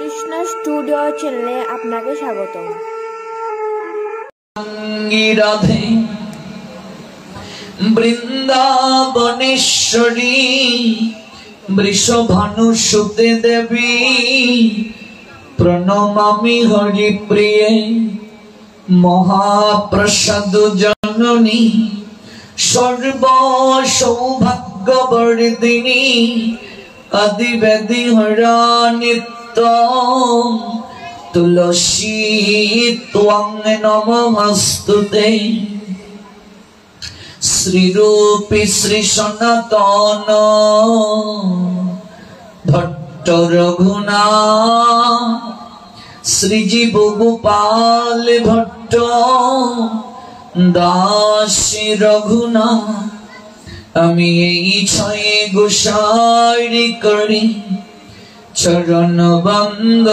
Krishna studio চ্যানেলে আপনাকে স্বাগতম। রাধে বৃন্দাবনেশ্বরী বৃষভানুসুতে দেবী প্রণমামি হরিপ্রিয়ে মহাপ্রসাদ জননী সর্ব সৌভাগ্যবর্ধিনী আদিবেদি হরা নিত্য তুলসী ত্বং নমস্তুতে শ্রীরূপী শ্রী সনাতন ভট্ট রঘুনাথ শ্রীজীব গোপাল ভট্ট দাস রঘুনাথ আমি এই ছয়ে গোসারি করি চরণ বন্দ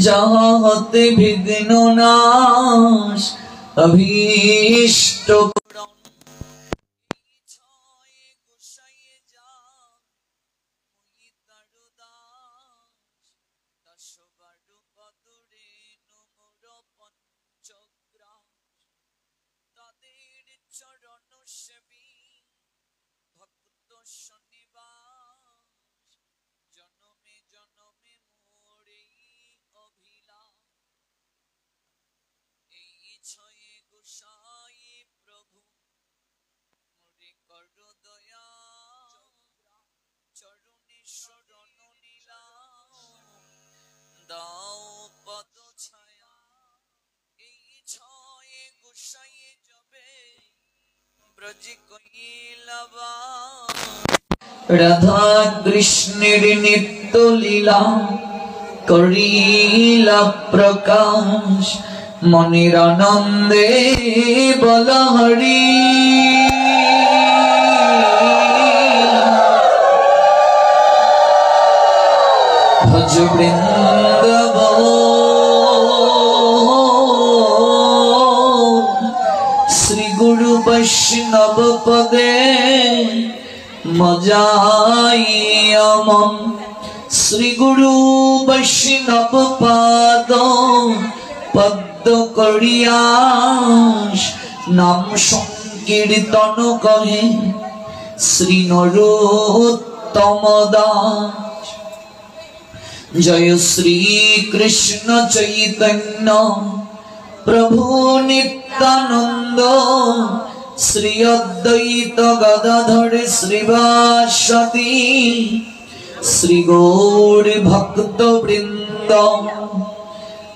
যাহা হতে বিঘ্ন নাশ অভীষ্ট রাধা কৃষ্ণের নিত্য লীলা করিলা প্রকাশ মনির আনন্দে বল হরি ভজ বৃন্দাবন শ্রী গুরু বৈষ্ণব পদে মজাইয়া মন শ্রী গুরু বৈষ্ণব পাদ পদ্ম করিয়াস নাম সংকীর্তন কহে শ্রী নরোত্তম দাস জয় শ্রী কৃষ্ণ চৈতন্য প্রভু নিত্যানন্দ শ্রী অদ্বৈত গদাধর শ্রীবাসতি শ্রী গৌর ভক্ত বৃন্দ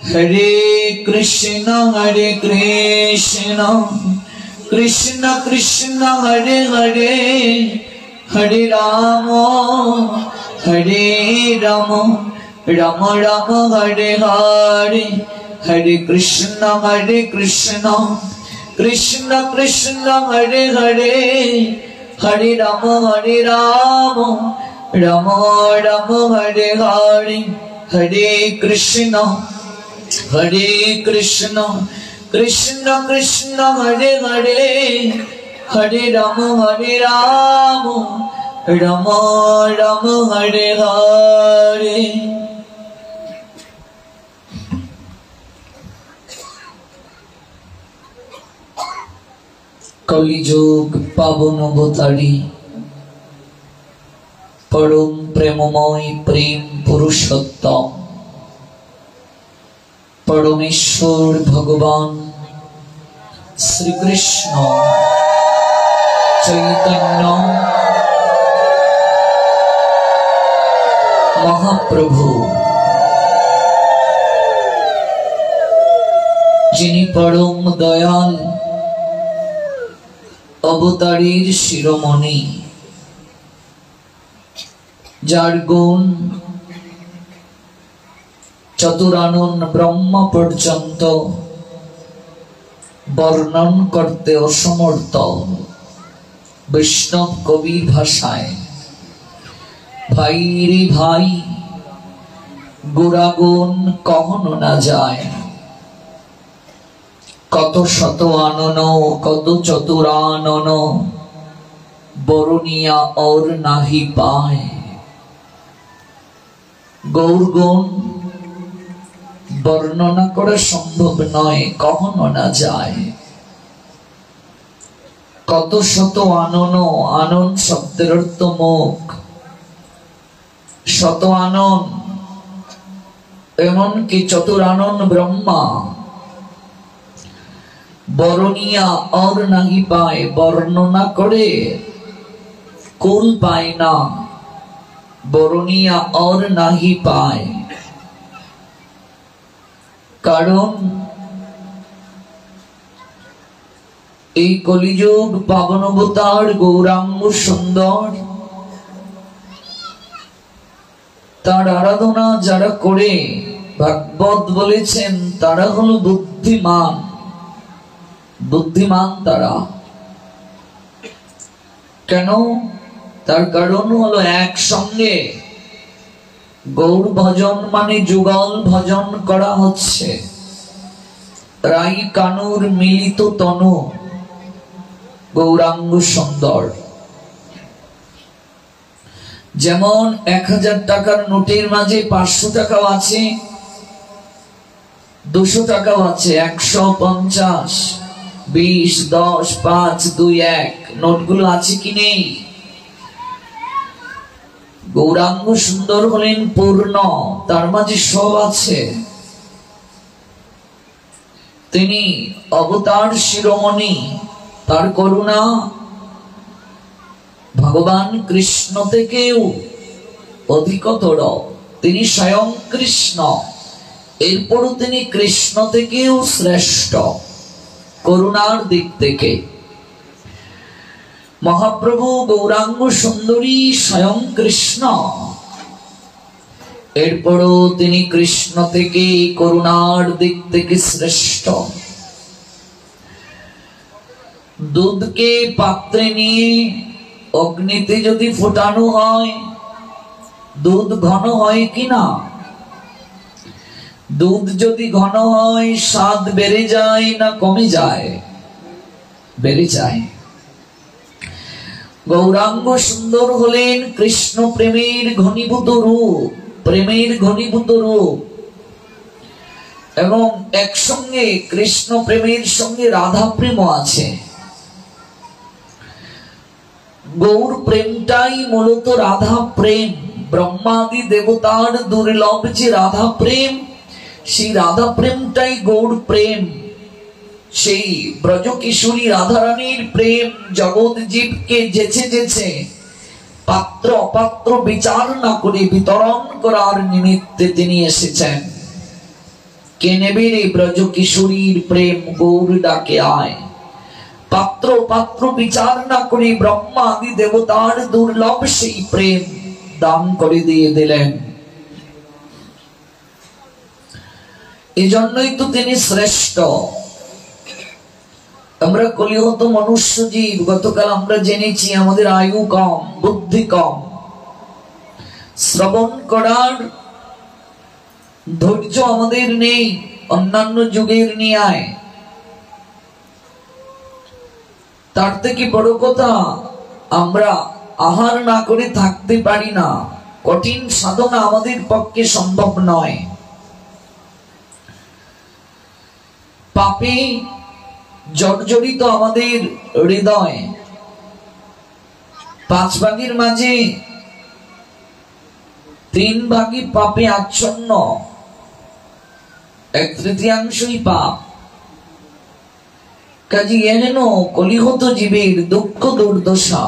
হরে কৃষ্ণ কৃষ্ণ কৃষ্ণ হরে হরে হরে রাম রাম রাম হরে হরে হরে কৃষ্ণ কৃষ্ণ কৃষ্ণ হরে হরে হরে রাম রাম রাম হরে হরে হরে কৃষ্ণ কৃষ্ণ কৃষ্ণ হরে হরে হরে রাম রাম রাম হরে হরে। কলিযুগ পাবন অবতারী পরম প্রেমময় প্রেম পুরুষোত্তম পরমেশ্বর ভগবান শ্রীকৃষ্ণ চৈতন্য মহাপ্রভু যিনি পরম দয়াল অবতারীর শিরোমণি যার গুণ চতুরানন ব্রহ্ম পর্যন্ত বর্ণন করতে অসমর্থ বৈষ্ণব কবি ভাষায় ভাই রে ভাই গুণাগুণ কখনো না যায় কত শত আনন কত চতুরানন বরণিয়া और नाही पाए গৌরগুণ বর্ণনা করা সম্ভব নয়, কখনো না যায়। কত শত আনন, আনন শব্দের অর্থ মুখ, শত আনন, এমনকি চতুরানন ব্রহ্মা বরণিয়া और নাহি পায়, বর্ণনা করে কুল পায় না, বরণিয়া और নাহি পায়। কারণ এই কলিযুগ পাবন অবতার গৌরাঙ্গ সুন্দর, তার আরাধনা যারা করে, ভাগবত বলেছেন তারা হলো বুদ্ধিমান, বুদ্ধিমান তারা। কেন? তার কারণ হলো একসঙ্গে গৌর ভজন মানে যুগল ভজন করা হচ্ছে, রাই কানুর মিলিত তনু গৌরাঙ্গ সুন্দর। যেমন 1000 টাকার নোটের মাঝে 500 টাকাও আছে, 200 টাকাও আছে, 150, 20, 10, 5, 2, 1 নোটগুলো আছে কি নেই? গৌরাঙ্গ সুন্দর হলেন পূর্ণ, তার মাঝে সব আছে। তিনি অবতার শিরোমণি, তার করুণা ভগবান কৃষ্ণ থেকেও অধিকতর। তিনি স্বয়ং কৃষ্ণ, এরপরও তিনি কৃষ্ণ থেকেও শ্রেষ্ঠ করুণার দিক থেকে। মহাপ্রভু গৌরাঙ্গ সুন্দরী স্বয়ং কৃষ্ণ, এরপরও তিনি কৃষ্ণ থেকে করুণার দিক থেকে শ্রেষ্ঠ। দুধকে পাত্রে নিয়ে অগ্নিতে যদি ফোটানো হয়, দুধ ঘন হয় কিনা? দুধ যদি ঘন হয় স্বাদ বেড়ে যায় না কমে যায়? বেড়ে যায়। গৌরাঙ্গ সুন্দর হলেন কৃষ্ণ প্রেমের ঘনীভূত রূপ, প্রেমের ঘনীভূত রূপ, এবং একসঙ্গে কৃষ্ণ প্রেমের সঙ্গে রাধা প্রেমও আছে। গৌর প্রেমটাই মূলত রাধা প্রেম, ব্রহ্মাদি দেবতার দুর্লভ যে রাধা প্রেম, সেই রাধা প্রেমটাই গৌর প্রেম। সেই ব্রজ কিশোরী রাধারানীর প্রেম জগৎ জীবকে যেচে যেচে পাত্র অপাত্র বিচার না করে বিতরণ করার নিমিত্তে তিনি এসেছেন। কে নেবে রে ব্রজ কিশোরীর প্রেম, গৌর ডাকে আয়। পাত্র পাত্র বিচার না করে ব্রহ্মা আদি দেবতার দুর্লভ সেই প্রেম দান করে দিয়ে দিলেন। এজন্যই তো তিনি শ্রেষ্ঠ। আমরা কলিহত মনুষ্য জীব, গতকাল আমরা জেনেছি আমাদের আয়ু কম, বুদ্ধি কম, শ্রবণ করার ধৈর্য আমাদের নেই অন্যান্য যুগের ন্যায়। তার থেকে বড় কথা, আমরা আহার না করে থাকতে পারি না, কঠিন সাধনা আমাদের পক্ষে সম্ভব নয়। পাপে জর্জরিত আমাদের হৃদয়, 5 ভাগের মাঝে 3 ভাগই পাপে আচ্ছন্ন, 1/3 পাপ। কাজে এহেন কলিহত জীবের দুঃখ দুর্দশা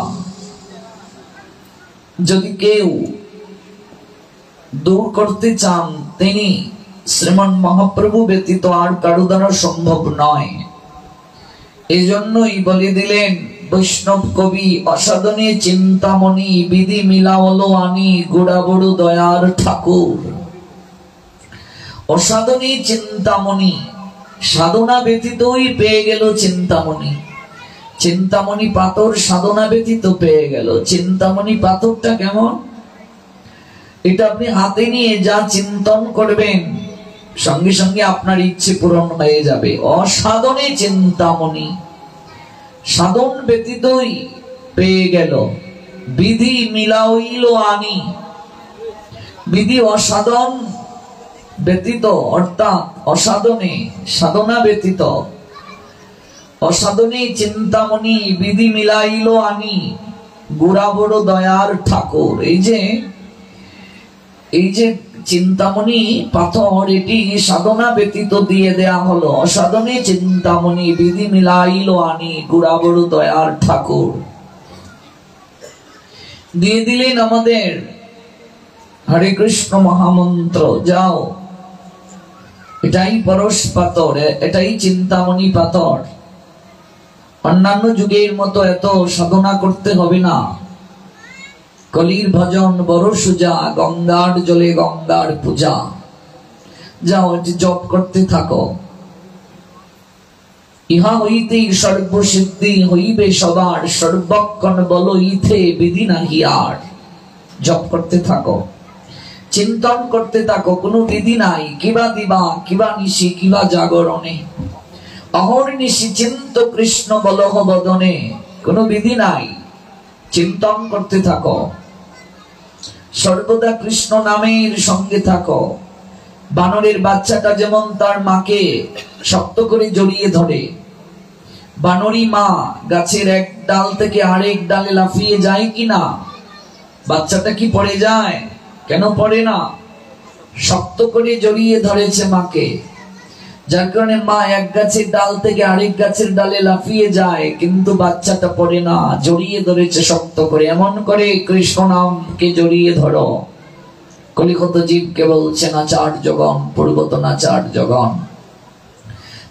যদি কেউ দূর করতে চান, তিনি শ্রীমান মহাপ্রভু ব্যতীত আর কারো দ্বারা সম্ভব নয়। এজন্যই বলে দিলেন বৈষ্ণব কবি, অসাধনে চিন্তামণি বিধি মিলাওলো আনি গোড়া বড় দয়ার ঠাকুর। অসাধনে চিন্তামণি, সাধনা ব্যতীতই পেয়ে গেল চিন্তামণি। চিন্তামণি পাথর সাধনা ব্যতীত পেয়ে গেল। চিন্তামণি পাথরটা কেমন? এটা আপনি হাতে নিয়ে যা চিন্তন করবেন সঙ্গে সঙ্গে আপনার ইচ্ছে পূরণ হয়ে যাবে। অসাধনে চিন্তামণি, সাধন ব্যতীতই পেয়ে গেল। বিধি মিলাইল আনি, বিধি অসাধন ব্যতীত অর্থাৎ অসাধনে সাধনা ব্যতীত অসাধনে চিন্তামণি বিধি মিলাইল আনি গুড়া বড় দয়ার ঠাকুর। এই যে চিন্তামণি পাথর, এটি সাধনা ব্যতীত দিয়ে দেয়া হলো। অসাধনে চিন্তামণি বিধি মিলাইল আনি গুড়া বড় দয়ার ঠাকুর। দিয়ে দিলেন আমাদের হরে কৃষ্ণ মহামন্ত্র। যাও, এটাই পরশ পাথর, এটাই চিন্তামণি পাথর। অন্যান্য যুগের মতো এত সাধনা করতে হবে না। কলির ভজন বড় সুজা, গঙ্গার জলে গঙ্গার পূজা। যাও, জপ করতে থাকো। ইহা হইতেই সর্বসিদ্ধি হইবে সবার, সর্বক্ষণ বল ইথে বিধি নাহি আর। জপ করতে থাকো, চিন্তন করতে থাকো, কোনো বিধি নাই। কিবা দিবা, কিবা নিশি, কিবা জাগরণে, অহর্নিশি চিন্ত কৃষ্ণ বলহ বদনে। কোনো বিধি নাই, চিন্তন করতে থাকো। সর্বদা কৃষ্ণ নামের সঙ্গে থাকো। বানরের বাচ্চাটা যেমন তার মাকে শক্ত করে জড়িয়ে ধরে, বানরী মা গাছের এক ডাল থেকে আরেক ডালে লাফিয়ে যায় কিনা? বাচ্চাটা কি পড়ে যায়? কেন পড়ে না? শক্ত করে জড়িয়ে ধরেছে মাকে, যার কারণে মা এক গাছের ডাল থেকে আরেক গাছের ডালে লাফিয়ে যায়, কিন্তু বাচ্চাটা পড়ে না, জড়িয়ে ধরেছে শক্ত করে। এমন করে কৃষ্ণ নামকে জড়িয়ে ধরো। কলিকত জীবকে বলছে নাচার জগন, পূর্বত নাচার জগন।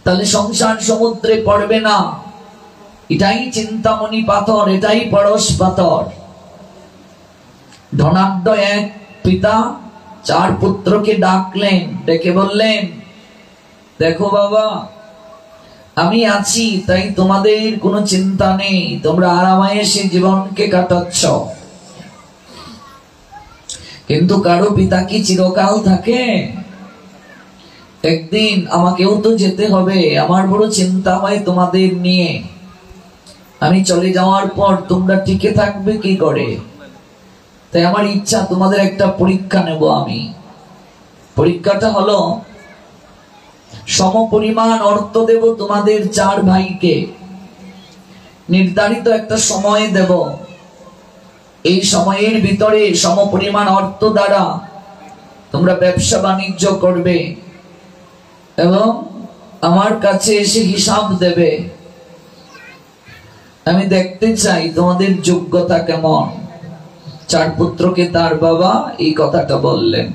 তাহলে সংসার সমুদ্রে পড়বে না। এটাই চিন্তামণি পাথর, এটাই পরশ পাথর। ধনাঢ্য এক পিতা 4 পুত্রকে ডাকলেন, ডেকে বললেন, দেখো বাবা, আমি আছি, তাই তোমাদের কোনো চিন্তা নেই, তোমরা আরামায়েশে জীবনকে কাটাচ্ছ। কিন্তু কারো পিতা কি চিরকাল থাকে? একদিন আমাকেও তো যেতে হবে। আমার বড় চিন্তা হয় তোমাদের নিয়ে। আমি চলে যাওয়ার পর তোমরা টিকে থাকবে কি করে? তাই আমার ইচ্ছা তোমাদের একটা পরীক্ষা নেব আমি। পরীক্ষাটা হলো, সমপরিমাণ অর্থ দেব তোমাদের 4 ভাইকে। নির্ধারিত একটা সময় দেব। এই সময়ের ভিতরে সমপরিমাণ অর্থ দ্বারা তোমরা ব্যবসা বাণিজ্য করবে এবং আমার কাছে এসে হিসাব দেবে। আমি দেখতে চাই তোমাদের যোগ্যতা কেমন। 4 পুত্রকে তার বাবা এই কথাটা বললেন।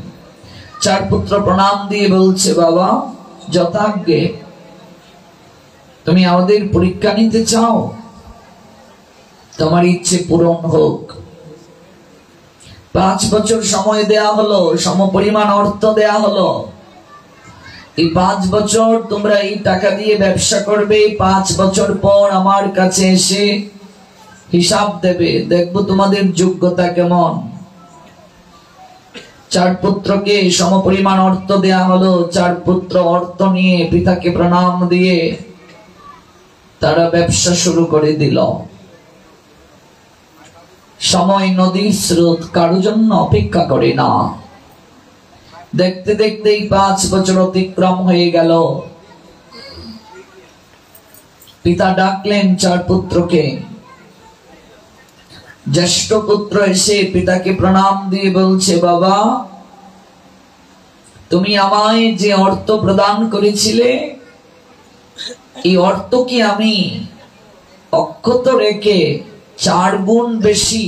4 পুত্র প্রণাম দিয়ে বলছে, বাবা যথাজ্ঞে, তুমি আমাদের পরীক্ষা নিতে চাও, তোমার ইচ্ছে পূরণ হোক। 5 বছর সময় দেয়া হলো, সমপরিমাণ অর্থ দেয়া হলো। এই 5 বছর তোমরা এই টাকা দিয়ে ব্যবসা করবে। 5 বছর পর আমার কাছে এসে হিসাব দেবে, দেখবো তোমাদের যোগ্যতা কেমন। 4 পুত্রকে সমপরিমাণ অর্থ দেয়া হলো। 4 পুত্র অর্থ নিয়ে পিতাকে প্রণাম দিয়ে তারা ব্যবসা শুরু করে দিল। সময় নদীর স্রোত, কারো জন্য অপেক্ষা করে না। দেখতে দেখতে 5 বছর অতিক্রম হয়ে গেল। পিতা ডাকলেন 4 পুত্রকে। জ্যেষ্ঠ পুত্র এসে পিতাকে প্রণাম দিয়ে বলছে, বাবা তুমি আমায় যে অর্থ প্রদান করেছিলে, এই অর্থ কি আমি অক্ষত রেখে 4 গুণ বেশি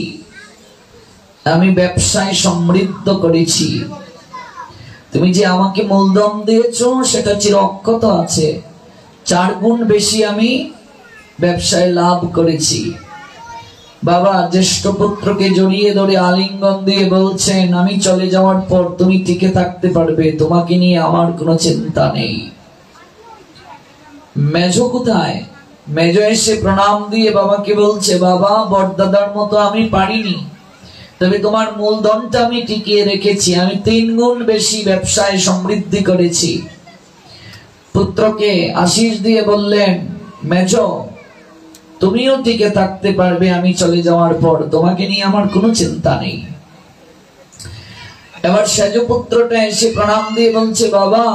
আমি ব্যবসায় সমৃদ্ধ করেছি। তুমি যে আমাকে মূলধন দিয়েছো সেটা চির অক্ষত আছে। 4 গুণ বেশি আমি ব্যবসায় লাভ করেছি। বাবা জ্যেষ্ঠ পুত্রকে জড়িয়ে ধরে আলিঙ্গন দিয়ে বলছেন, আমি চলে যাওয়ার পর তুমি টিকে থাকতে পারবে, তোমাকে নিয়ে আমার কোনো চিন্তা নেই। মেজ কোথায়? মেজ এসে প্রণাম দিয়ে বাবাকে বলছে, বাবা বড়দাদার মতো আমি পারিনি, তবে তোমার মূলধনটা আমি টিকিয়ে রেখেছি। আমি 3 গুণ বেশি ব্যবসায় সমৃদ্ধি করেছি। পুত্রকে আশীষ দিয়ে বললেন, মেজ তুমিও টিকে থাকতে পারবে আমি চলে যাওয়ার পর, তোমাকে নিয়ে আমার কোনো চিন্তা নেই। এবার সেজপুত্রটা এসে প্রণাম দিয়ে বলছে, বাবা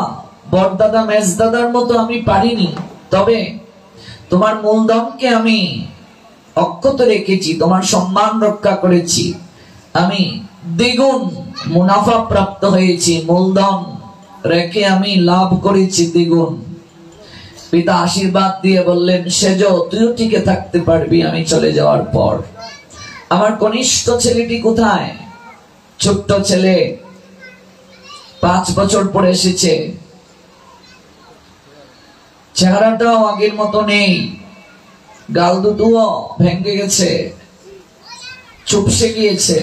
বড়দাদা মেজদাদার মতো আমি পারিনি, তবে তোমার মূলধনকে আমি অক্ষত রেখেছি, তোমার সম্মান রক্ষা করেছি, আমি দ্বিগুণ মুনাফা প্রাপ্ত হয়েছি, মূলধন রেখে আমি লাভ করেছি দ্বিগুণ। পিতা আশীর্বাদ দিয়ে বললেন, সেজ তুইও টিকে থাকতে পারবি আমি চলে যাওয়ার পর। আমার কনিষ্ঠ ছেলেটি কোথায়? ছোট্ট ছেলে 5 বছর পরে এসেছে, চেহারাটাও আগের মতো নেই, গাল দুটোও ভেঙে গেছে, চুপসে গিয়েছে,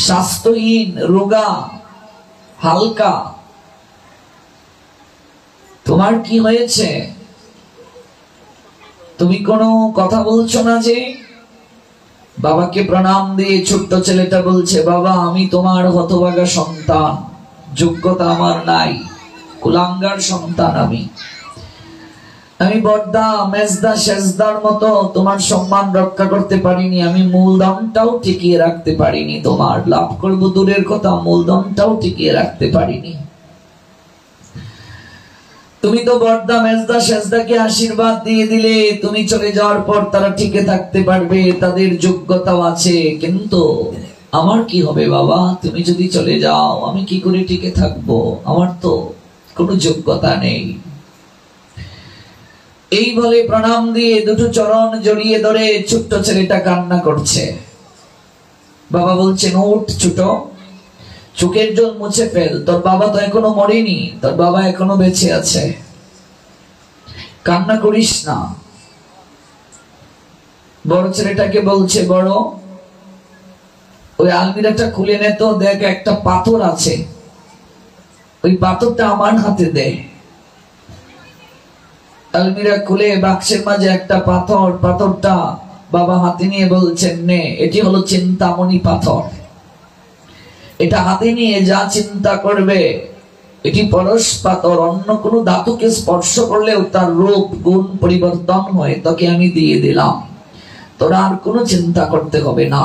স্বাস্থ্যহীন, রোগা, হালকা। তোমার কি হয়েছে? তুমি কোনো কথা বলছো না যে? বাবাকে প্রণাম দিয়ে ছোট্ট ছেলেটা বলছে, বাবা আমি তোমার হতভাগা সন্তান, যোগ্যতা আমার নাই, কুলাঙ্গার সন্তান আমি বড়দা মেজদা শেষদার মতো তোমার সম্মান রক্ষা করতে পারিনি, আমি মূলধনটাও টিকিয়ে রাখতে পারিনি, তোমার লাভ করব দূরের কথা, মূলধনটাও টিকিয়ে রাখতে পারিনি। তুমি তো বড়দা মেজদা শেষদাকে আশীর্বাদ দিয়ে দিলে, তুমি চলে যাওয়ার পর তারা টিকে থাকতে পারবে, তাদের যোগ্যতাও আছে, কিন্তু আমার কি হবে বাবা? তুমি যদি চলে যাও আমি কি করে টিকে থাকবো? আমার তো কোনো যোগ্যতা নেই। এই বলে প্রণাম দিয়ে দুটো চরণ জড়িয়ে ধরে ছোট্ট ছেলেটা কান্না করছে। বাবা বলছেন, উঠ ছোট, চোখের জল মুছে ফেল, তোর বাবা তো এখনো মরেনি, তোর বাবা এখনো বেঁচে আছে, কান্না করিস না। বড় ছেলেটাকে বলছে, বড় ওই আলমিরাটা খুলে নে তো, দেখ একটা পাথর আছে, ওই পাথরটা আমার হাতে দে। আলমিরা খুলে বাক্সের মাঝে একটা পাথর, পাথরটা বাবা হাতে নিয়ে বলছেন, নে, এটি হলো চিন্তামণি পাথর, এটা হাতে নিয়ে যা চিন্তা করবে, এটি পরশ পাথর, অন্য কোনো ধাতুকে স্পর্শ করলেও তার রূপ গুণ পরিবর্তন হয়, তোকে আমি দিয়ে দিলাম, তোরা আর কোনো চিন্তা করতে হবে না।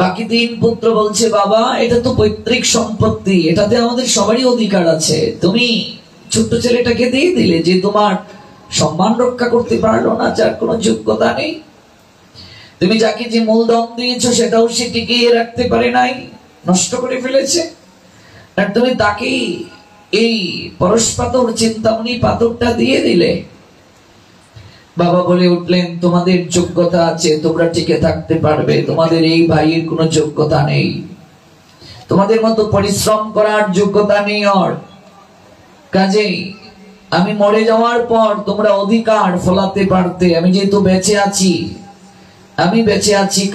বাকি 3 পুত্র বলছে, বাবা এটা তো পৈতৃক সম্পত্তি, এটাতে আমাদের সবারই অধিকার আছে, তুমি ছোট্ট ছেলেটাকে দিয়ে দিলে যে তোমার সম্মান রক্ষা করতে পারলো না, যার কোনো যোগ্যতা নেই। তুমি যাকে যে মূলধন দিয়েছো সেটাও সে টিকিয়ে রাখতে পারে নাই, নষ্ট করে ফেলেছে, আর তুমি তাকে এই পরশ পাথর চিন্তামণি পাথরটা দিয়ে দিলে। বাবা বলে উঠলেন, তোমাদের যোগ্যতা আছে, তোমরা টিকে থাকতে পারবে, তোমাদের এই ভাইয়ের কোনো যোগ্যতা নেই, তোমাদের মতো পরিশ্রম করার যোগ্যতা নেই ওর, কাজেই আমি মরে যাওয়ার পর তোমরা অধিকার ফলাতে পারতে, আমি যেহেতু বেঁচে আছি,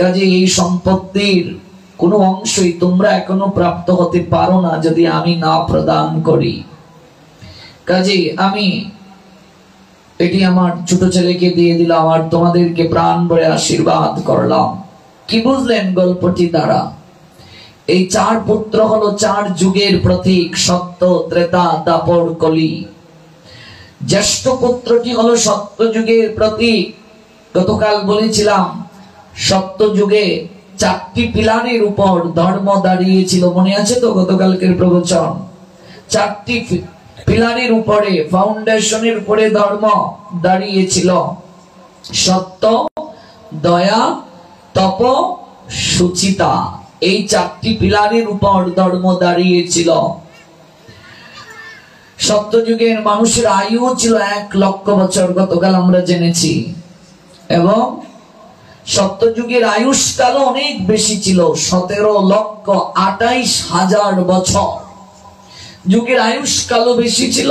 কাজে এই সম্পত্তির কোনো অংশই তোমরা এখনো প্রাপ্ত হতে পারো না যদি আমি না প্রদান করি। কাজে আমি এটি আমার ছোট ছেলেকে দিয়ে দিলাম, আর তোমাদেরকে প্রাণ ভরে আশীর্বাদ করলাম। কি বুঝলেন গল্পটি দ্বারা? এই 4 পুত্র হলো 4 যুগের প্রতীক, সত্য, ত্রেতা, দাপর, কলি। জ্যেষ্ঠ পুত্রটি হলো সত্য যুগের প্রতীক। গতকাল বলেছিলাম সত্য যুগে 4টি পিলারের উপর ধর্ম দাঁড়িয়েছিল, মনে আছে তো গতকালকের প্রবচন? 4টি পিলারের উপরে, ফাউন্ডেশনের উপরে ধর্ম দাঁড়িয়েছিল, সত্য, দয়া, তপ, সুচিতা। এই 4টি পিলারের উপর ধর্ম দাঁড়িয়েছিল। সত্যযুগের মানুষের আয়ু ছিল 1 লক্ষ বছর, গতকাল আমরা জেনেছি, এবং সত্যযুগের আয়ুষ্কাল অনেক বেশি ছিল, 17,28,000 বছর। যুগের আয়ুষ্কালও বেশি ছিল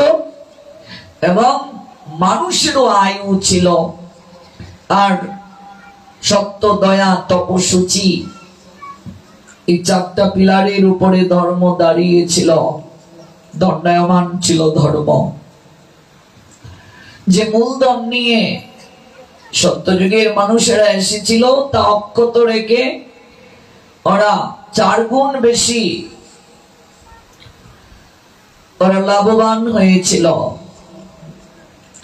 এবং মানুষেরও আয়ু ছিল। আর সত্য, দয়া, তপ, সুচি, এই 4টা পিলারের উপরে ধর্ম দাঁড়িয়েছিল, দণ্ডায়মান ছিল ধর্ম। যে মূলধন নিয়ে সত্যযুগের মানুষেরা এসেছিল তা অক্ষত রেখে ওরা 4 গুণ বেশি ওরা লাভবান হয়েছিল।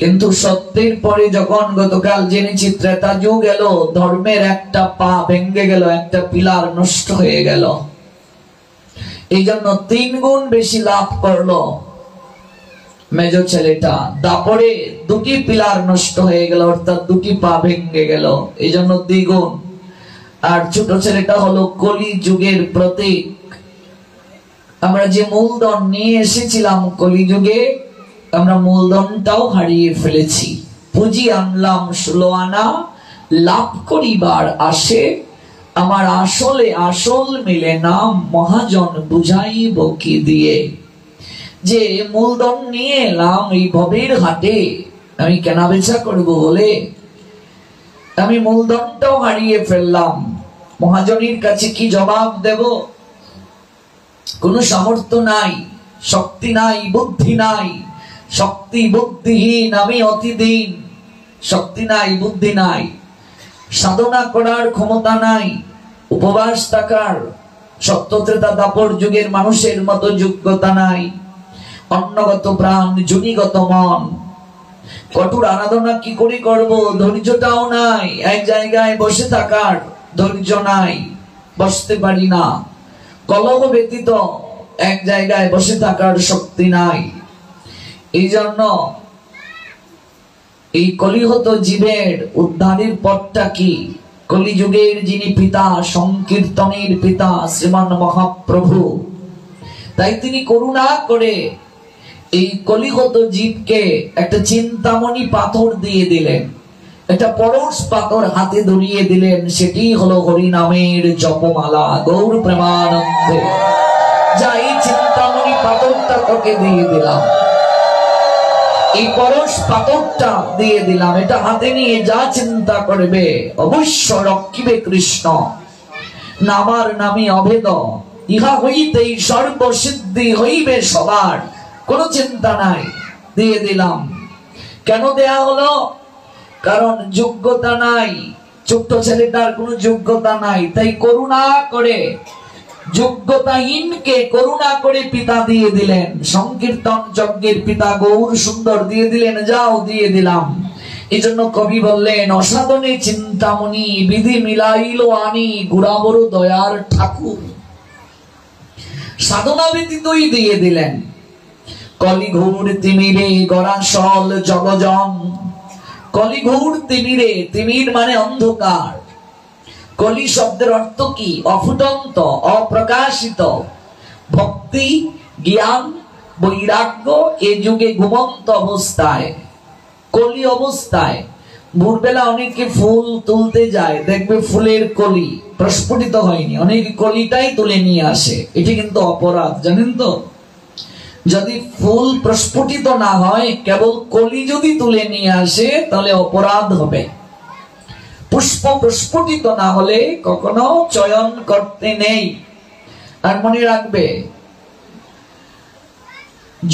কিন্তু সত্যের পরে যখন গতকাল জেনেছি ত্রেতা যুগ এলো, ধর্মের একটা পা ভেঙে গেল, একটা পিলার নষ্ট হয়ে গেল। এই জন্য 3 গুণ বেশি লাভ করলো মেজ ছেলেটা। দাপরে 2টি পিলার নষ্ট হয়ে গেল, অর্থাৎ 2টি পা ভেঙে গেল, এই জন্য 2 গুণ। আর ছোট ছেলেটা হলো কলি যুগের প্রতীক। আমরা যে মূলধন নিয়ে এসেছিলাম কলি যুগে, আমরা মূলধনটাও হারিয়ে ফেলেছি। পুঁজি আনলাম 16 আনা, লাভ করিবার আসে, আমার আসলে আসল মিলে না, মহাজন বুঝাইব কি দিয়ে। যে মূলধন নিয়ে এলাম এই ভবের হাটে, আমি কেনা বেচা করব বলে আমি মূলধনটাও হারিয়ে ফেললাম। মহাজনের কাছে কি জবাব দেব? কোনো সামর্থ্য নাই, শক্তি নাই, বুদ্ধি নাই। শক্তি বুদ্ধিহীন আমি অতিদিন। শক্তি নাই, বুদ্ধি নাই, সাধনা করার ক্ষমতা নাই, উপবাস থাকার সত্য ত্রেতা দাপর যুগের মানুষের মতো যোগ্যতা নাই। অন্নগত প্রাণ, জুনিগত মন, কঠোর আরাধনা কি করে করব? ধৈর্যটাও নাই। এক জায়গায় বসে থাকার ধৈর্য নাই, বসতে পারি না। কলহ ব্যতীত এক জায়গায় বসে থাকার শক্তি নাই। এই জন্য এই কলিহত জীবের উদ্ধারের পথটা কি? কলিযুগের যিনি পিতা, সংকীর্তনের পিতা শ্রীমান মহাপ্রভু, তাই তিনি করুণা করে এই কলিহত জীবকে একটা চিন্তামণি পাথর দিয়ে দিলেন, একটা পরশ পাথর হাতে ধরিয়ে দিলেন। সেটি হলো হরিনামের জপমালা। গৌর প্রেমানন্দে। যা, এই চিন্তামণি পাথরটা তোকে দিয়ে দিলাম, এই পরশ পাথরটা দিয়ে দিলাম, এটা হাতে নিয়ে যা চিন্তা করবে অবশ্য রক্ষিবে কৃষ্ণ। নামার নামে অভেদ, ইহা হইতেই সর্বসিদ্ধি হইবে সবার। কোনো চিন্তা নাই, দিয়ে দিলাম। কেন দেয়া হলো? কারণ যোগ্যতা নাই, ছোট্ট ছেলেটার কোনো যোগ্যতা নাই। তাই করুণা করে যোগ্যতাহীনকে করুণা করে পিতা দিয়ে দিলেন। সংকীর্তন যজ্ঞের পিতা গৌর সুন্দর দিয়ে দিলেন, যাও দিয়ে দিলাম। এই জন্য কবি বললেন, অসাধনে চিন্তামণি বিধি মিলাইল আনি, গুড়াবড় দয়ার ঠাকুর। সাধনা ব্যতীতই দিয়ে দিলেন। কলিঘোর তিমিরে গরাসল জগজন। কলিঘোর তিমিরে, তিমির মানে অন্ধকার। কলি শব্দের অর্থ কি? অফুটন্ত, অপ্রকাশিত। ভক্তি, জ্ঞান, বৈরাগ্য এ যুগে ঘুমন্ত অবস্থায়, কলি অবস্থায়। ভোরবেলা অনেকে ফুল তুলতে যায়, দেখবে ফুলের কলি প্রস্ফুটিত হয়নি, অনেকে কলিটাই তুলে নিয়ে আসে। এটি কিন্তু অপরাধ, জানেন তো? যদি ফুল প্রস্ফুটিত না হয়, কেবল কলি যদি তুলে নিয়ে আসে, তাহলে অপরাধ হবে। পুষ্প প্রস্ফুটিত না হলে কখনো চয়ন করতে নেই। আর মনে রাখবে,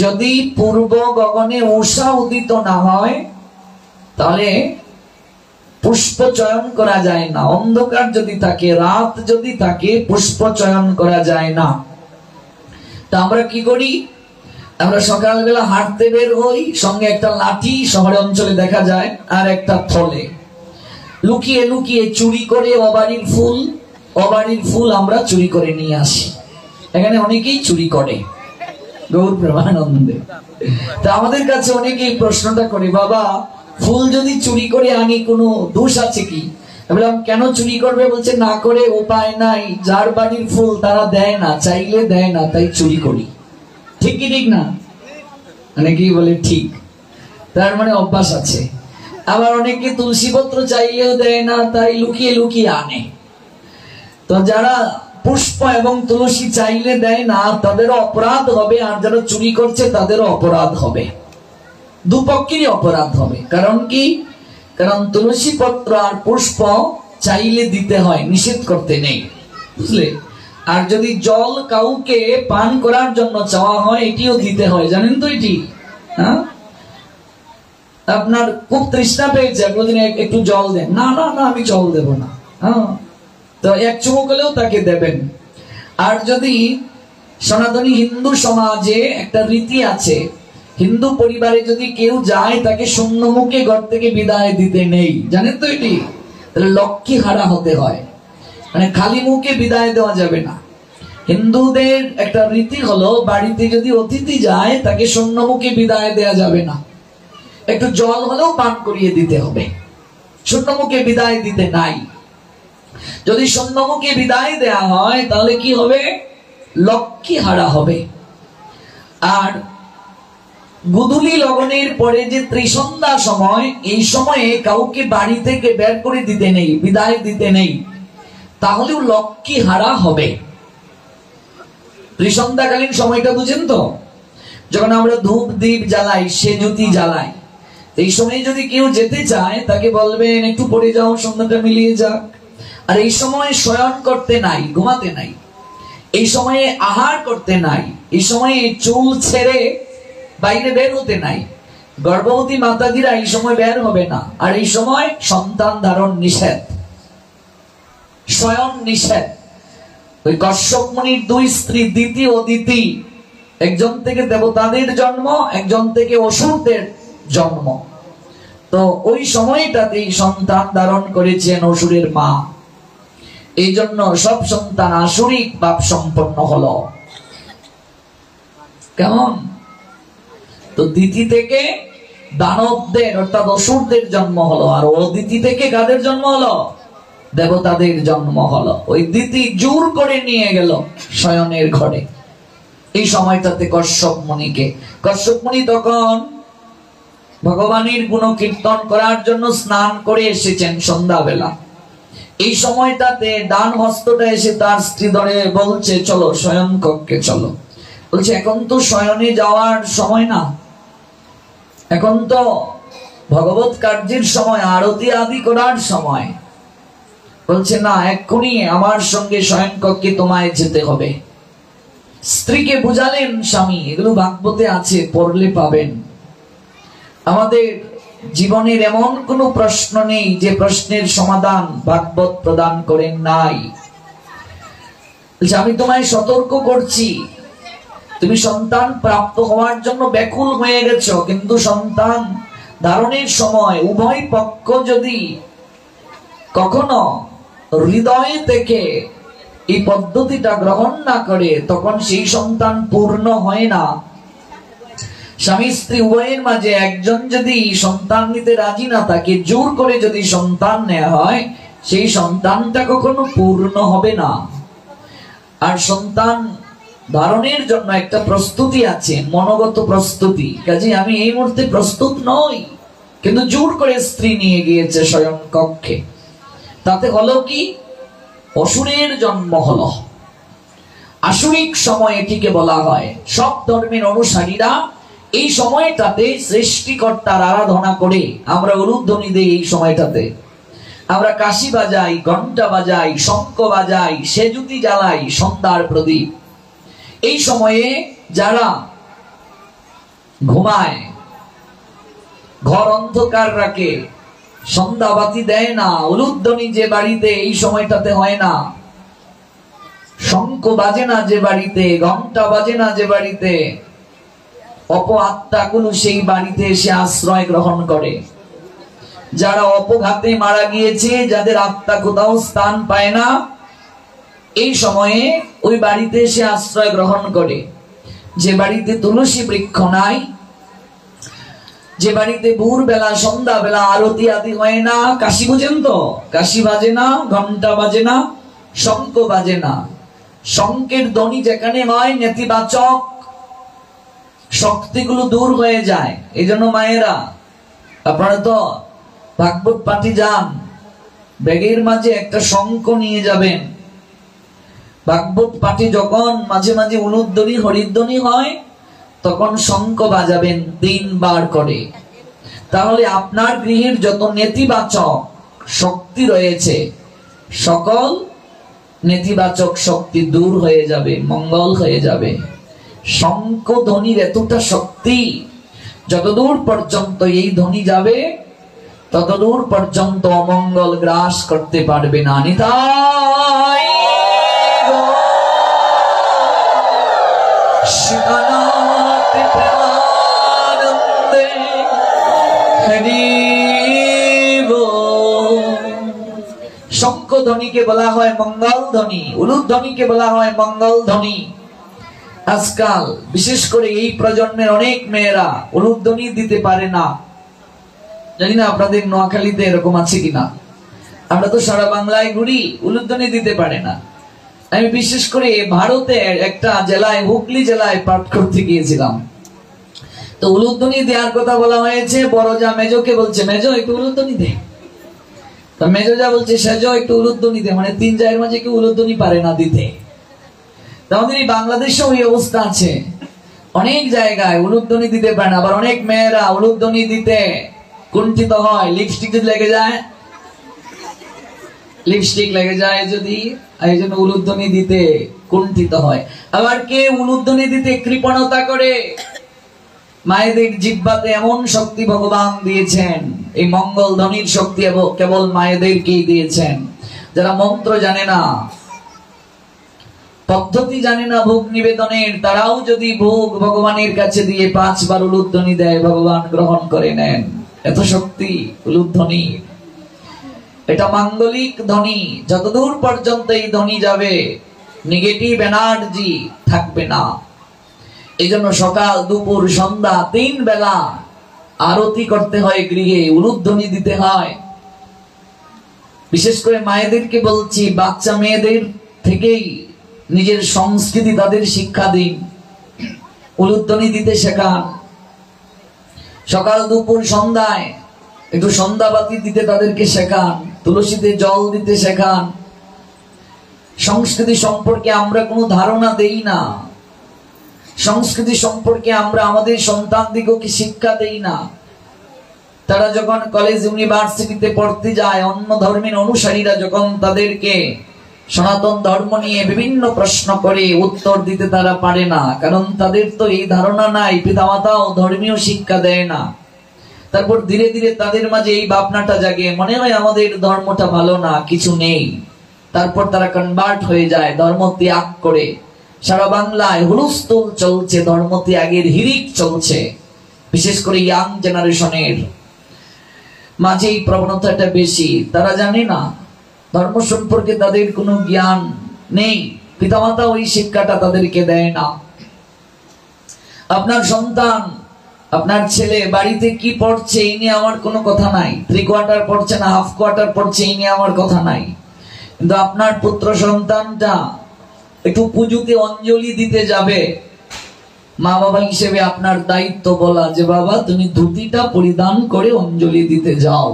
যদি পূর্ব গগনে উষা উদিত না হয়, তাহলে পুষ্প চয়ন করা যায় না। অন্ধকার যদি থাকে, রাত যদি থাকে, পুষ্প চয়ন করা যায় না। তা আমরা কি করি? আমরা সকালবেলা হাঁটতে বের হই, সঙ্গে একটা লাঠি, শহরে অঞ্চলে দেখা যায়, আর একটা থলে। লুকিয়ে লুকিয়ে চুরি করে অবাড়ির ফুল আমরা চুরি করে নিয়ে আসি। এখানে অনেকেই চুরি করে, গৌর প্রেমানন্দে। তা আমাদের কাছে অনেকেই প্রশ্নটা করে, বাবা ফুল যদি চুরি করে আনি কোনো দোষ আছে কি? বললাম, কেন চুরি করবে? বলছে, না করে উপায় নাই, যার বাড়ির ফুল তারা দেয় না, চাইলে দেয় না, তাই চুরি করি। ঠিক কি ঠিক না? অনেকেই বলে ঠিক, তার মানে অভ্যাস আছে। আবার অনেকে তুলসী পত্র চাইলেও দেয় না, তাই লুকিয়ে লুকিয়ে আনে। তো যারা পুষ্প এবং তুলসী চাইলে দেয় না, তাদেরও অপরাধ হবে, আর যারা চুরি করছে তাদেরও অপরাধ হবে। দুপক্ষেরই অপরাধ হবে। কারণ কি? কারণ তুলসী পত্র আর পুষ্প চাইলে দিতে হয়, নিষেধ করতে নেই, বুঝলে? আর যদি জল কাউকে পান করার জন্য চাওয়া হয়, এটিও দিতে হয়, জানেন তো এটি? হ্যাঁ, আপনার খুব তৃষ্ণা পেয়েছে, আপনি একটু জল দেন। না না না, আমি জল দেব না। হ্যাঁ, তো এক চুমুক হলেও তাকে দেবেন। আর যদি সনাতনী হিন্দু সমাজে একটা রীতি আছে, হিন্দু পরিবারে যদি কেউ যায় তাকে শূন্য মুখে ঘর থেকে বিদায় দিতে নেই, জানেন তো এটি? তাহলে লক্ষ্মী হারা হতে হয়, মানে খালি মুখে বিদায় দেওয়া যাবে না। হিন্দুদের একটা রীতি হলো বাড়িতে যদি অতিথি যায় তাকে শূন্য মুখে বিদায় দেওয়া যাবে না, একটু জল হলেও পান করিয়ে দিতে হবে, শূন্য মুখে বিদায় দিতে নাই। যদি শূন্য মুখে বিদায় দেয়া হয় তাহলে কি হবে? লক্ষ্মী হারা হবে। আর গুদুলি লগনের পরে যে ত্রিসন্ধ্যা সময়, এই সময়ে কাউকে বাড়ি থেকে বের করে দিতে নেই, বিদায় দিতে নেই, তাহলেও লক্ষ্মী হারা হবে। ত্রিসন্ধ্যাকালীন সময়টা বুঝেন তো? যখন আমরা ধূপ দীপ জ্বালাই, সেজুতি জ্বালাই, এই সময় যদি কেউ যেতে চায় তাকে বলবেন একটু পড়ে যাও, সন্ধ্যাটা মিলিয়ে যাক। আর এই সময় শয়ন করতে নাই, ঘুমাতে নাই, এই সময়ে আহার করতে নাই, এই সময়ে চুল ছেড়ে বাইরে বের হতে নাই। গর্ভবতী মাতাজিরা এই সময় বের হবে না। আর এই সময় সন্তান ধারণ নিষেধ, শয়ন নিষেধ। ওই কশ্যপ মুনির দুই স্ত্রী দিতি ও দিতি, একজন থেকে দেবতাদের জন্ম, একজন থেকে অসুরদের জন্ম। তো ওই সময়টাতেই সন্তান ধারণ করেছেন অসুরের মা, এই জন্য সব সন্তান আসুরিক পাপ সম্পন্ন হলো। কেমন? তো দিতি থেকে দানবদের অর্থাৎ অসুরদের জন্ম হলো, আর অদিতি থেকে কাদের জন্ম হলো? দেবতাদের জন্ম হলো। ওই দিতি জোর করে নিয়ে গেল শয়নের ঘরে। এই সময়টাতে কশ্যপ মুনিকে, কশ্যপ মুনি তখন ভগবানের গুণ কীর্তন করার জন্য স্নান করে এসেছেন সন্ধ্যাবেলা। এই সময়টাতে ডান হস্তটা এসে তার স্ত্রী ধরে বলছে চলো শয়ন কক্ষে চলো। বলছে এখন তো শয়নে যাওয়ার সময় না, এখন তো ভগবত কার্যের সময়, আরতি আদি করার সময়। বলছে না, এক্ষুনি আমার সঙ্গে শয়ন কক্ষে তোমায় যেতে হবে। স্ত্রীকে বুঝালেন স্বামী, এগুলো ভাগবতে আছে, পড়লে পাবেন। আমাদের জীবনের এমন কোনো প্রশ্ন নেই যে প্রশ্নের সমাধান ভাগবত প্রদান করেন নাই। আমি তোমায় সতর্ক করছি, তুমি সন্তান প্রাপ্ত হওয়ার জন্য ব্যাকুল হয়ে গেছো, কিন্তু সন্তান ধারণের সময় উভয় পক্ষ যদি কখনো হৃদয় থেকে এই পদ্ধতিটা গ্রহণ না করে তখন সেই সন্তান পূর্ণ হয় না। স্বামী স্ত্রী উভয়ের মাঝে একজন যদি সন্তান নিতে রাজি না থাকে, জোর করে যদি সন্তান নেওয়া হয়, সেই সন্তানটা কখনো পূর্ণ হবে না। আর সন্তান ধারণের জন্য একটা প্রস্তুতি আছে, মনোগত প্রস্তুতি। কাজে আমি এই মুহূর্তে প্রস্তুত নই, কিন্তু জোর করে স্ত্রী নিয়ে গিয়েছে শয়ন কক্ষে। তাতে হলো কি? অসুরের জন্ম হলো। আসুরিক সময় এটিকে বলা হয়। সব ধর্মের অনুসারীরা এই সময়টাতে সৃষ্টিকর্তার আরাধনা করে। আমরা উলুধ্বনি দেই এই সময়টাতে, আমরা কাশি বাজাই, ঘন্টা বাজাই, শঙ্খ বাজাই, সেজুতি জ্বালাই, সন্ধ্যার প্রদীপ। এই সময়ে যারা ঘুমায়, ঘর অন্ধকার রাখে, সন্ধ্যাবাতি দেয় না, উলুধ্বনি যে বাড়িতে এই সময়টাতে হয় না, শঙ্খ বাজে না যে বাড়িতে, ঘন্টা বাজে না যে বাড়িতে, অপ আত্মাগুলো সেই বাড়িতে এসে আশ্রয় গ্রহণ করে। যারা অপঘাতে মারা গিয়েছে, যাদের আত্মা কোথাও স্থান পায় না, এই সময়ে ওই বাড়িতে এসে আশ্রয় গ্রহণ করে। যে বাড়িতে তুলসী বৃক্ষ নাই, যে বাড়িতে ভোর বেলা সন্ধ্যা বেলা আরতি আদি হয় না, কাশি বুঝেন তো, কাশি বাজে না, ঘন্টা বাজে না, শঙ্খ বাজে না। শঙ্খের ধ্বনি যেখানে হয় নেতিবাচক শক্তিগুলো দূর হয়ে যায়। এই জন্য মায়েরা, আপনারা তো ভাগবত পাঠে যান, ব্যাগের মাঝে একটা শঙ্খ নিয়ে যাবেন। ভাগবত পাঠে যখন মাঝে মাঝে উলুধ্বনি হরিধ্বনি হয় তখন শঙ্খ বাজাবেন 3 বার করে। তাহলে আপনার গৃহের যত নেতিবাচক শক্তি রয়েছে সকল নেতিবাচক শক্তি দূর হয়ে যাবে, মঙ্গল হয়ে যাবে। শঙ্খ ধ্বনির এতটা শক্তি, যতদূর পর্যন্ত এই ধ্বনি যাবে ততদূর পর্যন্ত অমঙ্গল গ্রাস করতে পারবে না। নিতাই গৌর শঙ্খ ধ্বনিকে বলা হয় মঙ্গল ধ্বনি, উলুধ্বনিকে বলা হয় মঙ্গল ধ্বনি। আজকাল বিশেষ করে এই প্রজন্মের অনেক মেয়েরা উলুধ্বনি দিতে পারে না। জানি না আপনাদের নোয়াখালীতে এরকম আছে কিনা। আমরা তো সারা বাংলায় ঘুরি, উলুধ্বনি দিতে পারে না। আমি বিশেষ করে ভারতের একটা জেলায়, হুগলি জেলায় পাঠ করতে গিয়েছিলাম। তো উলুধ্বনি দেওয়ার কথা বলা হয়েছে। বড় যা মেজোকে বলছে, মেজো একটু উলুধ্বনি দে। মেজো যা বলছে, সেজো একটু উলুধ্বনি দে। মানে তিন জায়ের মাঝে কেউ উলুধ্বনি পারে না দিতে। আমাদের এই বাংলাদেশেও এই অবস্থা আছে, অনেক জায়গায় উলুধ্বনি দিতে পারে না। আবার অনেক মেয়েরা উলুধ্বনি দিতে কুণ্ঠিত হয়। লিপস্টিক যদি লেগে যায়, লিপস্টিক লেগে যায় যদি, এই জন্য উলুধ্বনি দিতে কুণ্ঠিত হয়। আবার কে উলুধ্বনি দিতে কৃপণতা করে। মায়েদের জিহ্বাতে এমন শক্তি ভগবান দিয়েছেন, এই মঙ্গল ধ্বনির শক্তি কেবল মায়েদেরকেই দিয়েছেন। যারা মন্ত্র জানে না, পদ্ধতি জানে না ভোগ নিবেদনের, তারাও যদি ভোগ ভগবানের কাছে দিয়ে 5 বার উলুধ্বনি দেয়, ভগবান গ্রহণ করে নেন। এত শক্তি উলুধ্বনি। এটা মাঙ্গলিক ধ্বনি। যতদূর পর্যন্ত এই ধ্বনি যাবে, নেগেটিভ এনার্জি থাকবে না। এই জন্য সকাল, দুপুর, সন্ধ্যা 3 বেলা আরতি করতে হয়, গৃহে উলুধ্বনি দিতে হয়। বিশেষ করে মায়েদেরকে বলছি, বাচ্চা মেয়েদের থেকেই নিজের সংস্কৃতি তাদের শিক্ষা দিন, উলুধ্বনি দিতে শেখান। সকাল, দুপুর, সন্ধ্যায় একটু সন্ধ্যাবাতি দিতে তাদেরকে শেখান, তুলসীতে জল দিতে শেখান। সংস্কৃতি সম্পর্কে আমরা কোনো ধারণা দেই না, সংস্কৃতি সম্পর্কে আমরা আমাদের সন্তানদিগকে শিক্ষা দেই না। তারা যখন কলেজ ইউনিভার্সিটিতে পড়তে যায়, অন্য ধর্মের অনুসারীরা যখন তাদেরকে সনাতন ধর্ম নিয়ে বিভিন্ন প্রশ্ন করে, উত্তর দিতে তারা পারে না, কারণ তাদের তো এই ধারণা নাই, পিতামাতাও ধর্মীয় শিক্ষা দেয় না। তারপর ধীরে ধীরে তাদের মাঝে এই ভাবনাটা জাগে, মনে হয় আমাদের ধর্মটা ভালো না, কিছু নেই। তারপর তারা কনভার্ট হয়ে যায়, ধর্ম ত্যাগ করে। সারা বাংলায় হুলস্থুল চলছে, ধর্ম ত্যাগের হিড়িক চলছে। বিশেষ করে ইয়াং জেনারেশনের মাঝে এই প্রবণতাটা বেশি। তারা জানে না ধর্ম সম্পর্কে, তাদের কোনো জ্ঞান নেই, পিতামাতা ওই শিক্ষাটা তাদেরকে দেয় না। আপনার সন্তান, আপনার ছেলে বাড়িতে কি পড়ছে এই নিয়ে আমার কোনো কথা নাই। 3 কোয়ার্টার পড়ছে না হাফ কোয়ার্টার পড়ছে এই নিয়ে আমার কথা নাই। কিন্তু আপনার পুত্র সন্তানটা একটু পুজোতে অঞ্জলি দিতে যাবে, মা বাবা হিসেবে আপনার দায়িত্ব বলা যে বাবা তুমি ধুতিটা পরিধান করে অঞ্জলি দিতে যাও।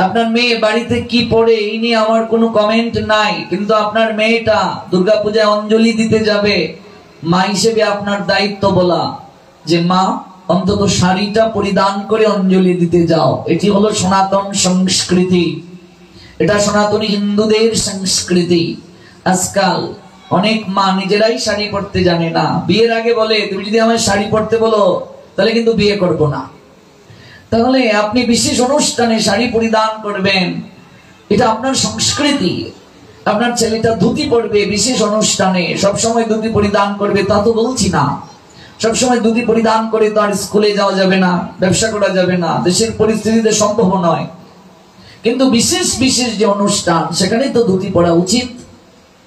আপনার মেয়ে বাড়িতে কি পড়ে এই নিয়ে আমার কোনো কমেন্ট নাই, কিন্তু আপনার মেয়েটা দুর্গাপূজায় অঞ্জলি দিতে যাবে, মা হিসেবে আপনার দায়িত্ব বলা যে মা অন্তত শাড়িটা পরিধান করে অঞ্জলি দিতে যাও। এটি হলো সনাতন সংস্কৃতি, এটা সনাতনী হিন্দুদের সংস্কৃতি। আজকাল অনেক মা নিজেরাই শাড়ি পরতে জানে না। বিয়ের আগে বলে তুমি যদি আমার শাড়ি পরতে বলো তাহলে কিন্তু বিয়ে করব না। তাহলে আপনি বিশেষ অনুষ্ঠানে শাড়ি পরিধান করবেন, এটা আপনার সংস্কৃতি। আপনার ছেলেটা ধুতি পরবে বিশেষ অনুষ্ঠানে, সবসময় ধুতি পরিধান করবে তা তো বলছি না। সবসময় ধুতি পরিধান করে তো আর স্কুলে যাওয়া যাবে না, ব্যবসা করা যাবে না, দেশের পরিস্থিতিতে সম্ভব নয়। কিন্তু বিশেষ বিশেষ যে অনুষ্ঠান সেখানে তো ধুতি পরা উচিত।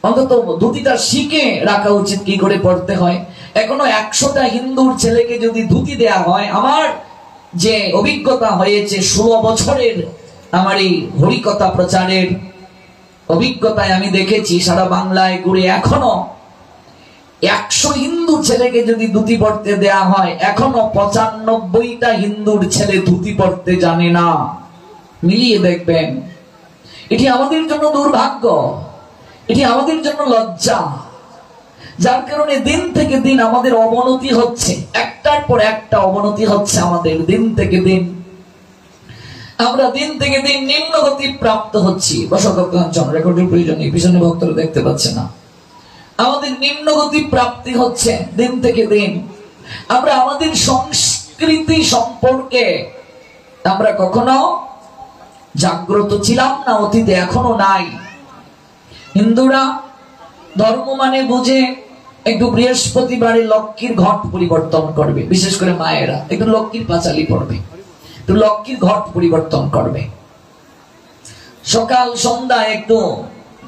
অন্তত ধুতিটা শিখে রাখা উচিত কি করে পড়তে হয়। এখনো 100টা হিন্দুর ছেলেকে যদি ধুতি দেয়া হয়, আমার যে অভিজ্ঞতা হয়েছে 16 বছরের আমার এই হরিকথা প্রচারের অভিজ্ঞতায় আমি দেখেছি, সারা বাংলায় ঘুরে এখনো 100 হিন্দু ছেলেকে যদি ধুতি পড়তে দেয়া হয়, এখনো 95টা হিন্দুর ছেলে ধুতি পড়তে জানে না। মিলিয়ে দেখবেন। এটি আমাদের জন্য দুর্ভাগ্য, এটি আমাদের জন্য লজ্জা, যার কারণে দিন থেকে দিন আমাদের অবনতি হচ্ছে, একটার পর একটা অবনতি হচ্ছে আমাদের দিন থেকে দিন। আমরা দিন থেকে দিন নিম্নগতি প্রাপ্ত হচ্ছি। রেকর্ডের প্রয়োজন নেই, পিছনে ভক্তরা দেখতে পাচ্ছে না। আমাদের নিম্নগতি প্রাপ্তি হচ্ছে দিন থেকে দিন। আমরা আমাদের সংস্কৃতি সম্পর্কে আমরা কখনো জাগ্রত ছিলাম না অতীতে, এখনো নাই। হিন্দুরা ধর্ম মানে বুঝে একটু বৃহস্পতিবারে লক্ষ্মীর ঘট পরিবর্তন করবে, বিশেষ করে মায়েরা একটু লক্ষ্মীর পাঁচালি পড়বে, একটু লক্ষ্মীর ঘট পরিবর্তন করবে, সকাল সন্ধ্যা একটু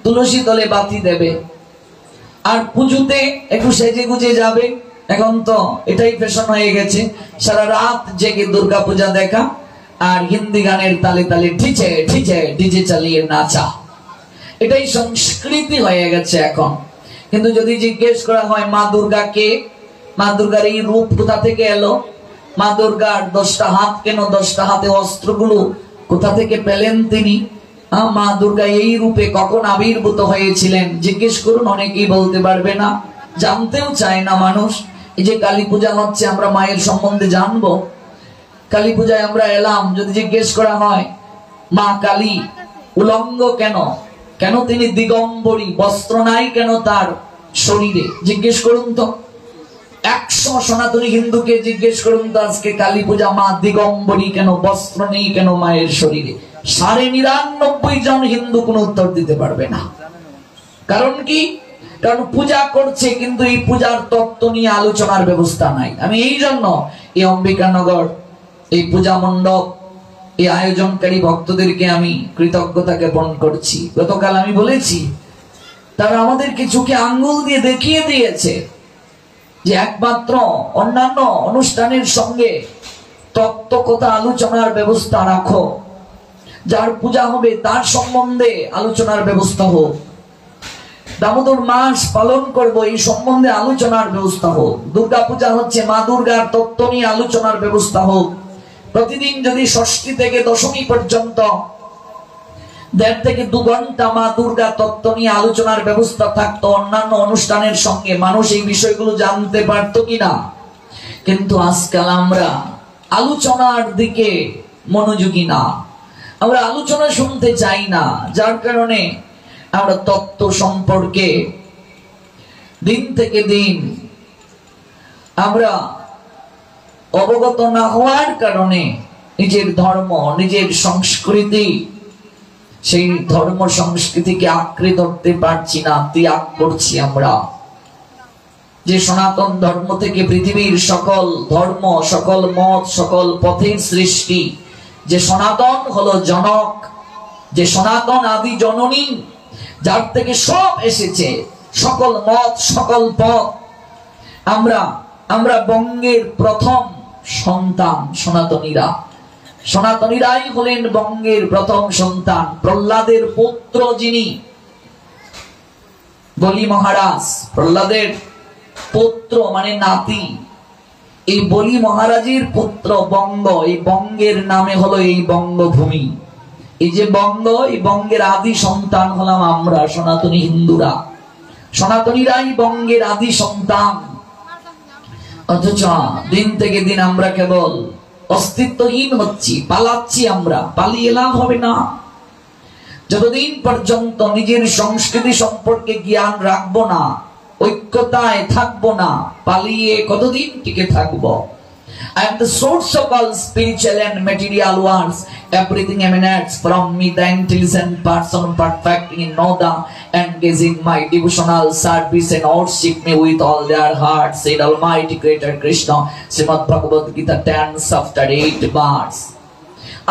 তুলসী তলে বাতি দেবে, আর পুজোতে একটু সেজে গুজে যাবে। এখন তো এটাই ফ্যাশন হয়ে গেছে, সারা রাত জেগে দুর্গা পূজা দেখা আর হিন্দি গানের তালে তালে ঢিচে ঢিচে ডিজে চালিয়ে নাচা, এটাই সংস্কৃতি হয়ে গেছে এখন। কিন্তু যদি জিজ্ঞেস করা হয় মা দুর্গা কে, মা দুর্গার এই রূপ কোথা থেকে এলো, মা দুর্গার 10টা হাত কেন, 10টা হাতে অস্ত্রগুলো কোথা থেকে পেলেন তিনি, মা দুর্গা এই রূপে কখন আবির্ভূত হয়েছিলেন, জিজ্ঞেস করুন, অনেকেই বলতে পারবে না, জানতেও চায় না মানুষ। এই যে কালী পূজা হচ্ছে, আমরা মায়ের সম্বন্ধে জানবো, কালী পূজায় আমরা এলাম, যদি জিজ্ঞেস করা হয় মা কালী উলঙ্গ কেন, কেন তিনি দিগম্বরী, বস্ত্র নাই কেন তার শরীরে, জিজ্ঞেস করুন তো। 100 সনাতনী হিন্দুকে জিজ্ঞেস করুন তো আজকে কালী পূজা মা দিগম্বরী কেন, বস্ত্র নেই কেন মায়ের শরীরে, 99.5 জন হিন্দু কোনো উত্তর দিতে পারবে না। কারণ কি? কারণ পূজা করছে কিন্তু এই পূজার তত্ত্ব নিয়ে আলোচনার ব্যবস্থা নাই। আমি এই জন্য এই অম্বিকানগর, এই পূজা মণ্ডপ, এই আয়োজনকারী ভক্তদেরকে আমি কৃতজ্ঞতা জ্ঞাপন করছি। গতকাল আমি বলেছি, তারা আমাদেরকে চোখে আঙ্গুল দিয়ে দেখিয়ে দিয়েছে যে একমাত্র অন্যান্য অনুষ্ঠানের সঙ্গে তত্ত্ব কথা আলোচনার ব্যবস্থা রাখো, যার পূজা হবে তার সম্বন্ধে আলোচনার ব্যবস্থা হোক, দামোদর মাস পালন করব এই সম্বন্ধে আলোচনার ব্যবস্থা হোক, দুর্গা পূজা হচ্ছে মা দুর্গার তত্ত্ব নিয়ে আলোচনার ব্যবস্থা হোক। প্রতিদিন যদি ষষ্ঠী থেকে দশমী পর্যন্ত 1.5 থেকে 2 ঘন্টা মা দুর্গা তত্ত্ব নিয়ে আলোচনার ব্যবস্থা থাকতো, অন্যান্য অনুষ্ঠানের সঙ্গে মানুষ এই বিষয়গুলো জানতে পারতো কিনা। কিন্তু আজকাল আমরা আলোচনার দিকে মনোযোগী না, আমরা আলোচনা শুনতে চাই না, যার কারণে আমরা তত্ত্ব সম্পর্কে দিন থেকে দিন আমরা অবগত না হওয়ার কারণে নিজের ধর্ম, নিজের সংস্কৃতি, সেই ধর্ম সংস্কৃতিকে আঁকড়ে ধরতে পারছি না, ত্যাগ করছি আমরা। যে সনাতন ধর্ম থেকে পৃথিবীর সকল ধর্ম, সকল মত, সকল পথের সৃষ্টি, যে সনাতন হলো জনক, যে সনাতন আদি জননী, যার থেকে সব এসেছে, সকল মত, সকল পথ, আমরা বঙ্গের প্রথম সন্তান সনাতনীরা। সনাতনীরাই হলেন বঙ্গের প্রথম সন্তান। প্রহ্লাদের পুত্র যিনি বলি মহারাজ, প্রহ্লাদের পুত্র মানে নাতি, এই বলি মহারাজের পুত্র বঙ্গ, এই বঙ্গের নামে হলো এই বঙ্গভূমি। এই যে বঙ্গ, এই বঙ্গের আদি সন্তান হলাম আমরা সনাতনী হিন্দুরা, সনাতনীরাই বঙ্গের আদি সন্তান। অথচ দিন থেকে দিন আমরা কেবল অস্তিত্বহীন হচ্ছি, পালাচ্ছি। আমরা পালিয়ে লাভ হবে না। যতদিন পর্যন্ত নিজের সংস্কৃতি সম্পর্কে জ্ঞান রাখবো না, ঐক্যতায় থাকবো না, পালিয়ে কতদিন টিকে থাকবো। I am the source of all spiritual and material worlds. Everything emanates from me, the intelligent person, perfecting in Noda, engaging my devotional service and worship me with all their hearts, said Almighty Creator Krishna, Srimad Bhagavad Gita 10 chapter 8 verse.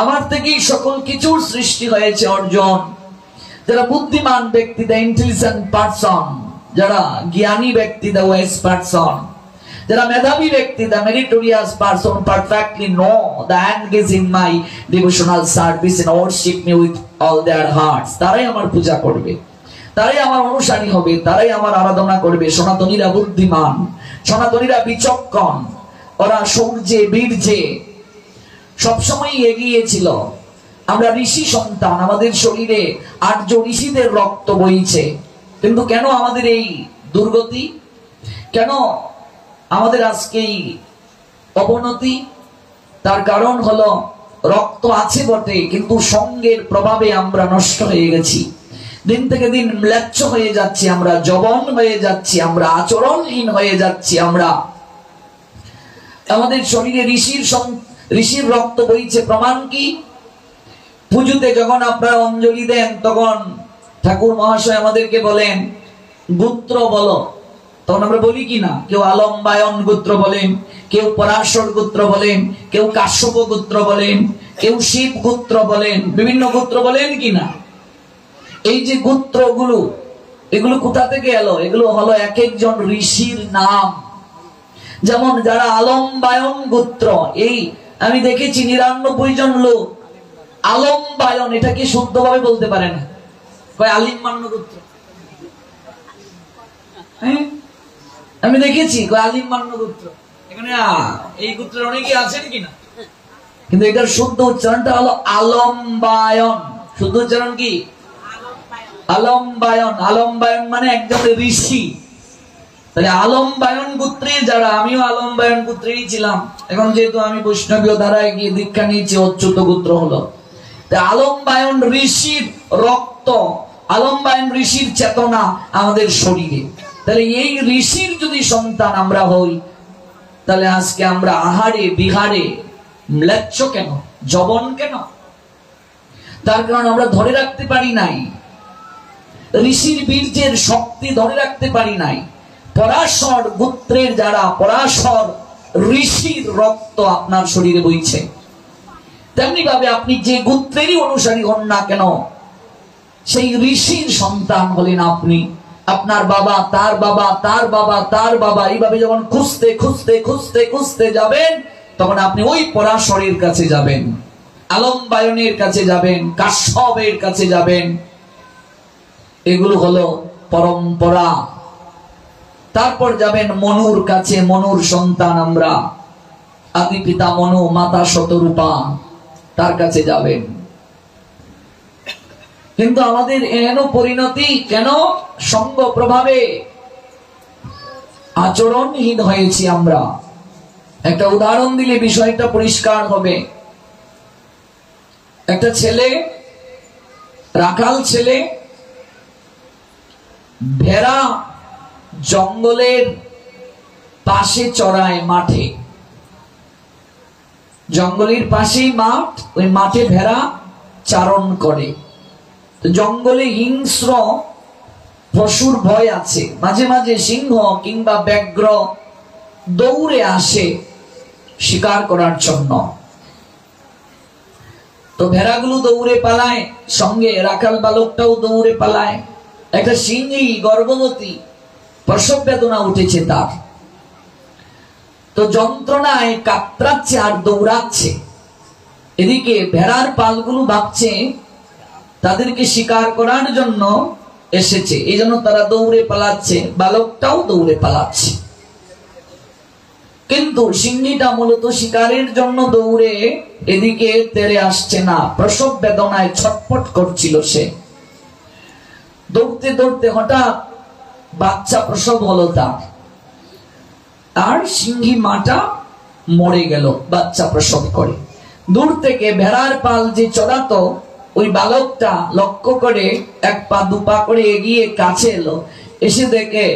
আমার থেকেই সকল কিছুর সৃষ্টি হয়েছে অর্জুন। যারা বুদ্ধিমান ব্যক্তি, the intelligent person, যারা জ্ঞানী ব্যক্তি, the wise person, যারা মেধাবী ব্যক্তি, the meritorious person, perfectly know the engage in my devotional service and worship me with all their hearts, তারাই আমার পূজা করবে, তারাই আমার অনুসারী হবে, তারাই আমার আরাধনা করবে। সনাতনীরা বুদ্ধিমান, সনাতনীরা বিচক্ষণ, ওরা সূর্যে বীর্যে সবসময় এগিয়ে ছিল। আমরা ঋষি সন্তান, আমাদের শরীরে 8 ঋষিদের রক্ত বইছে, কিন্তু কেন আমাদের এই দুর্গতি, কেন আমাদের আজকে অবনতি? তার কারণ হলো রক্ত আছে বটে, কিন্তু সঙ্গের প্রভাবে আমরা নষ্ট হয়ে গেছি। দিন থেকে দিন ম্লেচ্ছ হয়ে যাচ্ছি, আমরা যবন হয়ে যাচ্ছি, আমরা আচরণহীন হয়ে যাচ্ছি। আমরা আমাদের শরীরে ঋষির রক্ত বইছে। প্রমাণ কি? পুজোতে যখন আপনারা অঞ্জলি দেন, তখন ঠাকুর মহাশয় আমাদেরকে বলেন গোত্র বলো, তখন আমরা বলি কি না, কেউ আলম্বায়ন গোত্র বলেন, কেউ পরাশর গোত্র বলেন, কেউ কাশ্যপ গোত্র বলেন, কেউ শিব গোত্র বলেন, বিভিন্ন গোত্র বলেন কি না। এই যে গোত্রগুলো, এগুলো কোথা থেকে এলো? এগুলো হলো এক একজন ঋষির নাম। যেমন যারা আলম্বায়ন গোত্র, এই আমি দেখেছি 99 জন লোক আলম্বায়ন এটাকে শুদ্ধভাবে বলতে পারে না, কয় আলিম্বান্ন গোত্র। আমি দেখেছি কয় আলিম্বান্ন গোত্র। এখানে এই গোত্রের অনেকে আছেন কিনা, কিন্তু এটার শুদ্ধ উচ্চারণটা হলো আলম্বায়ন। শুদ্ধ উচ্চারণ কি? আলম্বায়ন। আলম্বায়ন মানে একজন ঋষি। তাহলে আলম্বায়ন গোত্রে যারা, আমিও আলম্বায়ন গোত্রেই ছিলাম, এখন যেহেতু আমি বৈষ্ণবীয় ধারায় গিয়ে দীক্ষা নিয়েছি, অচ্যুত গোত্র হলো। আলম্বায়ন ঋষির রক্ত, আলম্বায়ন ঋষির চেতনা আমাদের শরীরে। তাহলে এই ঋষির যদি সন্তান আমরা হই, তাহলে আজকে আমরা আহারে বিহারে ম্লেচ্ছ কেন, জবন কেন? তার কারণ আমরা ধরে রাখতে পারি নাই, ঋষির বীর্যের শক্তি ধরে রাখতে পারি নাই। পরাশর গোত্রের যারা, পরাশর ঋষির রক্ত আপনার শরীরে বইছে। তেমনি ভাবে আপনি যে গোত্রেরই অনুসারী হন না কেন, সেই ঋষির সন্তান হলেন আপনি। আপনার বাবা, তার বাবা, তার বাবা, তার বাবা, এইভাবে যখন খুঁজতে খুঁজতে খুঁজতে খুঁজতে যাবেন, তখন আপনি ওই পরাশরের কাছে যাবেন, আলম্বায়নের কাছে যাবেন, কাশ্যপের কাছে যাবেন। এগুলো হলো পরম্পরা। তারপর যাবেন মনুর কাছে, মনুর সন্তান আমরা, আদি পিতা মনু, মাতা শতরূপা, তার কাছে যাবেন। কিন্তু আমাদের এন পরিণতি কেন? সঙ্গ প্রভাবে আচরণহীন হয়েছি আমরা। একটা উদাহরণ দিলে বিষয়টা পরিষ্কার হবে। একটা ছেলে, রাখাল ছেলে, ভেড়া জঙ্গলের পাশে চড়ায়, মাঠে, জঙ্গলের পাশেই মাঠ, ওই মাঠে ভেড়া চারণ করে। তো জঙ্গলে হিংস্র পশুর ভয় আছে, মাঝে মাঝে সিংহ কিংবা ব্যাঘ্র দৌড়ে আসে শিকার করার জন্য। তো ভেড়াগুলো দৌড়ে পালায়, সঙ্গে রাখাল বালকটাও দৌড়ে পালায়। একটা সিংহী গর্ভবতী, প্রসব বেদনা উঠেছে তার, তো যন্ত্রণায় কাতরাচ্ছে আর দৌড়াচ্ছে। এদিকে ভেড়ার পালগুলো ভাবছে তাদেরকে শিকার করার জন্য এসেছে, এই জন্য তারা দৌড়ে পালাচ্ছে, বালকটাও দৌড়ে পালাচ্ছে। কিন্তু সিংহীটা মূলত শিকারের জন্য দৌড়ে এদিকে তেড়ে আসছে না, প্রসব বেদনায় ছটফট করছিল সে। দৌড়তে দৌড়তে হঠাৎ বাচ্চা প্রসব হলো তার, আর সিংহী মাটা মরে গেল বাচ্চা প্রসব করে। দূর থেকে ভেড়ার পাল যে চড়াতো, ওই বালকটা লক্ষ্য করে এক পা দুপা করে এগিয়ে কাছে এলো, এসে দেখে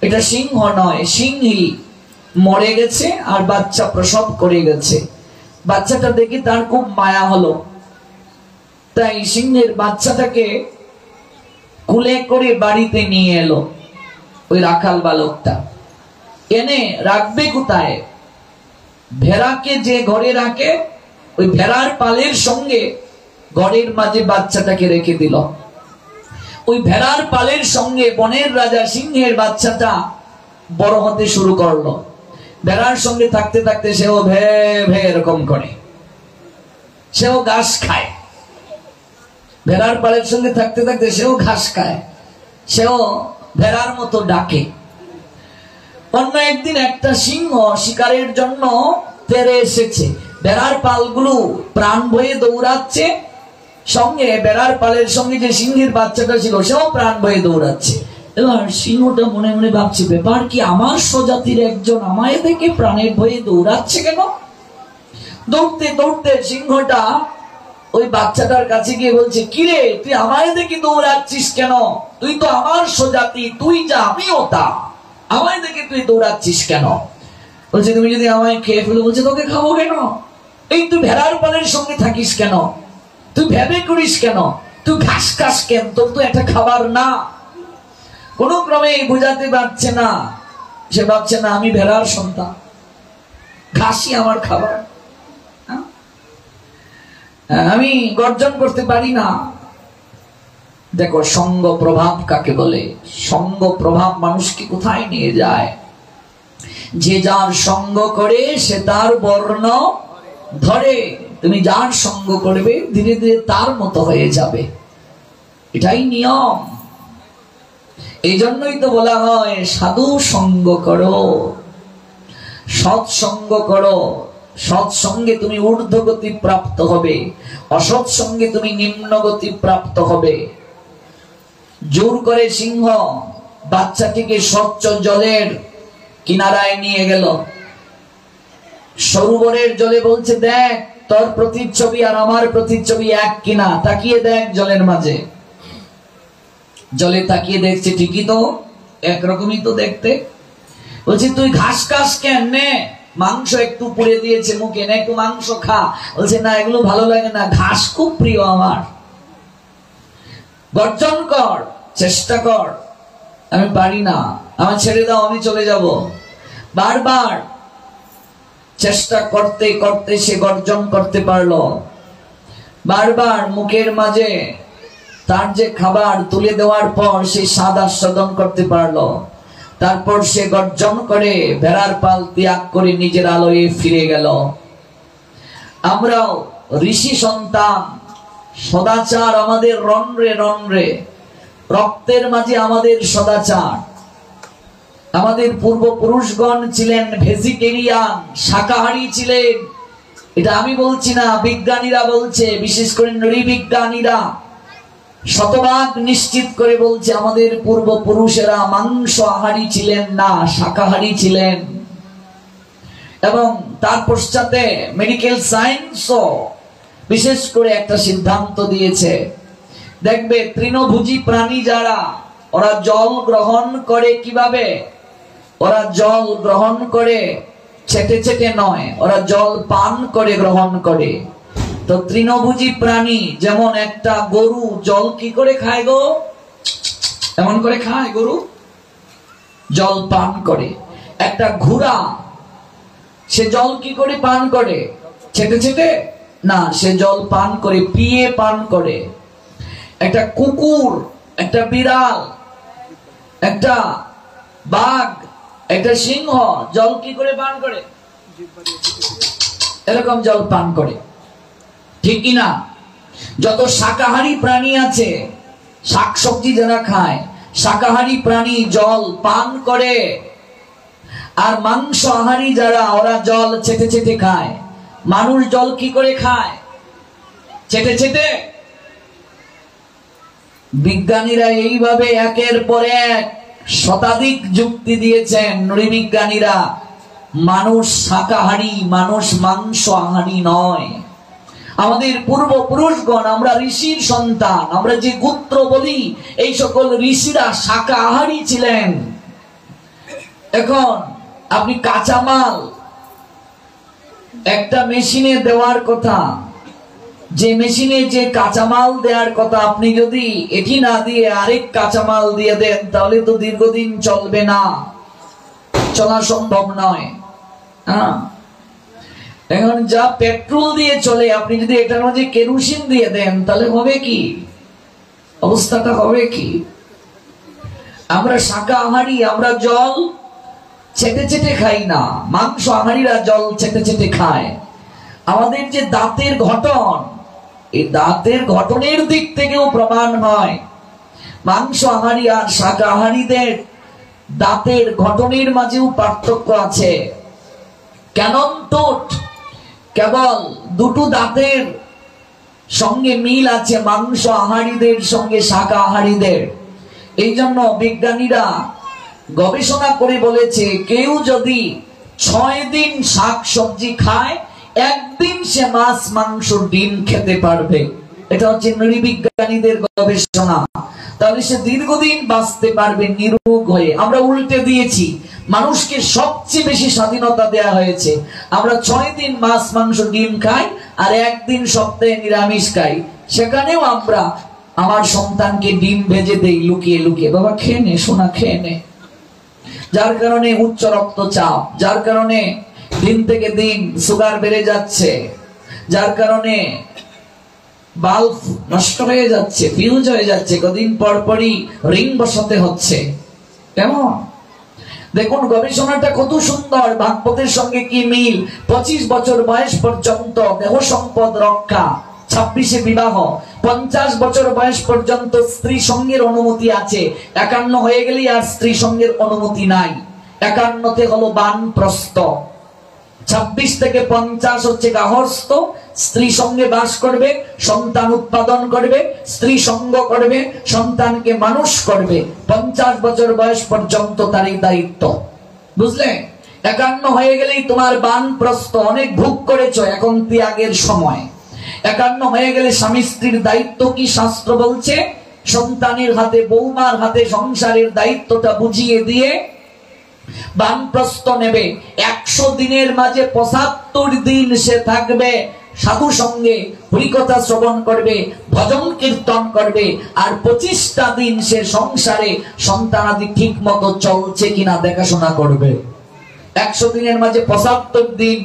এটা সিংহ নয়, সিংহী মরে গেছে আর বাচ্চা প্রসব করে গেছে। বাচ্চাটা দেখে তার খুব মায়া হলো, তাই সিংহের বাচ্চাটাকে কুলে করে বাড়িতে নিয়ে এলো ওই রাখাল বালকটা। এনে রাখবে কোথায়? ভেড়াকে যে ঘরে রাখে, ওই ভেড়ার পালের সঙ্গে ঘরের মাঝে বাচ্চাটাকে রেখে দিল। ওই ভেড়ার পালের সঙ্গে বনের রাজা সিংহের বাচ্চাটা বড় হতে শুরু করলো। ভেড়ার সঙ্গে থাকতে থাকতে সেও ভে ভে এরকম করে, সেও ঘাস খায়। ভেড়ার পালের সঙ্গে থাকতে থাকতে সেও ঘাস খায়, সেও ভেড়ার মতো ডাকে। অন্য একদিন একটা সিংহ শিকারের জন্য তেড়ে এসেছে, ভেড়ার পালগুলো প্রাণ ভয়ে দৌড়াচ্ছে, সঙ্গে ভেড়ার পালের সঙ্গে যে সিংহের বাচ্চাটা ছিল সেও প্রাণ ভয়ে দৌড়াচ্ছে। এবার সিংহটা মনে মনে ভাবছে, ব্যাপার কি, আমার স্বজাতির একজন আমায় দেখে প্রাণের ভয়ে দৌড়াচ্ছে কেন? দৌড়তে দৌড়তে সিংহটা ওই বাচ্চাটার কাছে গিয়ে বলছে, কিরে তুই আমায় দেখে দৌড়াচ্ছিস কেন? তুই তো আমার স্বজাতি, তুই যা আমিও তা, আমায় দেখে তুই দৌড়াচ্ছিস কেন? বলছে, তুমি যদি আমায় খেয়ে ফেলো। বলছে, তোকে খাবো কেন? এই তুই ভেড়ার পালের সঙ্গে থাকিস কেন? তুই ভেবে করিস কেন? তুই ঘাস খাস কেন? তোর তো একটা খাবার না। কোনো ক্রমেই বুঝাতে পারছে না, সে ভাবছে না আমি ভেড়ার সন্তান, ঘাসই আমার খাবার, আমি গর্জন করতে পারি না। দেখো সঙ্গ প্রভাব কাকে বলে? সঙ্গ প্রভাব মানুষকে কোথায় নিয়ে যায়? যে যার সঙ্গ করে সে তার বর্ণ ধরে। তুমি যার সঙ্গ করবে ধীরে ধীরে তার মতো হয়ে যাবে, এটাই নিয়ম। এই জন্যই তো বলা হয় সাধু সঙ্গ করো, সৎসঙ্গ করো। সৎসঙ্গে তুমি ঊর্ধ্বগতি প্রাপ্ত হবে, অসৎসঙ্গে তুমি নিম্নগতি প্রাপ্ত হবে। জোর করে সিংহ বাচ্চাটিকে স্বচ্ছ জলের কিনারায় নিয়ে গেল, সরোবরের জলে বলছে দেখ তোর প্রতিচ্ছবি আর আমার প্রতিচ্ছবি এক কিনা, তাকিয়ে দেখ জলের মাঝে। জলে তাকিয়ে দেখছে ঠিকই তো একরকমই তো দেখতে। বলছে তুই ঘাস খাস কেন, নে মাংস একটু পুড়ে দিয়েছে মুখে, না একটু মাংস খা। বলছে না এগুলো ভালো লাগে না, ঘাস খুব প্রিয় আমার। গর্জন কর, চেষ্টা কর, আমি পারি না, আমার ছেড়ে দাও, আমি চলে যাব। বারবার চেষ্টা করতে করতে সে গর্জন করতে পারলো। বারবার মুখের মাঝে তার যে খাবার তুলে দেওয়ার পর সে স্বাদ আস্বাদন করতে পারলো। তারপর সে গর্জন করে ভেড়ার পাল ত্যাগ করে নিজের আলোয় ফিরে গেল। আমরাও ঋষি সন্তান, সদাচার আমাদের রন্ধ্রে রন্ধ্রে, রক্তের মাঝে আমাদের সদাচার। আমাদের পূর্বপুরুষগণ ছিলেন ভেজিটেরিয়ান, শাকাহারী ছিলেন। এটা আমি বলছি না, বিজ্ঞানীরা বলছে, বিশেষ করে নৃবিজ্ঞানীরা শতভাগ নিশ্চিত করে বলছে আমাদের পূর্বপুরুষেরা মাংস আহারী ছিলেন না, শাকাহারী ছিলেন। এবং তার পশ্চাতে মেডিকেল সায়েন্সও বিশেষ করে একটা সিদ্ধান্ত দিয়েছে, দেখবে তৃণভোজী প্রাণী যারা, ওরা জল গ্রহণ করে কিভাবে? ওরা জল গ্রহণ করে ছেটে ছেটে নয়, ওরা জল পান করে গ্রহণ করে। তো তৃণভোজী প্রাণী যেমন একটা গরু জল কি করে খায় গো? এমন করে খায় গরু, জল পান করে। একটা ঘোড়া সে জল কি করে পান করে? ছেটে ছেটে না, সে জল পান করে, পিয়ে পান করে। একটা কুকুর, একটা বিড়াল, একটা বাঘ, একটা সিংহ জল কি করে পান করে? এরকম জল পান করে, ঠিক কিনা? যত শাকাহারী প্রাণী আছে, শাকসবজি যারা খায়, শাকাহারী প্রাণী জল পান করে। আর মাংস আহারী যারা, ওরা জল ছেটে ছেটে খায়। মানুষ জল কি করে খায়? ছেটে ছেটে। বিজ্ঞানীরা এইভাবে একের পর এক শতাধিক যুক্তি দিয়েছেন, নৃবিজ্ঞানীরা। মানুষ শাকাহারী, মানুষ মাংস আহারী নয়। আমাদের পূর্বপুরুষগণ, আমরা ঋষির সন্তান, আমরা যে গোত্র বলি, এই সকল ঋষিরা শাকাহারী ছিলেন। এখন আপনি কাঁচামাল একটা মেশিনে দেওয়ার কথা, যে মেশিনে যে কাঁচামাল দেওয়ার কথা, আপনি যদি এটি না দিয়ে আরেক কাঁচামাল দিয়ে দেন, তাহলে তো দীর্ঘদিন চলবে না, চলা সম্ভব নয়। এখন যা পেট্রোল দিয়ে চলে, আপনি যদি এটার মধ্যে কেরোসিন দিয়ে দেন, তাহলে হবে কি অবস্থাটা? হবে কি? আমরা শাকাহারী, আমরা জল ছেটে ছেটে খাই না, মাংস আহারীরা জল ছেটে ছেটে খায়। আমাদের যে দাঁতের গঠন, এই দাঁতের গঠনের দিক থেকেও প্রমাণ হয় মাংস আহারী আর শাকাহারীদের দাঁতের গঠনের মাঝেও পার্থক্য আছে। ক্যানন টোট, কেবল দুটো দাঁতের সঙ্গে মিল আছে মাংস আহারীদের সঙ্গে শাকাহারীদের। এই জন্য বিজ্ঞানীরা গবেষণা করে বলেছে, কেউ যদি 6 দিন শাক সবজি খায়, একদিন সে মাছ মাংস ডিম খেতে পারবে। এটা হচ্ছে নৃবিজ্ঞানীদের গবেষণা। তাহলে সে দীর্ঘদিন বাঁচতে পারবে নিরোগ হয়ে। আমরা উল্টে দিয়েছি, মানুষকে সবচেয়ে বেশি স্বাধীনতা দেয়া হয়েছে। আমরা 6 দিন মাছ মাংস ডিম খাই আর একদিন সপ্তাহে নিরামিষ খাই। সেখানেও আমরা আমার সন্তানকে ডিম ভেজে দেই লুকিয়ে লুকিয়ে, বাবা খেয়ে নে সোনা খেয়ে নে। যার কারণে উচ্চ রক্তচাপ, যার কারণে দিন থেকে দিন সুগার বেড়ে যাচ্ছে, যার কারণে বাল্ব নষ্ট হয়ে যাচ্ছে, ফিউজ হয়ে যাচ্ছে, কদিন পর পরই রিং বসাতে হচ্ছে। কেমন দেখুন গবেষণাটা কত সুন্দর, ভাগবতের সঙ্গে কি মিল। 25 বছর বয়স পর্যন্ত দেহ সম্পদ রক্ষা, 26-এ বিবাহ, 50 বছর বয়স পর্যন্ত স্ত্রী সঙ্গের অনুমতি আছে, 51 হয়ে গেলেই আর স্ত্রী সঙ্গের অনুমতি নাই। 51তে হলো বানপ্রস্থ, 26 থেকে 50 হচ্ছে গার্হস্থ, স্ত্রী সঙ্গে বাস করবে, সন্তান উৎপাদন করবে, স্ত্রী সঙ্গ করবে, সন্তানকে মানুষ করবে। 50 বছর বয়স পর্যন্ত তার এই দায়িত্ব, বুঝলে? 51 হয়ে গেলেই তোমার বানপ্রস্থ, অনেক ভোগ করেছো, এখন ত্যাগের সময়। 51 হয়ে গেলে স্বামী স্ত্রীর দায়িত্ব কি শাস্ত্র বলছে? সন্তানের হাতে, বৌমার হাতে সংসারের দায়িত্বটা বুঝিয়ে দিয়ে বানপ্রস্থ নেবে। 100 দিনের মাঝে 75 দিন সে থাকবে সাধু সঙ্গে, হরিকথা শ্রবণ করবে, ভজন কীর্তন করবে, আর 25টা দিন সে সংসারে সন্তানাদি ঠিক মতো চলছে কিনা দেখাশোনা করবে। 100 দিনের মাঝে 75 দিন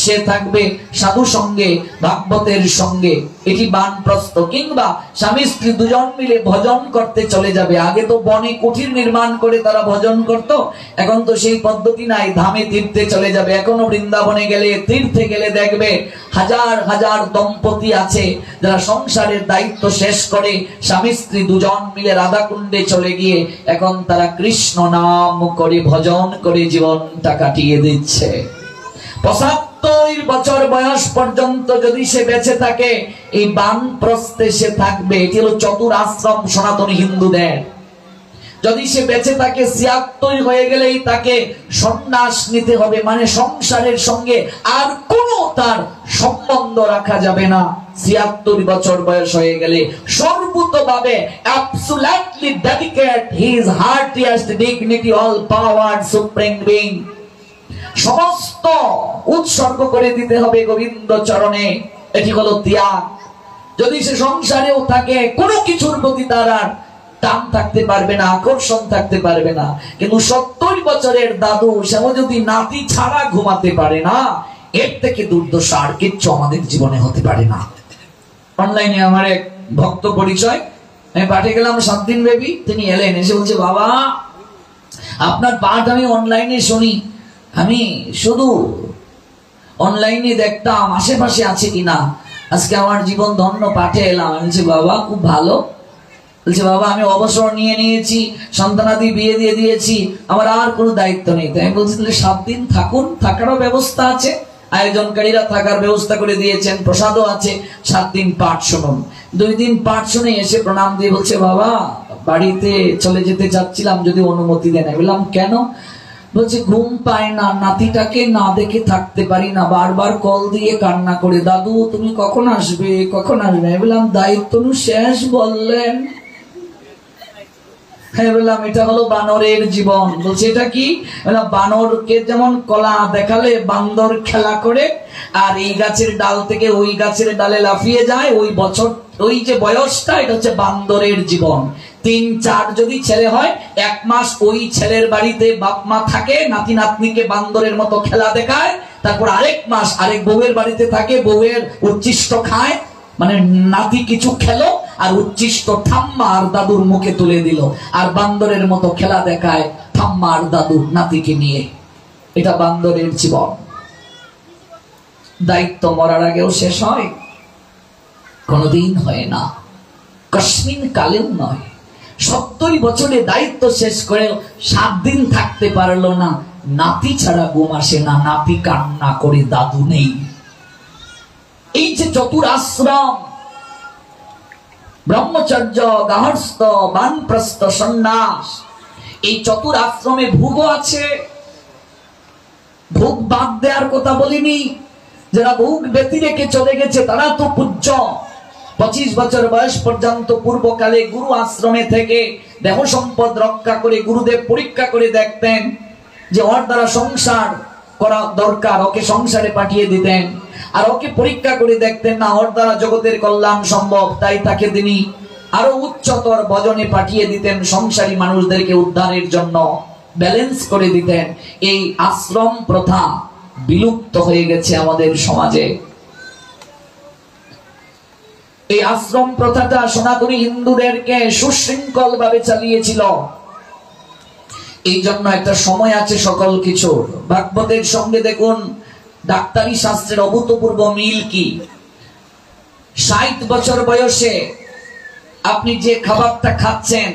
সে থাকবে সাধু সঙ্গে, ভাগবতের সঙ্গে, এটি বানপ্রস্থ। কিংবা স্বামী স্ত্রী দুজন মিলে ভজন করতে চলে যাবে। আগে তো বনে কুঠির নির্মাণ করে তারা ভজন করত, এখন তো সেই পদ্ধতি নাই, ধামে তীর্থে চলে যাবে। এখনো বৃন্দাবনে গেলে, তীর্থে গেলে দেখবে হাজার হাজার দম্পতি আছে যারা সংসারের দায়িত্ব শেষ করে স্বামী স্ত্রী দুজন মিলে রাধাকুণ্ডে চলে গিয়ে এখন তারা কৃষ্ণ নাম করে ভজন করে জীবনটা কাটিয়ে দিচ্ছে। 75 বছর বয়স পর্যন্ত যদি সে বেঁচে থাকে, এই বানপ্রস্থে সে থাকবে। এটি হলো চতুর আশ্রম সনাতনী হিন্দুদের। যদি সে বেঁচে থাকে, 76 হয়ে গেলেই তাকে সন্ন্যাস নিতে হবে, মানে সংসারের সঙ্গে আর কোনো তার সম্বন্ধ রাখা যাবে না। 76 বছর বয়স হয়ে গেলে সর্বতভাবে absolutely dedicate his heartiest dignity all power supreme being, সমস্ত উৎসর্গ করে দিতে হবে গোবিন্দ চরণে। এটি হলো ত্যাগ। যদি সে সংসারেও থাকে, কোনো কিছুর প্রতি তার আর টান থাকতে পারবে না, আকর্ষণ থাকতে পারবে না। কিন্তু 70 বছরের দাদু, সেও যদি নাতি ছাড়া ঘুমাতে পারে না, এর থেকে দুর্দশা আর কিচ্ছু আমাদের জীবনে হতে পারে না। অনলাইনে আমার এক ভক্ত পরিচয়, আমি পাঠে গেলাম 7 দিন ব্যাপী। তিনি এলেন, এসে বলছে, বাবা আপনার পাঠ আমি অনলাইনে শুনি, আমি শুধু অনলাইনে দেখতাম আশেপাশে আছে কিনা, আজকে আমার জীবন ধন্য, পাঠে এলাম। আমি বলছি বাবা খুব ভালো। বলছে বাবা আমি অবসর নিয়ে নিয়েছি, সন্তানাদি বিয়ে দিয়ে দিয়েছি, আমার আর কোনো দায়িত্ব নেই। তাই আমি বলছি 7 দিন থাকুন, থাকারও ব্যবস্থা আছে, আয়োজনকারীরা থাকার ব্যবস্থা করে দিয়েছেন, প্রসাদও আছে। 7 দিন পাঠ শুনুন। 2 দিন পাঠ শুনে এসে প্রণাম দিয়ে বলছে বাবা বাড়িতে চলে যেতে চাচ্ছিলাম, যদি অনুমতি দেন। আমি বললাম কেন? বলছে ঘুম পায় না, নাতিটাকে না দেখে থাকতে পারি না, বারবার কল দিয়ে কান্না করে, দাদু তুমি কখন আসবে, কখন আসবে। আমি বললাম দায়িত্ব শেষ বললেন। হ্যাঁ বললাম এটা হলো বানরের জীবন। বলছে এটা কি? বানরকে যেমন কলা দেখালে বান্দর খেলা করে, আর এই গাছের ডাল থেকে ওই গাছের ডালে লাফিয়ে যায়, ওই বছর ওই যে বয়সটা, এটা হচ্ছে বান্দরের জীবন। 3-4 যদি ছেলে হয়, 1 মাস ওই ছেলের বাড়িতে বাপ মা থাকে, নাতি নাতনিকে বান্দরের মতো খেলা দেখায়, তারপর আরেক মাস আরেক বউয়ের বাড়িতে থাকে, বউয়ের উচ্ছিষ্ট খায়, মানে নাতি কিছু খেলো আর উচ্ছিষ্ট ঠাম্মা আর দাদুর মুখে তুলে দিল, আর বান্দরের মতো খেলা দেখায় ঠাম্মা আর দাদু নাতিকে নিয়ে। এটা বান্দরের জীবন। দায়িত্ব মরার আগেও শেষ হয়? কোনদিন হয় না, কসমিন কালেও নয়। 70 বছরে দায়িত্ব শেষ করে 7 দিন থাকতে পারলো না, নাতি ছাড়া ঘুম আসে না, নাতি কান্না করে দাদু নেই। এই যে চতুর আশ্রম, ব্রহ্মচর্য, গার্হস্থ, বানপ্রস্থ, সন্ন্যাস, এই চতুর আশ্রমে ভোগও আছে। ভোগ বাদ দেওয়ার কথা বলিনি, যারা ভোগ ব্যতি রেখে চলে গেছে তারা তো পূজ্য। 25 বছর বয়স পর্যন্ত পূর্বকালে গুরু আশ্রমে থেকে দেহ সম্পদ রক্ষা করে গুরুদেব পরীক্ষা করে দেখতেন যে ওর দ্বারা সংসার করা দরকার, ওকে সংসারে পাঠিয়ে দিতেন। আর ওকে পরীক্ষা করে দেখতেন না ওর দ্বারা জগতের কল্যাণ সম্ভব, তাই তাকে তিনি আরো উচ্চতর ভজনে পাঠিয়ে দিতেন, সংসারী মানুষদেরকে উদ্ধারের জন্য ব্যালেন্স করে দিতেন। এই আশ্রম প্রথা বিলুপ্ত হয়ে গেছে আমাদের সমাজে। এই আশ্রম প্রথাটা সনাতনী হিন্দুদেরকে সুশৃঙ্খল ভাবে চালিয়েছিল। এই জন্য একটা সময় আছে সকল কিছুর। ভাগবতের সঙ্গে দেখুন ডাক্তারি শাস্ত্রের অভূতপূর্ব মিল কি। 60 বছর বয়সে আপনি যে খাবারটা খাচ্ছেন,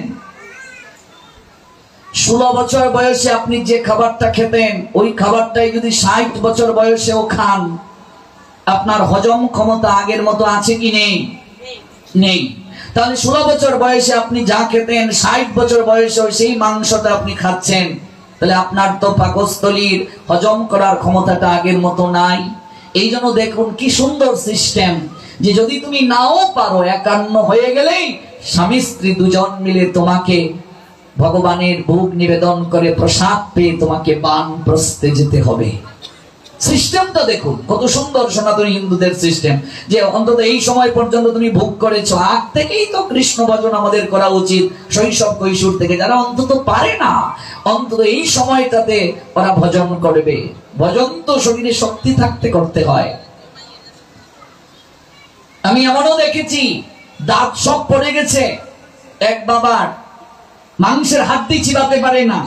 16 বছর বয়সে আপনি যে খাবারটা খেতেন, ওই খাবারটাই যদি 60 বছর বয়সেও খান, আপনার হজম ক্ষমতা আগের মতো আছে কি নেই? নেই। তাহলে 16 বছর বয়সে আপনি যা খেতেন, 60 বছর বয়সে সেই মাংসটা আপনি খাচ্ছেন, তাহলে আপনার তো পাকস্থলীর হজম করার ক্ষমতাটা আগের মতো নাই। এই জন্য দেখুন কি সুন্দর সিস্টেম, যে যদি তুমি নাও পারো, 51 হয়ে গেলেই স্বামী স্ত্রী দুজন মিলে তোমাকে ভগবানের ভোগ নিবেদন করে প্রসাদ পেয়ে তোমাকে বানপ্রস্থে যেতে হবে। সিস্টেমটা দেখুন কত সুন্দর সনাতনী হিন্দুদের সিস্টেম, যে অন্তত এই সময় পর্যন্ত তুমি ভোগ করেছো। আগ থেকেই তো কৃষ্ণ ভজন আমাদের করা উচিত, শৈশব কৈশোর থেকে। যারা অন্তত পারে না, অন্তত এই সময়টাতে ওরা ভজন করবে। ভজন তো শরীরে শক্তি থাকতে করতে হয়। আমি এমনও দেখেছি দাঁত সব পড়ে গেছে, এক বাবার মাংসের হাড্ডি চিবাতে পারে না,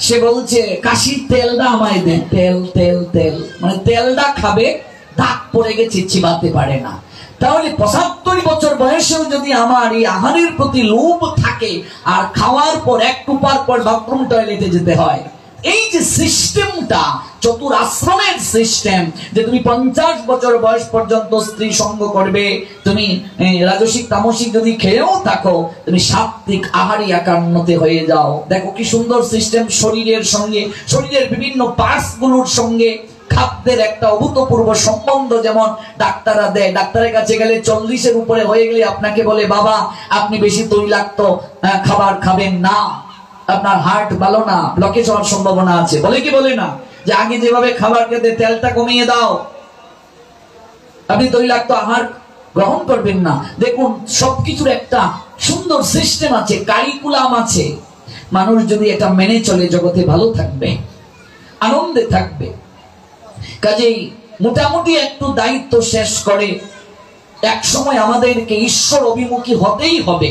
সে বলছে কাশির তেলটা আমায় দেন, তেল তেল তেল, মানে তেলটা খাবে, দাঁত পড়ে গেছে, চিবাতে পারে না। তাহলে 75 বছর বয়সেও যদি আমার এই আহারের প্রতি লোভ থাকে, আর খাওয়ার পর একটু পর বাথরুম টয়লেটে যেতে হয়, এই যে সিস্টেমটা চতুর আশ্রমের সিস্টেম, যে তুমি 50 বছর বয়স পর্যন্ত স্ত্রী সঙ্গ করবে, তুমি রাজসিক তামসিক যদি খেয়েও থাকো, তুমি সাত্বিক আহারী 51 হয়ে যাও। দেখো কি সুন্দর সিস্টেম। শরীরের সঙ্গে, শরীরের বিভিন্ন পার্টস গুলোর সঙ্গে খাদ্যের একটা অভূতপূর্ব সম্বন্ধ যেমন ডাক্তাররা দেয়। ডাক্তারের কাছে গেলে 40-এর উপরে হয়ে গেলে আপনাকে বলে, বাবা আপনি বেশি তৈলাক্ত খাবার খাবেন না, আপনার হার্ট ভালো না, ব্লকেজ হওয়ার সম্ভাবনা আছে। বলে কি বলে না, যে আগে যেভাবে খাবার খেতে, তেলটা কমিয়ে দাও, আপনি তৈলাক্ত আহার গ্রহণ করবেন না। দেখুন সবকিছুর একটা সুন্দর সিস্টেম আছে, কারিকুলাম আছে। মানুষ যদি এটা মেনে চলে, জগতে ভালো থাকবে, আনন্দে থাকবে। কাজেই মোটামুটি একটু দায়িত্ব শেষ করে এক সময় আমাদেরকে ঈশ্বর অভিমুখী হতেই হবে।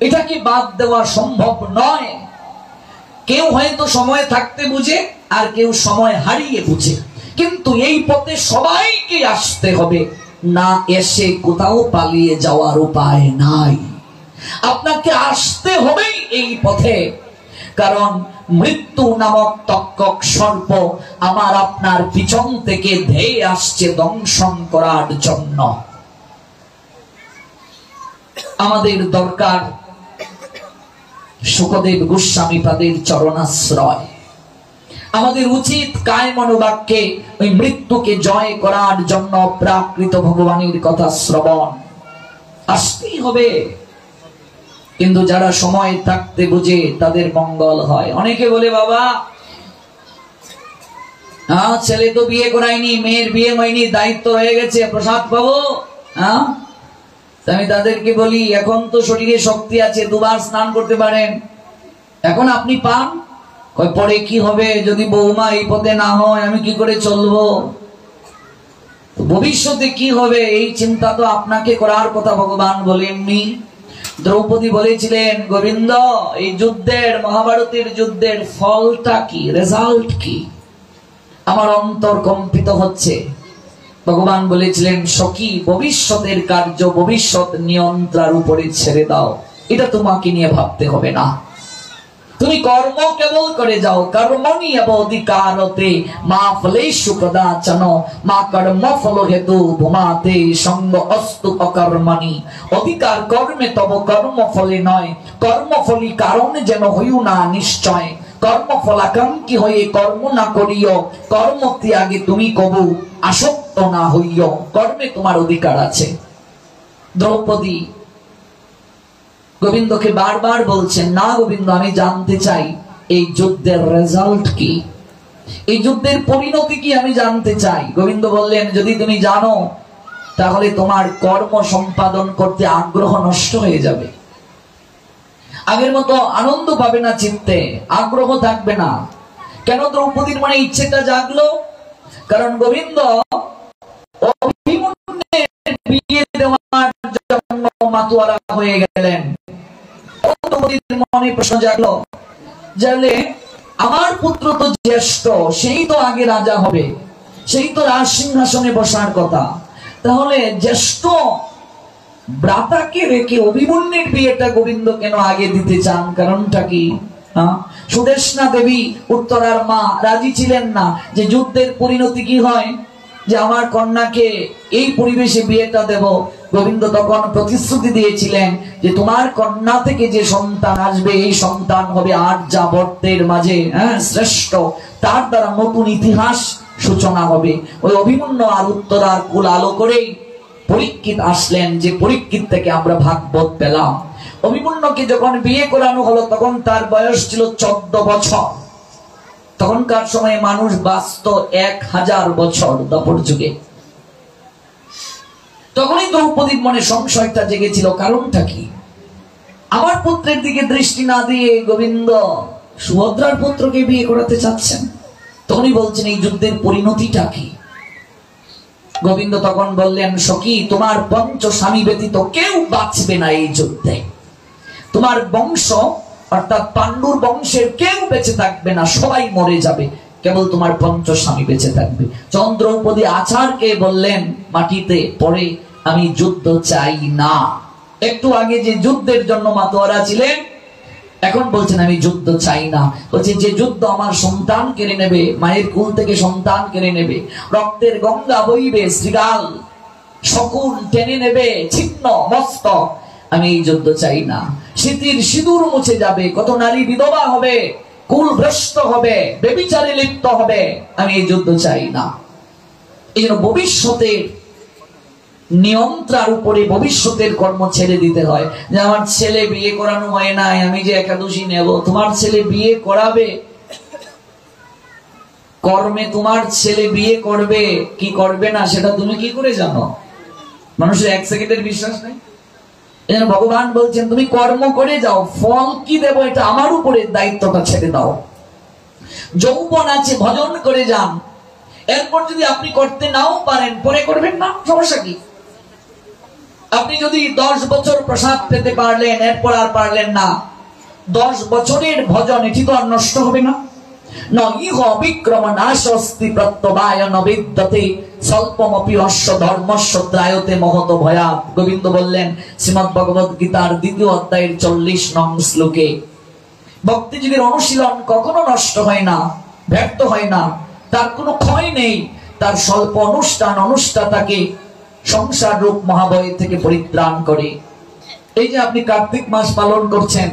এটাকে বাদ দেওয়া সম্ভব নয়। কেউ হয়তো সময় থাকতে বুঝে, আর কেউ সময় হারিয়ে বুঝে, কিন্তু এই পথে সবাইকে আসতে হবে। না এসে কোথাও পালিয়ে যাওয়ার উপায় নাই, আপনাকে আসতে হবে এই পথে। কারণ মৃত্যু নামক তক্ষক সর্প আমার আপনার পিছন থেকে ধেয়ে আসছে দংশন করার জন্য। আমাদের দরকার শুকদেব গোস্বামী পাদের চরণাশ্রয়। আমাদের উচিত কায় মনোবাক্যে ওই মৃত্যুকে জয় করার জন্য প্রাকৃত ভগবানের কথা শ্রবণ। আসতেই হবে, কিন্তু যারা সময় থাকতে বুঝে তাদের মঙ্গল হয়। অনেকে বলে, বাবা হ্যাঁ ছেলে তো বিয়ে করায়নি, মেয়ের বিয়ে হয়নি, দায়িত্ব হয়ে গেছে, প্রসাদ পাবো। হ্যাঁ, আমি তাদেরকে বলি, এখন তো শরীরে শক্তি আছে, 2 বার স্নান করতে পারেন, এখন আপনি পান, পরে কি হবে যদি বৌমা এই পথে না হয়, আমি কি করে চলবো, ভবিষ্যতে কি হবে, এই চিন্তা তো আপনাকে করার কথা ভগবান বলেননি। দ্রৌপদী বলেছিলেন, গোবিন্দ এই যুদ্ধের, মহাভারতের যুদ্ধের ফলটা কি, রেজাল্ট কি, আমার অন্তর কম্পিত হচ্ছে। ভগবান বলেছিলেন, সখী ভবিষ্যতের কার্য ভবিষ্যৎ নিয়ন্ত্রণের উপরে ছেড়ে দাও, এটা তোমাকে নিয়ে ভাবতে হবে না। তুমি কর্ম কেবল করে যাও, কর্মণি এব অধিকারতে মা ফলেষু কদাচন মা কর্ম ফল হেতু ভূমাতে সঙ্গ অস্তু অকর্মণি। অধিকার কর্মে তব কর্ম ফলে নয়, কর্মফলী কারণ যেন হইও না নিশ্চয়। কর্মফলাকাঙ্ক্ষী হয়ে কর্ম না করিও, কর্ম ত্যাগে তুমি কবু আসক্ত না হইও। কর্মে তোমার অধিকার আছে। দ্রৌপদী গোবিন্দকে বারবার বলছেন, না গোবিন্দ আমি জানতে চাই এই যুদ্ধের রেজাল্ট কি, এই যুদ্ধের পরিণতি কি আমি জানতে চাই। গোবিন্দ বললেন, যদি তুমি জানো তাহলে তোমার কর্ম সম্পাদন করতে আগ্রহ নষ্ট হয়ে যাবে। আগের মতো আনন্দ পাবে না চিত্তে, আগ্রহ থাকবে না। কেন দ্রৌপদীর মনে ইচ্ছেটা জাগলো? কারণ গোবিন্দ অভিমন্যুর বিয়ে দেওয়ার জন্য মাতোয়ারা হয়ে গেলেন। দ্রৌপদীর মনে প্রশ্ন জাগলো, জানলে আমার পুত্র তো জ্যেষ্ঠ, সেই তো আগে রাজা হবে, সেই তো রাজ সিংহাসনে বসার কথা। তাহলে জ্যেষ্ঠ ভ্রাতাকে রেখে অভিমন্যুর বিয়েটা গোবিন্দ কেন আগে দিতে চান? কারণটা কি? সুদেষ্ণা দেবী উত্তরার মা রাজি ছিলেন না যে যুদ্ধের পরিণতি কি হয়, যে আমার কন্যাকে এই পরিবেশে বিয়েটা দেব। গোবিন্দ তখন প্রতিশ্রুতি দিয়েছিলেন যে তোমার কন্যা থেকে যে সন্তান আসবে, এই সন্তান হবে আর্যাবর্তের মাঝে শ্রেষ্ঠ, তার দ্বারা নতুন ইতিহাস সূচনা হবে। ওই অভিমন্যু আর উত্তরার কুল আলো করেই পরীক্ষিত আসলেন, যে পরীক্ষিত থেকে আমরা ভাগবত পেলাম। অভিমন্যুকে যখন বিয়ে করানো হলো তখন তার বয়স ছিল 14 বছর। তখনকার সময়ে মানুষ বাঁচত 1000 বছর দ্বাপর যুগে। তখনই দ্রৌপদীর মনে সংশয়টা জেগেছিল, কারণটা কি? আমার পুত্রের দিকে দৃষ্টি না দিয়ে গোবিন্দ সুভদ্রার পুত্রকে বিয়ে করাতে চাচ্ছেন। তখনই বলছেন এই যুদ্ধের পরিণতিটা কি? গোবিন্দ তখন বললেন, সখী, তোমার পঞ্চ স্বামী ব্যতীত কেউ বাঁচবে না এই যুদ্ধে। তোমার বংশ অর্থাৎ পাণ্ডুর বংশের কেউ বেঁচে থাকবে না, সবাই মরে যাবে, কেবল তোমার পঞ্চ স্বামী বেঁচে থাকবে। দ্রৌপদী আচারকে বললেন মাটিতে পড়ে, আমি যুদ্ধ চাই না। একটু আগে যে যুদ্ধের জন্য মাতোয়ারা ছিলেন, এখন বলছেন আমি যুদ্ধ চাই না। বলছে যে যুদ্ধ আমার সন্তান কেড়ে নেবে, মায়ের কুল থেকে সন্তান কেড়ে নেবে, রক্তের গঙ্গা বইবে, শ্রীগাল শকুন টেনে নেবে ছিন্ন মস্তক, আমি এই যুদ্ধ চাই না। স্মৃতির সিঁদুর মুছে যাবে, কত নারী বিধবা হবে, কুল ভ্রষ্ট হবে, ব্যভিচারে লিপ্ত হবে, আমি এই যুদ্ধ চাই না। এই জন্য ভবিষ্যতের নিয়ন্ত্রণের উপরে ভবিষ্যতের কর্ম ছেড়ে দিতে হয়। যে আমার ছেলে বিয়ে করানো হয় নাই, আমি যে একাদশী নেব। তোমার ছেলে বিয়ে করাবে, কর্মে তোমার ছেলে বিয়ে করবে কি করবে না সেটা তুমি কি করে জানো? মানুষের 1 সেকেন্ডের বিশ্বাস নেই। ভগবান বলছেন তুমি কর্ম করে যাও, ফল কি দেব এটা আমার উপরে, দায়িত্বটা ছেড়ে দাও। যৌবন আছে, ভজন করে যান। এরপর যদি আপনি করতে নাও পারেন, পরে করবেন না, সমস্যা কি? আপনি যদি 10 বছর প্রসাদ পেতে পারলেন, এরপর আর পারলেন না, 10 বছরের ভজন এটি তো আর নষ্ট হবে না। নইহ বিক্রম নাশস্তি প্রত্যবায় নবিদ্যতে স্বল্পমপি অশ্ব ধর্মস্য ত্রায়তে মহত ভয়া। গোবিন্দ বললেন শ্রীমদ্ ভগবত গীতার 2য় অধ্যায়ের 40 নং শ্লোকে, ভক্তিযুগের অনুশীলন কখনো নষ্ট হয় না, ব্যর্থ হয় না, তার কোনো ক্ষয় নেই। তার স্বল্প অনুষ্ঠানটাকে সংসার রূপ মহাভয় থেকে পরিত্রাণ করে। এই যে আপনি কার্তিক মাস পালন করছেন,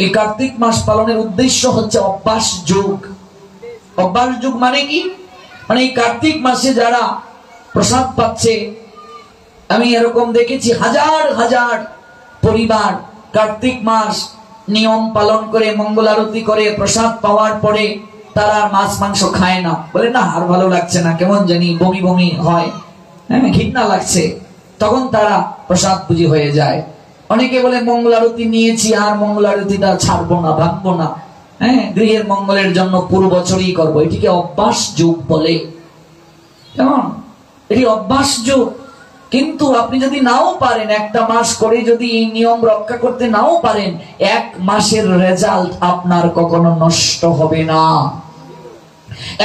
এই কার্তিক মাস পালনের উদ্দেশ্য হচ্ছে অভ্যাস যুগ। অভ্যাস যুগ মানে কি? মানে এই কার্তিক মাসে যারা প্রসাদ পাচ্ছে, আমি এরকম দেখেছি হাজার হাজার পরিবার কার্তিক মাস নিয়ম পালন করে মঙ্গল আরতি করে প্রসাদ পাওয়ার পরে তারা মাছ মাংস খায় না। বলে না আর ভালো লাগছে না, কেমন জানি বমি বমি হয়, ঘৃণা লাগছে, তখন তারা প্রসাদ পুজি হয়ে যায়। অনেকে বলে মঙ্গল আরতি নিয়েছি আর মঙ্গল আরতিটা ছাড়বো না, ভাঙবো না, গৃহের মঙ্গলের জন্য পুরো বছরই করবো। এটিকে অভ্যাস যুগ বলে। কেমন? এটি অভ্যাস যুগ। কিন্তু আপনি যদি নাও পারেন, একটা মাস করে যদি এই নিয়ম রক্ষা করতে নাও পারেন, 1 মাসের রেজাল্ট আপনার কখনো নষ্ট হবে না।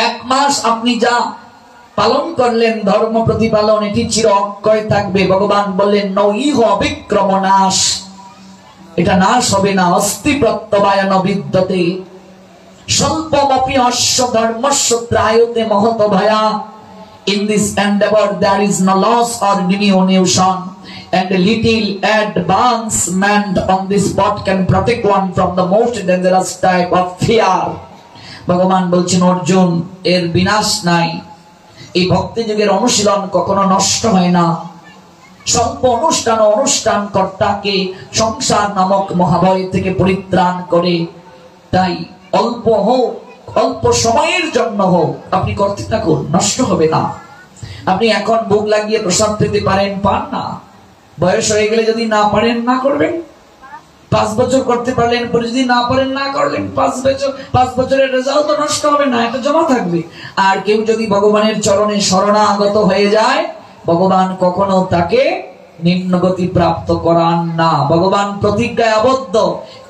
1 মাস আপনি যা পালন করলেন ধর্ম প্রতিপালন, এটি চির অক্ষয় থাকবে। ভগবান বললেন নইহ বিক্রম নাশ, এটা নাশ হবে না। অস্তি প্রত্যবায় নবিদ্যতে স্বল্পমপি অশ্ব ধর্মস্য ত্রায়তে মহত ভয়া। In this endeavor there is no loss or diminution, and a little advancement on this spot can protect one from the most dangerous type of fear. ভগবান বলছেন অর্জুন, এর বিনাশ নাই। এই ভক্তি যুগের অনুশীলন কখনো নষ্ট হয় না। স্বল্প অনুষ্ঠান কর্তাকে সংসার নামক মহাভয় থেকে পরিত্রাণ করে। তাই অল্প হোক, অল্প সময়ের জন্য হোক, আপনি করতে থাকুন, নষ্ট হবে না। আপনি এখন বুক লাগিয়ে প্রসাদ পেতে পারেন, পান না। বয়স হয়ে গেলে যদি না পারেন, না করবেন। 5 বছর করতে পারলেন, পরে যদি না পারেন, না করলেন। 5 বছরের রেজাল্ট তো নষ্ট হবে না, এটা জমা থাকবে। আর কেউ যদি ভগবানের চরণে শরণাগত হয়ে যায়, ভগবান কখনো তাকে নিম্নগতি প্রাপ্ত করান না। ভগবান প্রতিজ্ঞায় আবদ্ধ।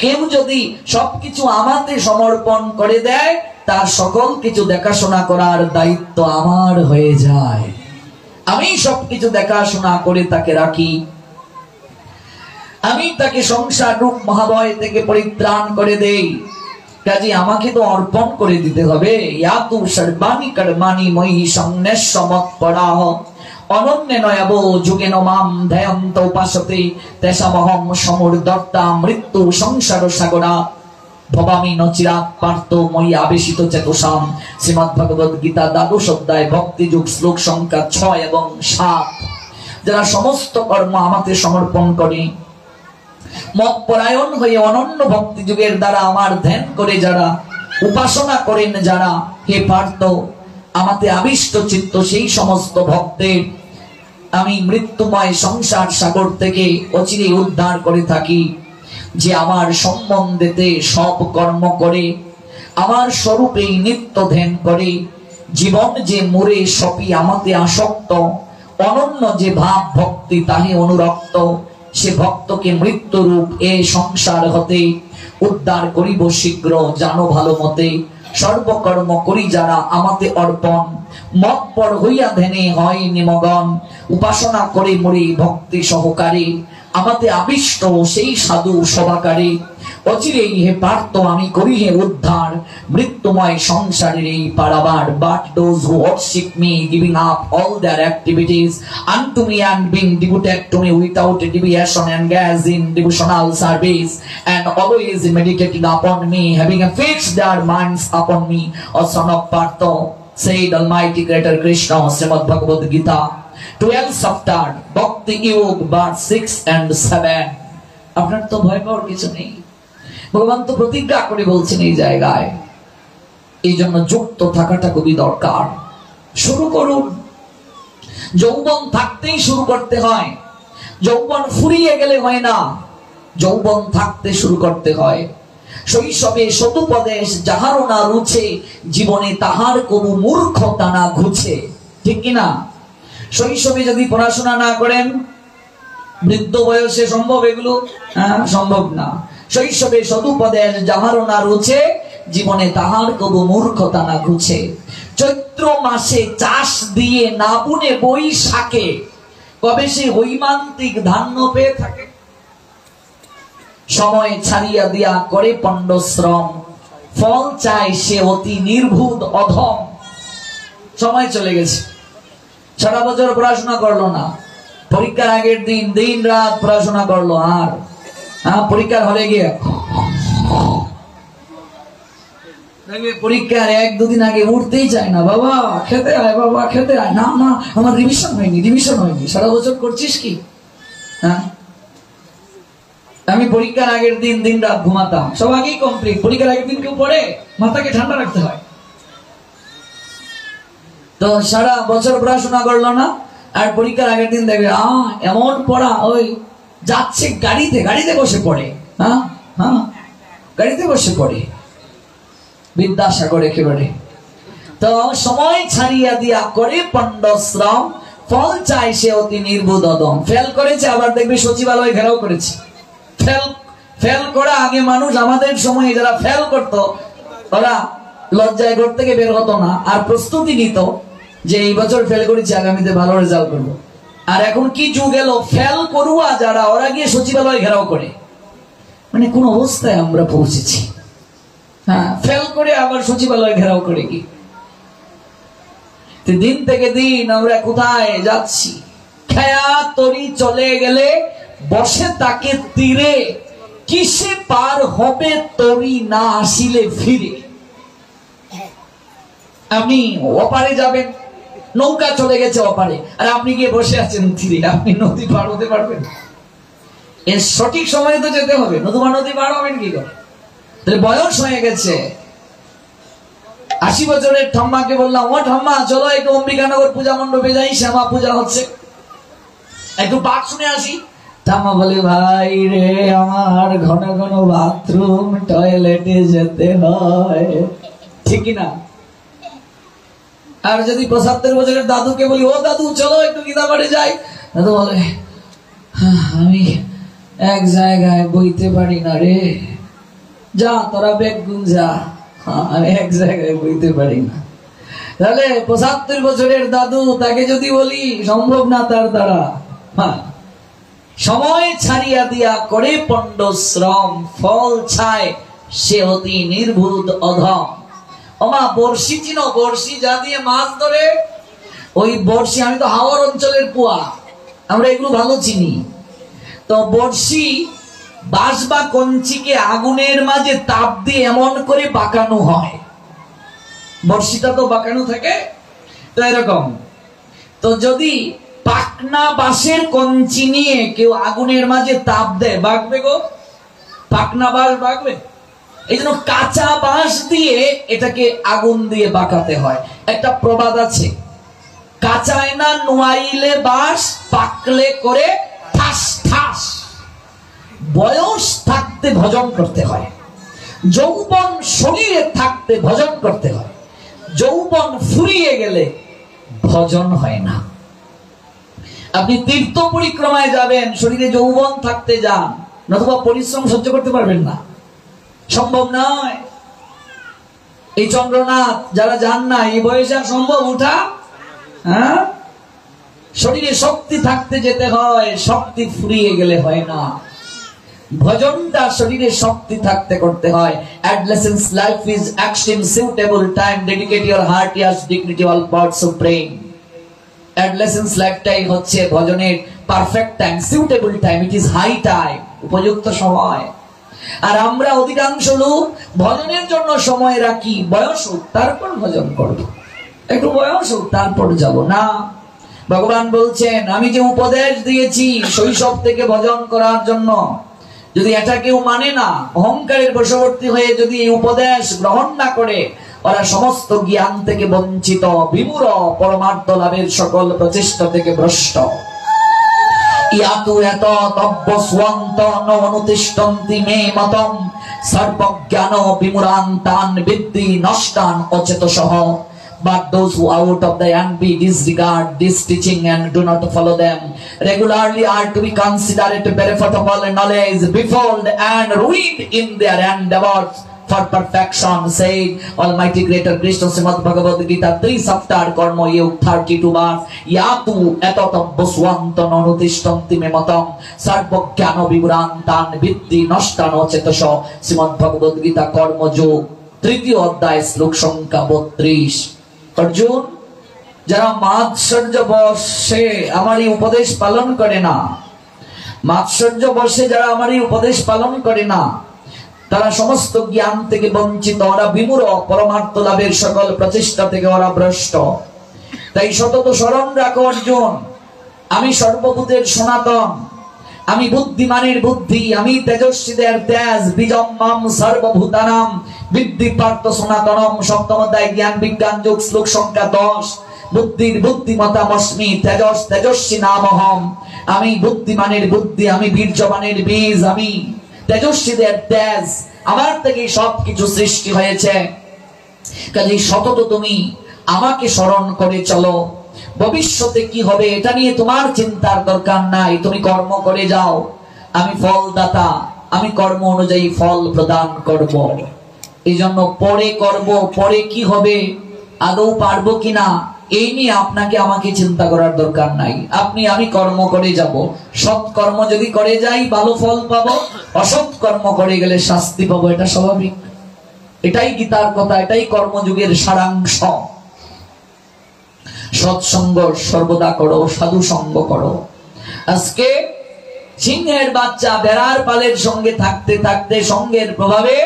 কেউ যদি সবকিছু আমাতে সমর্পণ করে দেয়, তার সকল কিছু দেখাশোনা করার দায়িত্ব আমার হয়ে যায়। আমি সবকিছু দেখাশোনা করে তাকে রাখি। আমি তাকে সংসার রূপ মহাভয় থেকে পরিত্রাণ করে দেই। কাজে আমাকে তো অর্পণ করে দিতে হবে। ইয়াতু সর্বাণি কর্মাণি ময়ি সংন্যাস্য মৎপরাহ অনন্যেনয়ব যুগেন মাম ধ্যায়ন্ত উপাসতে তেষামহং সমুর্দত্তা মৃত্যু সংসার সাগরা ভবামি নচিরাৎ পার্থ ময়ি আবেশিত চেতসাম। শ্রীমদ্ ভগবদ গীতা 12 অধ্যায় ভক্তি যুগ শ্লোক সংখ্যা 6 এবং 7। যারা সমস্ত কর্ম আমাতে সমর্পণ করে, মৎপরায়ণ হয়ে অনন্য ভক্তি যুগের দ্বারা আমার ধ্যান করে যারা উপাসনা করেন, যারা, হে পার্থ, আমাতে আবিষ্ট চিত্ত সেই সমস্ত ভক্তের আমি মৃত্যুময় সংসার সাগর থেকে অচিরে উদ্ধার করে থাকি। যে আমার সম্বন্ধেতে সব কর্ম করে, আমার স্বরূপেই নিত্য ধ্যান করে, জীবন যে মোরে সপি আমাতে আসক্ত, অনন্য যে ভাব ভক্তি তাহে অনুরক্ত, সে ভক্তকে মৃত্যুরূপ এ সংসার হতে উদ্ধার করিব শীঘ্র, জানো ভালো মতে। সর্বকর্ম করি যারা আমাতে অর্পণ, মৎপর হইয়া ধ্যানে হয় নিমগন, উপাসনা করে মরি ভক্তি সহকারে, আমাতে আবিষ্ট সেই সাধু সভাকারে। অচিরেই হে পার্থ আমি করি হে উদ্ধার, মৃত্যুময় সংসারের এই পারাবার। But those who worship me, giving up all their activities unto me and being devoted to me without deviation, engaged in devotional service and always meditating upon me, having fixed their minds upon me, O son of Partha, said Almighty Creator Krishna, Srimad Bhagavad Gita 12 chapter, Bhakti Yoga, verse 6 and 7। আপনার তো ভয় পাওয়ার কিছু নেই। ভগবান তো প্রতিজ্ঞা করে বলছেন এই জায়গায়। এই জন্য যুক্ত থাকাটা খুবই দরকার। শুরু করুন। যৌবন থাকতেই শুরু করতে হয়। যৌবন ফুরিয়ে গেলে হয় না, যৌবন থাকতে শুরু করতে হয়। শৈশবে সদুপদেশ যাহারও না রুছে, জীবনে তাহার কোনো মূর্খতা না ঘুছে। ঠিক কিনা? শৈশবে যদি পড়াশোনা না করেন, বৃদ্ধ বয়সে সম্ভব এগুলো? সম্ভব না। শৈশবে সদুপদেশ যাহারও না রুছে, জীবনে তাহার কবু মূর্খতা না ঘুছে। চৈত্র মাসে চাষ দিয়ে না বুনে বৈশাখে, কবে সে হৈমান্তিক ধান্য পেয়ে থাকে? সময় ছাড়িয়া দিয়া করে পণ্ড শ্রম, ফল চায় সে অতি নির্ভুত অধম। সময় চলে গেছে, সারা বছর পড়াশোনা করলো না, পরীক্ষার আগের দিন দিন রাত পড়াশোনা করলো, আর পরীক্ষার হলে গিয়ে পরীক্ষার 1-2 দিন আগে উঠতেই চায় না। বাবা খেতে আয়, বাবা খেতে আয়। না না, আমার রিভিশন হয়নি। সারা বছর করছিস কি? আমি পরীক্ষার আগের দিন দিন রাত ঘুমাতাম, সব আগেই কমপ্লিট। পরীক্ষার আগের দিন কেউ পড়ে? মাথাকে ঠান্ডা রাখতে হয়। তো সারা বছর পড়াশোনা করলো না, আর পরীক্ষার আগের দিন দেখবে এমন পড়া, ওই যাচ্ছে গাড়িতে বসে পড়ে। গাড়িতে বসে পড়ে। বিদ্যাসাগর একেবারে। তো সময় ছাড়িয়া দিয়া করে পণ্ড শ্রম, ফল চায় সে অতি নির্বুধ অদম। ফেল করেছে, আবার দেখবে সচিবালয় ঘেরাও করেছে। ফেল করা আগে মানুষ, আমাদের সময়ে যারা ফেল করতো, ওরা লজ্জায় ঘর থেকে বের হতো না, আর প্রস্তুতি নিত যে এই বছর ফেল করেছি, আগামীতে ভালো রেজাল্ট করবো। আর এখন কি যুগ এলো, ফেল করুয়া যারা, ওরা গিয়ে সচিবালয় ঘেরাও করে। মানে কোন অবস্থায় আমরা পৌঁছেছি। ফেল করে আবার সচিবালয় ঘেরাও করে কি? দিন থেকে দিন আমরা কোথায় যাচ্ছি? খেয়া তরি চলে গেলে বসে তাকে তীরে, কিসে পার হবে তরি না আসিলে ফিরে। আপনি ওপারে যাবেন, নৌকা চলে গেছে অপারে, আর আপনি গিয়ে বসে আছেন তীরে, আপনি নদী পার হতে পারবেন? এর সঠিক সময়ে তো যেতে হবে, নতুবা নদী পার হবেন কি করে? তাহলে বয়স হয়ে গেছে, 80 বছরের ঠাম্মাকে বললাম, ও ঠাম্মা চলো একটু অম্বিকানগর পূজা মণ্ডপে যাই, শ্যামা পূজা হচ্ছে, একটু পাঠ শুনে আসি। ঠাম্মা বলে, ভাই রে আমার ঘন ঘন বাথরুম টয়লেটে যেতে হয়, ঠিক না? আর যদি 75 বছরের দাদুকে বলি, ও দাদু চলো একটু গীতা পাঠে যাই, দাদু বলে, আমি এক জায়গায় বইতে পারি না রে, যা তোরা বেগ গুন যা, আমি এক জায়গায় বইতে পারি না। তাহলে 75 বছরের দাদু, তাকে যদি বলি সম্ভব না তার দ্বারা, সময় ছাড়িয়া দিয়া করে পণ্ড শ্রম, ফল ছায় সে অতি নির্ভুত অধম। ওমা বর্ষি চিনো? বর্ষি যা দিয়ে মাছ ধরে, ওই বর্ষি, আমি তো হাওড় অঞ্চলের পুয়া, আমরা এগুলো ভালো চিনি। তো বর্ষি বাঁশ বা কঞ্চিকে আগুনের মাঝে তাপ দিয়ে এমন করে বাঁকানো হয়, বর্ষিটা তো বাঁকানো থাকে, তো এরকম। তো যদি পাকনা বাঁশের কঞ্চি নিয়ে কেউ আগুনের মাঝে তাপ দেয়, বাঁকবে গো? পাকনা বাঁশ বাঁকবে? এই জন্য কাঁচা বাঁশ দিয়ে এটাকে আগুন দিয়ে বাঁকাতে হয়। একটা প্রবাদ আছে, কাঁচায় না নোয়াইলে বাঁশ, পাকলে করে ঠাস ঠাস। বয়স থাকতে ভজন করতে হয়, যৌবন শরীরে থাকতে ভজন করতে হয়, যৌবন ফুরিয়ে গেলে ভজন হয় না। আপনি তীর্থ পরিক্রমায় যাবেন, শরীরে যৌবন থাকতে যান, নতুবা পরিশ্রম সহ্য করতে পারবেন না, সম্ভব নয়। এই চন্দ্রনাথ যারা যান না, এই বয়সে সম্ভব উঠা? হ্যাঁ, শরীরে শক্তি থাকতে যেতে হয়, শক্তি ফুরিয়ে গেলে হয় না। ভজনটা শরীরে শক্তি থাকতে করতে হয়। Adolescence life is extreme suitable time, dedicate your heart, yes, dignity, all parts of praying. Adolescence lifeটাই হচ্ছে ভজনের perfect time, suitable time, it is high time, উপযুক্ত সময়। আর আমরা অধিকাংশ লোক ভজনের জন্য সময় রাখি, বয়স হোক তারপর ভজন করব, একটু বয়স হোক তারপর যাব না। ভগবান বলছেন, আমি যে উপদেশ দিয়েছি শৈশব থেকে ভজন করার জন্য, যদি এটা কেউ মানে না, অহংকারের বশবর্তী হয়ে যদি এই উপদেশ গ্রহণ না করে, ওরা সমস্ত জ্ঞান থেকে বঞ্চিত, বিমূঢ়, পরমার্থ লাভের সকল প্রচেষ্টা থেকে ভ্রষ্ট। ইয়াতু এত তব্য স্বন্ত ননুতিষ্ঠন্তি মে মতম, সর্বজ্ঞান বিমূঢ়ান্তান বিদ্ধি নষ্টান অচেতসঃ। But those who out of the envy disregard this teaching and do not follow them regularly are to be considered bereft of all knowledge, befooled and ruined in their endeavors for perfection, said Almighty Creator Krishna, Srimad Bhagavad Gita 3 chapter Karma Yoga 32 verse. Yatu etatabbo swanto nonutishtanti me matam sarvajnano vimurantan viddhi nashtan ochetosho. Srimad Bhagavad Gita Karma Yoga 3য় অধ্যায় শ্লোক সংখ্যা 32। অর্জুন, যারা মাৎসর্য বর্ষে আমার এই উপদেশ পালন করে না, মাৎসর্য বর্ষে যারা আমার এই উপদেশ পালন করে না, তারা সমস্ত জ্ঞান থেকে বঞ্চিত, ওরা বিমূঢ়, পরমার্থ লাভের সকল প্রচেষ্টা থেকে ওরা ভ্রষ্ট। তাই সতত স্মরণ রাখো অর্জুন, আমি সর্বভূতের সনাতন, আমি বুদ্ধিমানের বুদ্ধি, আমি তেজস্বীদের তেজ, বীজম মাম সর্বভূতানাম বিদ্ধি পার্থ সনাতনম। সপ্তম অধ্যায় জ্ঞান বিজ্ঞান যোগ শ্লোক সংখ্যা 10। বুদ্ধির বুদ্ধিমতামস্মি, তেজস তেজস্বী নামহম। আমি বুদ্ধিমানের বুদ্ধি, আমি বীর্যবানের বীজ, আমি তেজস্বীদের তেজ, আমার থেকে সবকিছু সৃষ্টি হয়েছে। কাজেই সতত তুমি আমাকে স্মরণ করে চলো। ভবিষ্যতে কি হবে এটা নিয়ে তোমার চিন্তার দরকার নাই, তুমি কর্ম করে যাও, আমি ফলদাতা, আমি কর্ম অনুযায়ী ফল প্রদান করব। এই জন্য পরে করব, পরে কি হবে, আদৌ পারবো কিনা, এই নিয়ে আপনাকে আমাকে চিন্তা করার দরকার নাই। আমি কর্ম করে যাব, সৎ কর্ম যদি করে যাই ভালো ফল পাবো, অসৎ কর্ম করে গেলে শাস্তি পাবো, এটা স্বাভাবিক। এটাই গীতার কথা, এটাই কর্মযুগের সারাংশ। সৎসঙ্গ সর্বদা করো, সাধু সঙ্গ করো। আজকে সিংহের বাচ্চা বেড়ার পালের সঙ্গে থাকতে থাকতে সঙ্গের প্রভাবে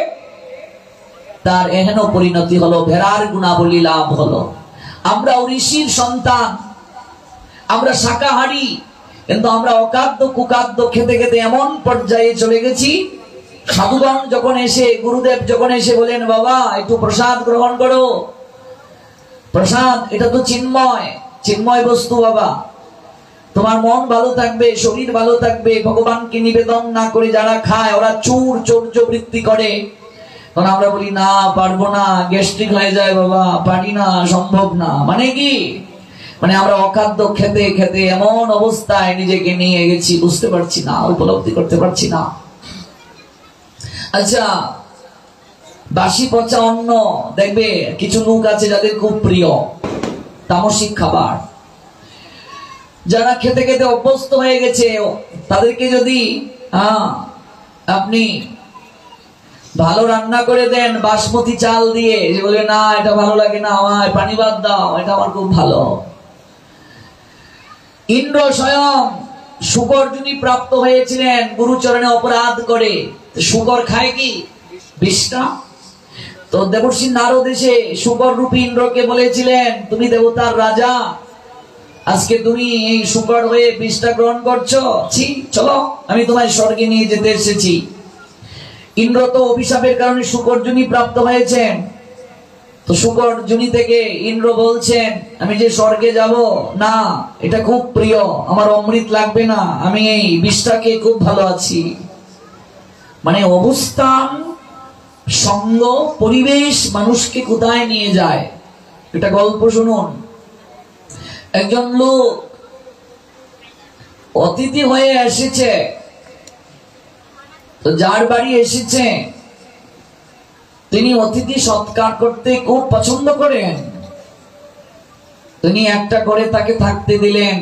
তার এহেন পরিণতি হলো, ভেড়ার গুণাবলী লাভ হলো। আমরা ঋষির সন্তান, আমরা শাকাহারী, কিন্তু আমরা অখাদ্য কুখাদ্য খেতে খেতে এমন পর্যায়ে চলে গেছি, সাধুগণ যখন এসে, গুরুদেব যখন এসে বলেন, বাবা একটু প্রসাদ গ্রহণ করো, প্রসাদ এটা তো চিন্ময়, চিন্ময় বস্তু বাবা। তোমার মন ভালো থাকবে, শরীর ভালো থাকবে। ভগবানকে নিবেদন না করে যারা খায় ওরা চুর চৌর্য বৃত্তি করে। তখন আমরা বলি না পারবো না, গ্যাস্ট্রিক হয়ে যায় বাবা, পারি না, সম্ভব না। মানে কি? মানে আমরা অখাদ্য খেতে খেতে এমন অবস্থায় নিজেকে নিয়ে গেছি, বুঝতে পারছি না, উপলব্ধি করতে পারছি না। আচ্ছা, বাসি পচা অন্ন দেখবে কিছু লোক আছে যাদের খুব প্রিয়, তামসিক খাবার। যারা খেতে খেতে অভ্যস্ত হয়ে গেছে তাদেরকে যদি আপনি ভালো রান্না করে দেন বাসমতি চাল দিয়ে, যে বলবে না এটা ভালো লাগে না আমার, পানি ভাত দাও, এটা আমার খুব ভালো। ইন্দ্র স্বয়ং শুকর যিনি প্রাপ্ত হয়েছিলেন গুরুচরণে অপরাধ করে, শুকর খায় কি? বিষটা। তো দেবর্ষি নারদ এসে শুকর রূপী ইন্দ্রকে বলেছিলেন তুমি দেবতার রাজা, আজকে তুমি এই শুকর হয়ে বিষটা গ্রহণ করছো, ছি, চলো আমি তোমায় স্বর্গে নিয়ে যেতে এসেছি। ইন্দ্র তো অভিশাপের কারণে শুকর যোনি প্রাপ্ত হয়েছেন। তো শুকর যোনি থেকে ইন্দ্র বলছেন আমি যে স্বর্গে যাব না, এটা খুব প্রিয়, আমার অমৃত লাগবে না, আমি এই বিষটাকে খুব ভালো আছি। মানে অবস্থান, সঙ্গ, পরিবেশ মানুষকে কোথায় নিয়ে যায়। এটা গল্প শুনুন। একজন লোক অতিথি হয়ে এসেছে, তো যার বাড়ি এসেছে তিনি অতিথি সৎকার করতে খুব পছন্দ করেন। তিনি একটা করে তাকে থাকতে দিলেন।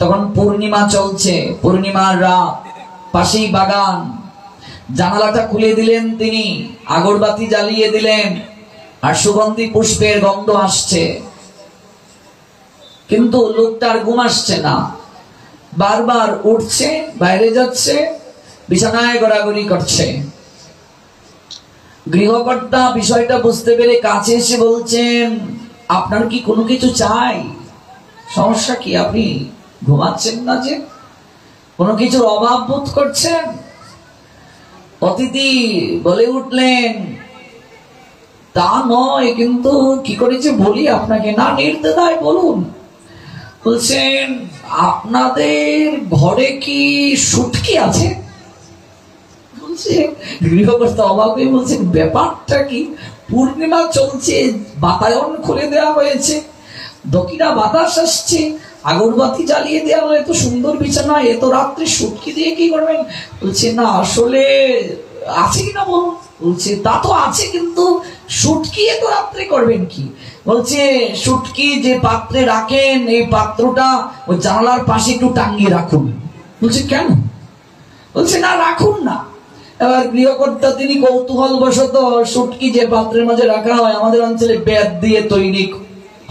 তখন পূর্ণিমা চলছে, পূর্ণিমার রাত, পাশেই বাগান। জানালাটা খুলে দিলেন তিনি, আগরবাতি জ্বালিয়ে দিলেন, আর সুগন্ধি পুষ্পের গন্ধ আসছে। কিন্তু লোকটার ঘুম আসছে না, বারবার উঠছে, বাইরে যাচ্ছে, বিছানায় গড়াগড়ি করছে। গৃহকর্তা বিষয়টা বুঝতে পেরে কাছে এসে বলছেন আপনার কি কোনো কিছু চাই? সমস্যা কি? আপনি ঘুমাচ্ছেন না যে, কোনো কিছুর অভাব বোধ করছেন? অতিথি বলে উঠলেন তা নয়, কিন্তু কি করেছে বলি আপনাকে। না, নির্দ্বিধায় বলুন। বলছেন আপনাদের ঘরে কি শুটকি আছে? বলছে গৃহকর্তা অবাক হয়ে বলছেন ব্যাপারটা কি? পূর্ণিমা চলছে, বাতায়ন খুলে দেওয়া হয়েছে, দক্ষিণা বাতাস আসছে, আগরবাতি জ্বালিয়ে দেওয়া হয়, এত সুন্দর বিছানা, এত রাত্রে শুটকি দিয়ে কি করবেন? বলছে না আসলে আছে কিনা বলুন। বলছে তা তো আছে, কিন্তু শুটকি এত রাত্রে করবেন কি? বলছে শুটকি যে পাত্রে রাখেন এই পাত্রটা ওই জানালার পাশে একটু টাঙ্গিয়ে রাখুন। বলছে কেন? বলছে না রাখুন না। এবার গৃহকর্তা তিনি কৌতূহল বশত শুটকি যে পাত্রের মাঝে রাখা হয়, আমাদের অঞ্চলে বেত দিয়ে তৈরি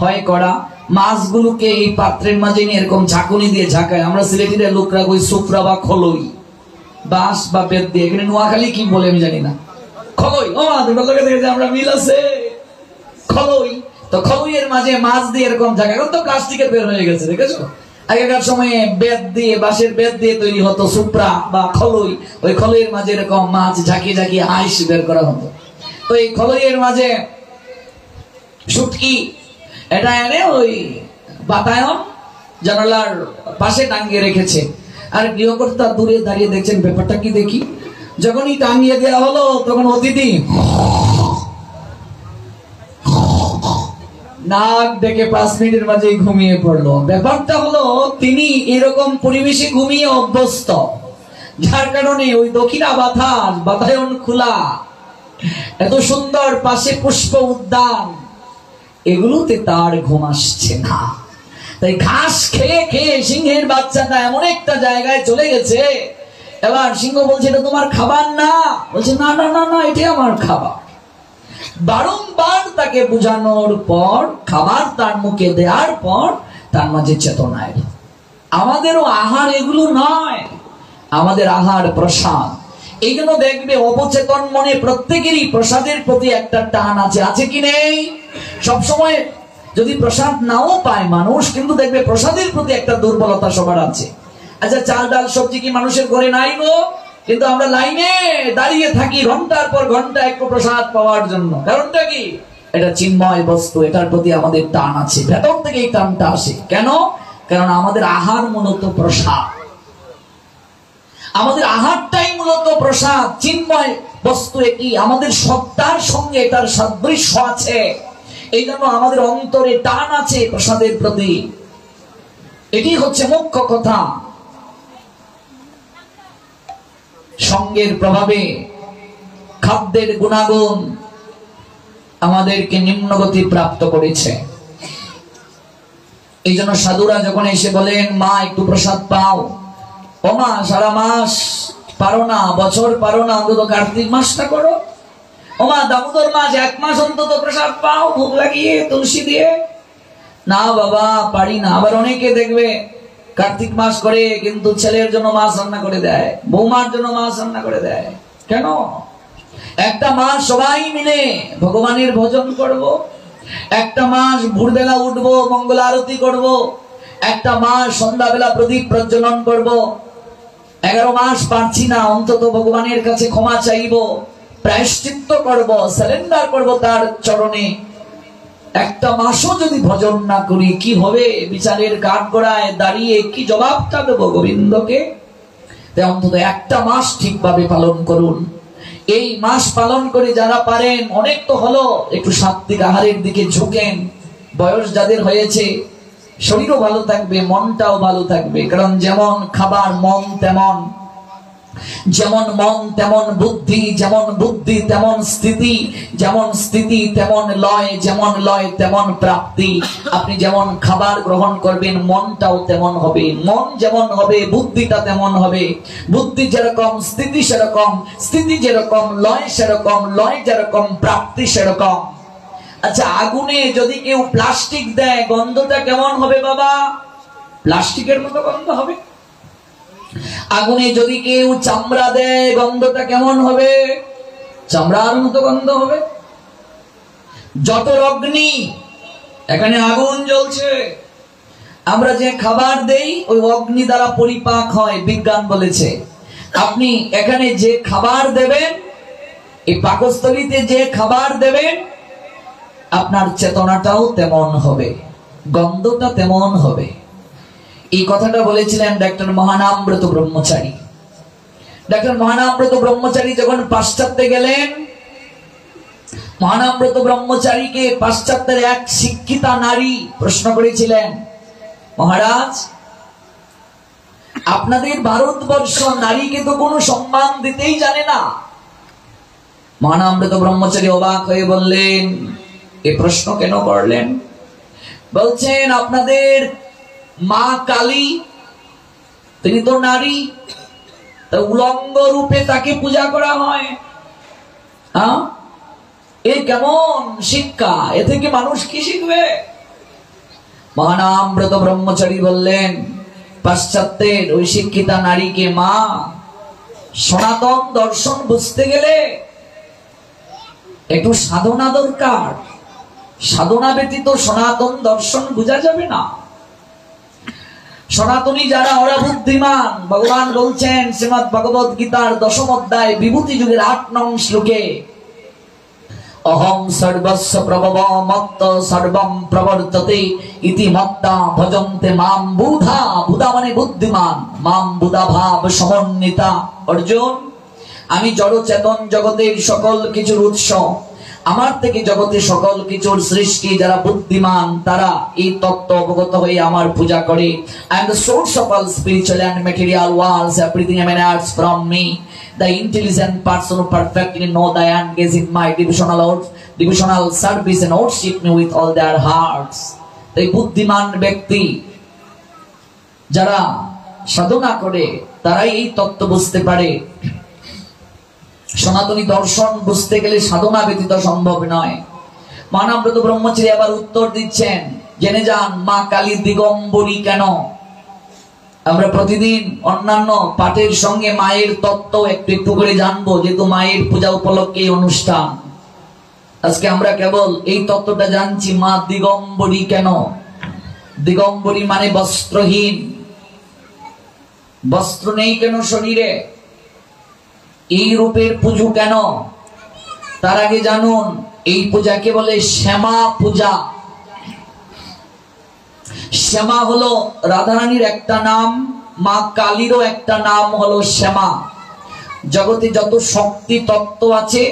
হয় করা, মাছগুলোকে এই পাত্রের মাঝে নিয়ে এরকম ঝাঁকুনি দিয়ে ঝাঁকায়। আমরা সিলেটিদের লোকরা ওই সুফরা বা খলই, বাঁশ বা বেত দিয়ে, এখানে নোয়াখালী কি বলে আমি জানি না, খলই। ও আমরা মিল আছে, খলই। তো খলইয়ের মাঝে মাছ দিয়ে এরকম ঝাঁকা, এখন তো প্লাস্টিকের বের হয়ে গেছে, দেখেছো? আগেকার সময়ে বেত দিয়ে, বাঁশের বেত দিয়ে তৈরি হতো সুপ্রা বা খলই। ওই খলইয়ের মাঝে এরকম মাছ ঝাঁকিয়ে ঝাঁকিয়ে আইস বের করা হতো। তো এই খলইয়ের মাঝে শুটকি এটা এনে ওই বাতায়ন জানালার পাশে টাঙ্গিয়ে রেখেছে। আর গৃহকর্তা দূরে দাঁড়িয়ে দেখছেন ব্যাপারটা কি দেখি। যখনই টাঙ্গিয়ে দেওয়া হলো তখন অতিথি নাক ডেকে 5 মিনিটের মাঝে ঘুমিয়ে পড়লো। ব্যাপারটা হলো তিনি এরকম পরিবেশে ঘুমিয়ে অভ্যস্ত, যার কারণে ওই দক্ষিণা বাতাস, বাতায়ন খোলা, এত সুন্দর পাশে পুষ্প উদ্যান, এগুলোতে তার ঘুম আসছে না। তাই ঘাস খেয়ে খেয়ে সিংহের বাচ্চাটা এমন একটা জায়গায় চলে গেছে। এবার সিংহ বলছে এটা তোমার খাবার না। বলছে না না না না, এটাই আমার খাবার। বারংবার তাকে বুঝানোর পর, খাবার তার মুখে দেওয়ার পর তার মাঝে চেতনা এলো। আমাদেরও আহার এগুলো নয়, আমাদের আহার প্রসাদ। এই জন্য দেখবে অবচেতন মনে প্রত্যেকেরই প্রসাদের প্রতি একটা টান আছে, আছে কি নেই? সবসময় যদি প্রসাদ নাও পায় মানুষ, কিন্তু দেখবে প্রসাদের প্রতি একটা দুর্বলতা সবার আছে। আচ্ছা, চাল ডাল সবজি কি মানুষের ঘরে নাই গো? কিন্তু আমরা লাইনে দাঁড়িয়ে থাকি ঘন্টার পর ঘন্টা একটু প্রসাদ পাওয়ার জন্য। কারণটা কি? এটা চিন্ময় বস্তু, এটার প্রতি আমাদের টান আছে, ভেতর থেকে এই টানটা আসে। কেন? কারণ আমাদের আহার মূলত প্রসাদ, আমাদের আহারটাই মূলত প্রসাদ। চিন্ময় বস্তু এটি, আমাদের সত্তার সঙ্গে এটার সাদৃশ্য আছে, এই জন্য আমাদের অন্তরে টান আছে প্রসাদের প্রতি। এটি হচ্ছে মুখ্য কথা। সঙ্গের প্রভাবে খাদ্যের গুণাগুণ আমাদেরকে নিম্নগতি প্রাপ্ত করেছে। এই জন্য সাধুরা যখন এসে বলেন মা একটু প্রসাদ পাও, ও মা সারা মাস পারো না, বছর পারো না, অন্তত কার্তিক মাসটা করো। ও মা দামোদর মাস 1 মাস অন্তত প্রসাদ পাও ভোগ লাগিয়ে তুলসী দিয়ে। না বাবা পারি না। আবার অনেকে দেখবে কার্তিক মাস করে কিন্তু ছেলের জন্য মাছ রান্না করে দেয়, বৌমার জন্য মাছ রান্না করে দেয়। কেন? একটা মাস সবাই মিলে ভগবানের ভজন করব, একটা মাস ভোরবেলা উঠবো, মঙ্গল আরতি করব, একটা মাস সন্ধ্যাবেলা প্রদীপ প্রজ্বলন করব। 11 মাস পারছি না, অন্তত ভগবানের কাছে ক্ষমা চাইব, প্রায়শ্চিত্ত করব, সারেন্ডার করব তার চরণে। একটা মাসও যদি ভজন না করি কি হবে? বিচারের কাঠগড়ায় দাঁড়িয়ে কি জবাবটা দেবো গোবিন্দকে? তাই অন্তত একটা মাস ঠিকভাবে পালন করুন। এই মাস পালন করে যারা পারেন, অনেক তো হলো, একটু সাত্বিক আহারের দিকে ঝুঁকেন। বয়স যাদের হয়েছে শরীরও ভালো থাকবে, মনটাও ভালো থাকবে। কারণ যেমন খাবার মন তেমন, যেমন মন তেমন বুদ্ধি, যেমন বুদ্ধি তেমন স্থিতি, যেমন স্থিতি তেমন লয়, যেমন লয় তেমন প্রাপ্তি। আপনি যেমন খাবার গ্রহণ করবেন মনটাও তেমন হবে, মন যেমন হবে বুদ্ধিটা তেমন হবে। বুদ্ধি যেরকম স্থিতি সেরকম, স্থিতি যেরকম লয় সেরকম, লয় যেরকম প্রাপ্তি সেরকম। আচ্ছা, আগুনে যদি কেউ প্লাস্টিক দেয় গন্ধটা কেমন হবে বাবা? প্লাস্টিকের মতো গন্ধ হবে। আগুনে যদি কেউ চামড়া দেয় গন্ধটা কেমন হবে? চামড়ার মতো গন্ধ হবে। জঠর অগ্নি, এখানে আগুন জ্বলছে, আমরা যে খাবার দেই ওই অগ্নি দ্বারা পরিপাক হয়, বিজ্ঞান বলেছে। আপনি এখানে যে খাবার দেবেন, এই পাকস্থলীতে যে খাবার দেবেন, আপনার চেতনাটাও তেমন হবে, গন্ধটা তেমন হবে। এই কথাটা বলেছিলেন ডাক্তার মহানামব্রত ব্রহ্মচারী। ডাক্তার মহানামব্রত ব্রহ্মচারী যখন পাশ্চাত্যে গেলেন, মহানামব্রত ব্রহ্মচারীকে পাশ্চাত্যের এক শিক্ষিতা নারী প্রশ্ন করেছিলেন, মহারাজ আপনাদের ভারতবর্ষ নারীকে তো কোনো সম্মান দিতেই জানে না। মহানামব্রত ব্রহ্মচারী অবাক হয়ে বললেন, এ প্রশ্ন কেন করলেন? বলছেন আপনাদের মা কালী তিনি তো নারী, তা উলঙ্গ রূপে তাকে পূজা করা হয়। এ কেমন শিক্ষা? এ থেকে মানুষ কি শিখবে? মহানামব্রত ব্রহ্মচারী বললেন, পাশ্চাত্যের ওই শিক্ষিতা নারীকে মা, সনাতন দর্শন বুঝতে গেলে একটু সাধনা দরকার। সাধনা ব্যতীত সনাতন দর্শন বোঝা যাবে না। সনাতনী যারা ওরা বুদ্ধিমান। ভগবান বলছেন শ্রীমদ্ ভগবত গীতার 10ম অধ্যায় বিভূতি যুগের 8 নং শ্লোকে, অহং সর্বস্ব প্রভব মত্ত সর্বম প্রবর্ততে ইতি মত্তা ভজন্তে মাম বুধা। বুধা মানে বুদ্ধিমান, মাম বুধা ভাব সমন্বিতা। অর্জুন, আমি জড় চেতন জগতের সকল কিছুর উৎস, আমার থেকে জগতে সকল কিছুর সৃষ্টি। যারা বুদ্ধিমান তারা এই তত্ত্ব অবগত হয়ে আমার পূজা করে। I am the source of all spiritual and material worlds. Everything emanates from me. The intelligent person who perfectly know the end gaze in my devotional service and worship me with all their hearts. এই বুদ্ধিমান ব্যক্তি যারা সাধনা করে তারাই এই তত্ত্ব বুঝতে পারে। সনাতনী দর্শন বুঝতে গেলে সাধনা ব্যতীত সম্ভব নয়। মহানামব্রত ব্রহ্মচারী আবার উত্তর দিচ্ছেন, জেনে যান মা কালী দিগম্বরী কেন। আমরা প্রতিদিন অন্যান্য পাঠের সঙ্গে মায়ের তত্ত্ব একটু একটু করে জানবো, যেহেতু মায়ের পূজা উপলক্ষে এই অনুষ্ঠান। আজকে আমরা কেবল এই তত্ত্বটা জানছি, মা দিগম্বরী কেন। দিগম্বরী মানে বস্ত্রহীন। বস্ত্র নেই কেন শরীরে? এই রূপের পুজো কেন? তার আগে জানুন এই পূজাকে বলে শ্যামা পূজা। শ্যামা হলো রাধারানীর একটা নাম, মা কালীরও একটা নাম হলো শ্যামা। জগতে যত শক্তি তত্ত্ব আছে,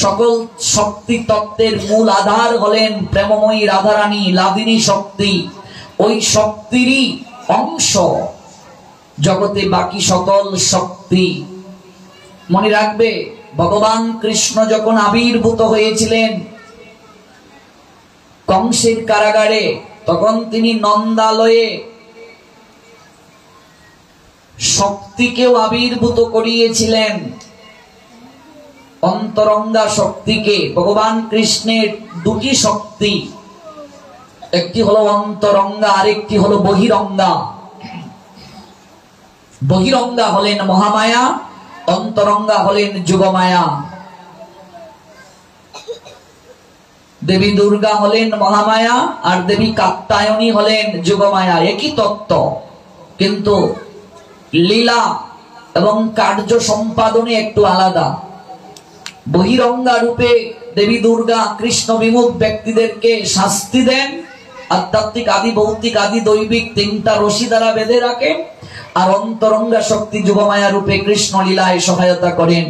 সকল শক্তি তত্ত্বের মূল আধার হলেন প্রেমময়ী রাধারানী, লাদিনী শক্তি। ওই শক্তিরই অংশ জগতে বাকি সকল শক্তি। মনে রাখবে, ভগবান কৃষ্ণ যখন আবির্ভূত হয়েছিলেন কংসের কারাগারে, তখন তিনি নন্দালয়ে শক্তিকেও আবির্ভূত করিয়েছিলেন, অন্তরঙ্গা শক্তিকে। ভগবান কৃষ্ণের দুটি শক্তি, একটি হলো অন্তরঙ্গা, আরেকটি হলো বহিরঙ্গা। বহিরঙ্গা হলেন মহামায়া, অন্তরঙ্গা হলেন যোগমায়া। দেবী দুর্গা হলেন মহামায়া আর দেবী কাত্যায়নী হলেন যোগমায়া, একই তত্ত্ব, কিন্তু লীলা এবং কার্য সম্পাদনে একটু আলাদা। বহিরঙ্গা রূপে দেবী দুর্গা কৃষ্ণ বিমুখ ব্যক্তিদেরকে শাস্তি দেন, আধ্যাত্মিক আদি ভৌতিক আদি দৈবিক তিনটা রশি দ্বারা বেঁধে রাখেন, আর অন্তরঙ্গা শক্তি যোগমায়া রূপে কৃষ্ণ লীলায় সহায়তা করেন।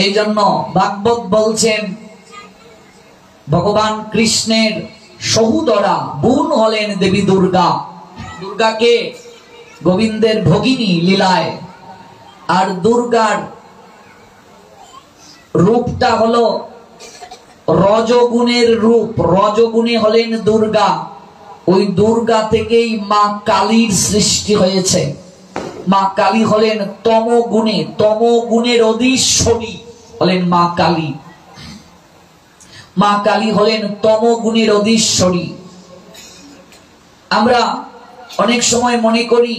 এই জন্য ভাগবত বলছেন ভগবান কৃষ্ণের সহোদরা বোন হলেন দেবী দুর্গা। দুর্গাকে গোবিন্দের ভগিনী লীলায়, আর দুর্গার রূপটা হলো রজগুণের রূপ, রজগুণে হলেন দুর্গা। ওই দুর্গা থেকেই মা কালীর সৃষ্টি হয়েছে। মা কালী হলেন তমগুণে, তমগুণের অধীশ্বরী হলেন মা কালী। মা কালী হলেন তমগুণের অধীশ্বরী। আমরা অনেক সময় মনে করি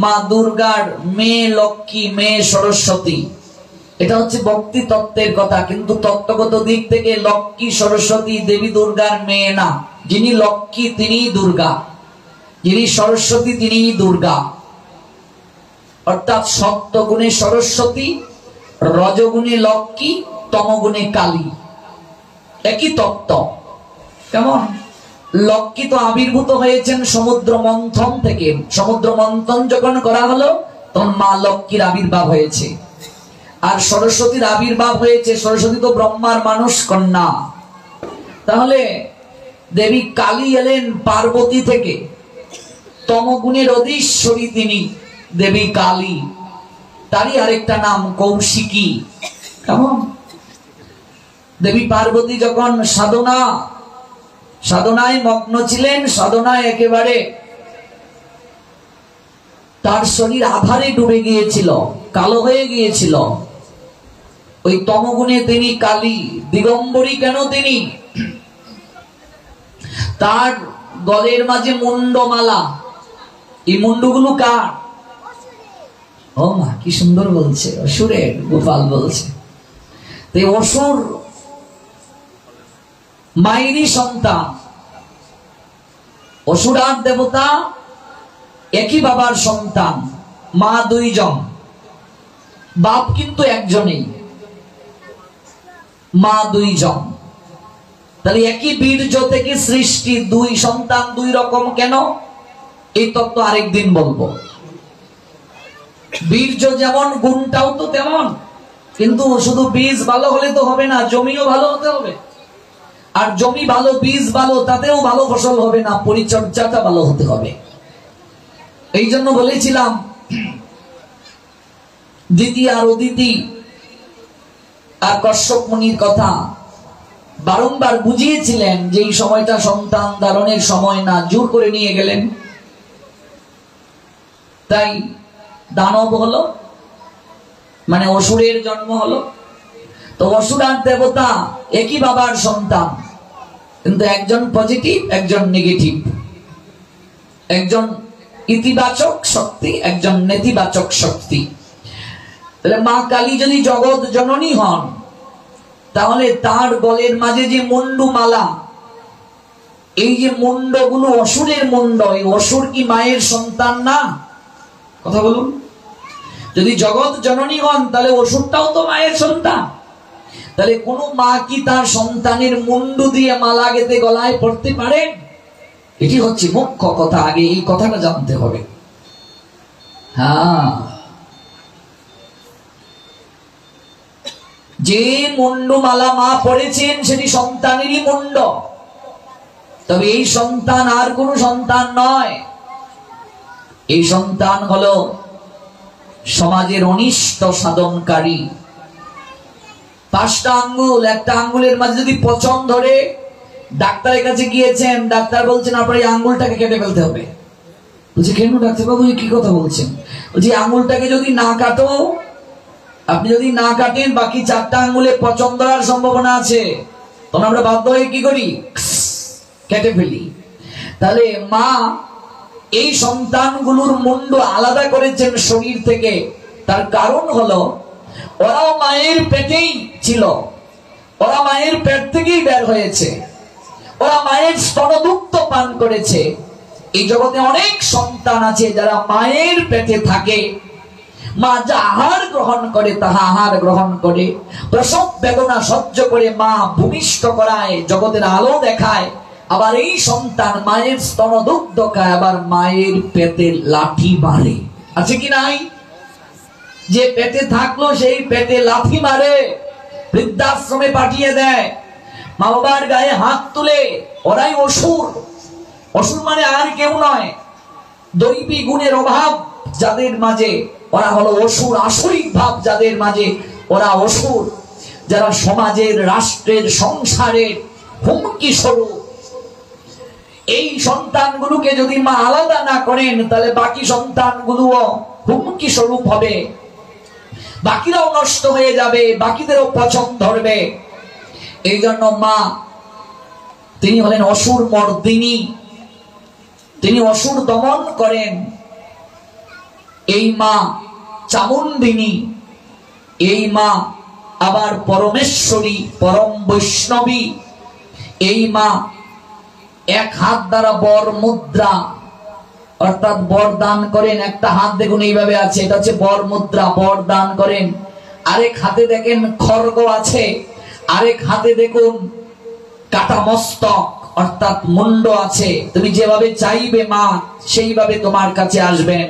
মা দুর্গার মেয়ে লক্ষ্মী, মেয়ে সরস্বতী। এটা হচ্ছে ভক্তি তত্ত্বের কথা, কিন্তু তত্ত্বগত দিক থেকে লক্ষ্মী সরস্বতী দেবী দুর্গার মেয়ে না। যিনি লক্ষ্মী তিনিই দুর্গা, যিনি সরস্বতী তিনিই দুর্গা। অর্থাৎ সত্যগুণে সরস্বতী, রজগুণে লক্ষ্মী, তমগুণে কালী, একই তত্ত্ব। কেমন? লক্ষ্মী তো আবির্ভূত হয়েছেন সমুদ্র মন্থন থেকে। সমুদ্র মন্থন যখন করা হলো তখন মা লক্ষ্মীর আবির্ভাব হয়েছে। আর সরস্বতীর আবির্ভাব হয়েছে, সরস্বতী তো ব্রহ্মার মানুষ কন্যা। তাহলে দেবী কালী এলেন পার্বতী থেকে, তমগুণের অধীশ্বরী তিনি দেবী কালী। তারই আরেকটা নাম কৌশিকী। কেমন? দেবী পার্বতী যখন সাধনায় মগ্ন ছিলেন, সাধনায় একেবারে তার শরীর আধারে ডুবে গিয়েছিল, কালো হয়ে গিয়েছিল। ওই তমগুণে তিনি কালী। দিগম্বরী কেন তিনি? তার গলের মাঝে মুন্ডমালা। এই মুন্ডগুলো কার? ও মা, কি সুন্দর বলছে, অসুরের। গোপাল বলছে অসুর মায়েরই সন্তান। অসুরার দেবতা একই বাবার সন্তান, মা দুইজন, বাপ কিন্তু একজনেই, মা দুইজন। তাহলে একই বীর্য থেকে সৃষ্টি, দুই সন্তান দুই রকম কেন? এই তত্ত্ব আরেকদিন বলবো। বীর্য যেমন, গুণটাও তো তেমন। কিন্তু শুধু বীজ ভালো হলে তো হবে না, জমিও ভালো হতে হবে। আর জমি ভালো, বীজ ভালো, তাতেও ভালো ফসল হবে না, পরিচর্যাটা ভালো হতে হবে। এই জন্য বলেছিলাম দিতি আর অদিতি আর কশ্যপ মুনির কথা বারংবার বুঝিয়েছিলেন যে এই সময়টা সন্তান ধারণের সময় না, জোর করে নিয়ে গেলেন। তাই দানব হলো, মানে অসুরের জন্ম হলো। তো অসুরার দেবতা একই বাবার সন্তান, কিন্তু একজন পজিটিভ, একজন নেগেটিভ, একজন ইতিবাচক শক্তি, একজন নেতিবাচক শক্তি। তাহলে মা কালী যদি জগৎ জননী হন, তাহলে তার গলের মাঝে যে মুন্ডমালা, এই যে মুন্ডগুলো অসুরের মুন্ড, এই অসুর কি মায়ের সন্তান না? কথা বলুন। যদি জগৎ জননী হন, তাহলে অসুরটাও তো মায়ের সন্তান। তাহলে কোন মা কি তার সন্তানের মুন্ডু দিয়ে মালা গেঁথে গলায় পড়তে পারেন? এটি হচ্ছে মুখ্য কথা, আগে এই কথাটা জানতে হবে। হ্যাঁ, যে মুন্ডু মালা মা পড়েছেন সেটি সন্তানেরই মুন্ড, তবে এই সন্তান আর কোন সন্তান নয়। এই সন্তান হলো সমাজের অনিষ্ট সাধনকারী। 5টা আঙ্গুল, একটা আঙ্গুলের মাঝে যদি পচন ধরে, ডাক্তারের কাছে গিয়েছেন, ডাক্তার বলছেন আপনার এই আঙ্গুলটাকে কেটে ফেলতে হবে। বলছে কেন ডাক্তারবাবু, কি কথা বলছেন? বলছি আঙ্গুলটাকে যদি না কাটো, আপনি যদি না কাটেন, বাকি 4টা আঙ্গুলে পচন ধরার সম্ভাবনা আছে, তখন আমরা বাধ্য হয়ে কি করি? কেটে ফেলি। তাহলে মা এই সন্তানগুলোর মুন্ডু আলাদা করেছেন শরীর থেকে। তার কারণ হলো ওরাও মায়ের পেটেই ছিল, ওরা মায়ের পেট থেকেই বের হয়েছে, ওরা মায়ের স্তনদুগ্ধ পান করেছে। এই জগতে অনেক সন্তান আছে যারা মায়ের পেটে থাকে, মা যা আহার গ্রহণ করে তাহা আহার গ্রহণ করে, প্রসব বেদনা সহ্য করে মা ভূমিষ্ঠ করায়, জগতের আলো দেখায়। আবার এই সন্তান মায়ের স্তনদুগ্ধ খায়, আবার মায়ের পেটে লাঠি মারে। আছে কি নাই? যে পেটে থাকলো সেই পেটে লাথি মারে, বৃদ্ধাশ্রমে পাঠিয়ে দেয়, মা বাবার গায়ে হাত তুলে। ওরাই অসুর। অসুর মানে আর কেউ নয়, দৈবী গুণের অভাব যাদের মাঝে ওরা হলো অসুর। আসরিক ভাব যাদের মাঝে ওরা অসুর, যারা সমাজের, রাষ্ট্রের, সংসারের হুমকি স্বরূপ। এই সন্তানগুলোকে যদি মা আলাদা না করেন, তাহলে বাকি সন্তানগুলোও হুমকি স্বরূপ হবে, বাকিরাও নষ্ট হয়ে যাবে, বাকিদেরও পছন্দ ধরবে। এই জন্য মা তিনি হলেন অসুর মর্দিনী, তিনি অসুর দমন করেন। এই মা চামুন্ডিনী, এই মা আবার পরমেশ্বরী, পরম বৈষ্ণবী। এই মা এক হাত দ্বারা বর মুদ্রা, অর্থাৎ বর দান করেন। একটা হাত দেখুন এইভাবে আছে, এটা হচ্ছে বর মুদ্রা, বর দান করেন। আরেক হাতে দেখেন খড়গ আছে, আরেক হাতে দেখুন কাটা মস্তক, অর্থাৎ মুন্ড আছে। তুমি যেভাবে চাইবে মা সেইভাবে তোমার কাছে আসবেন।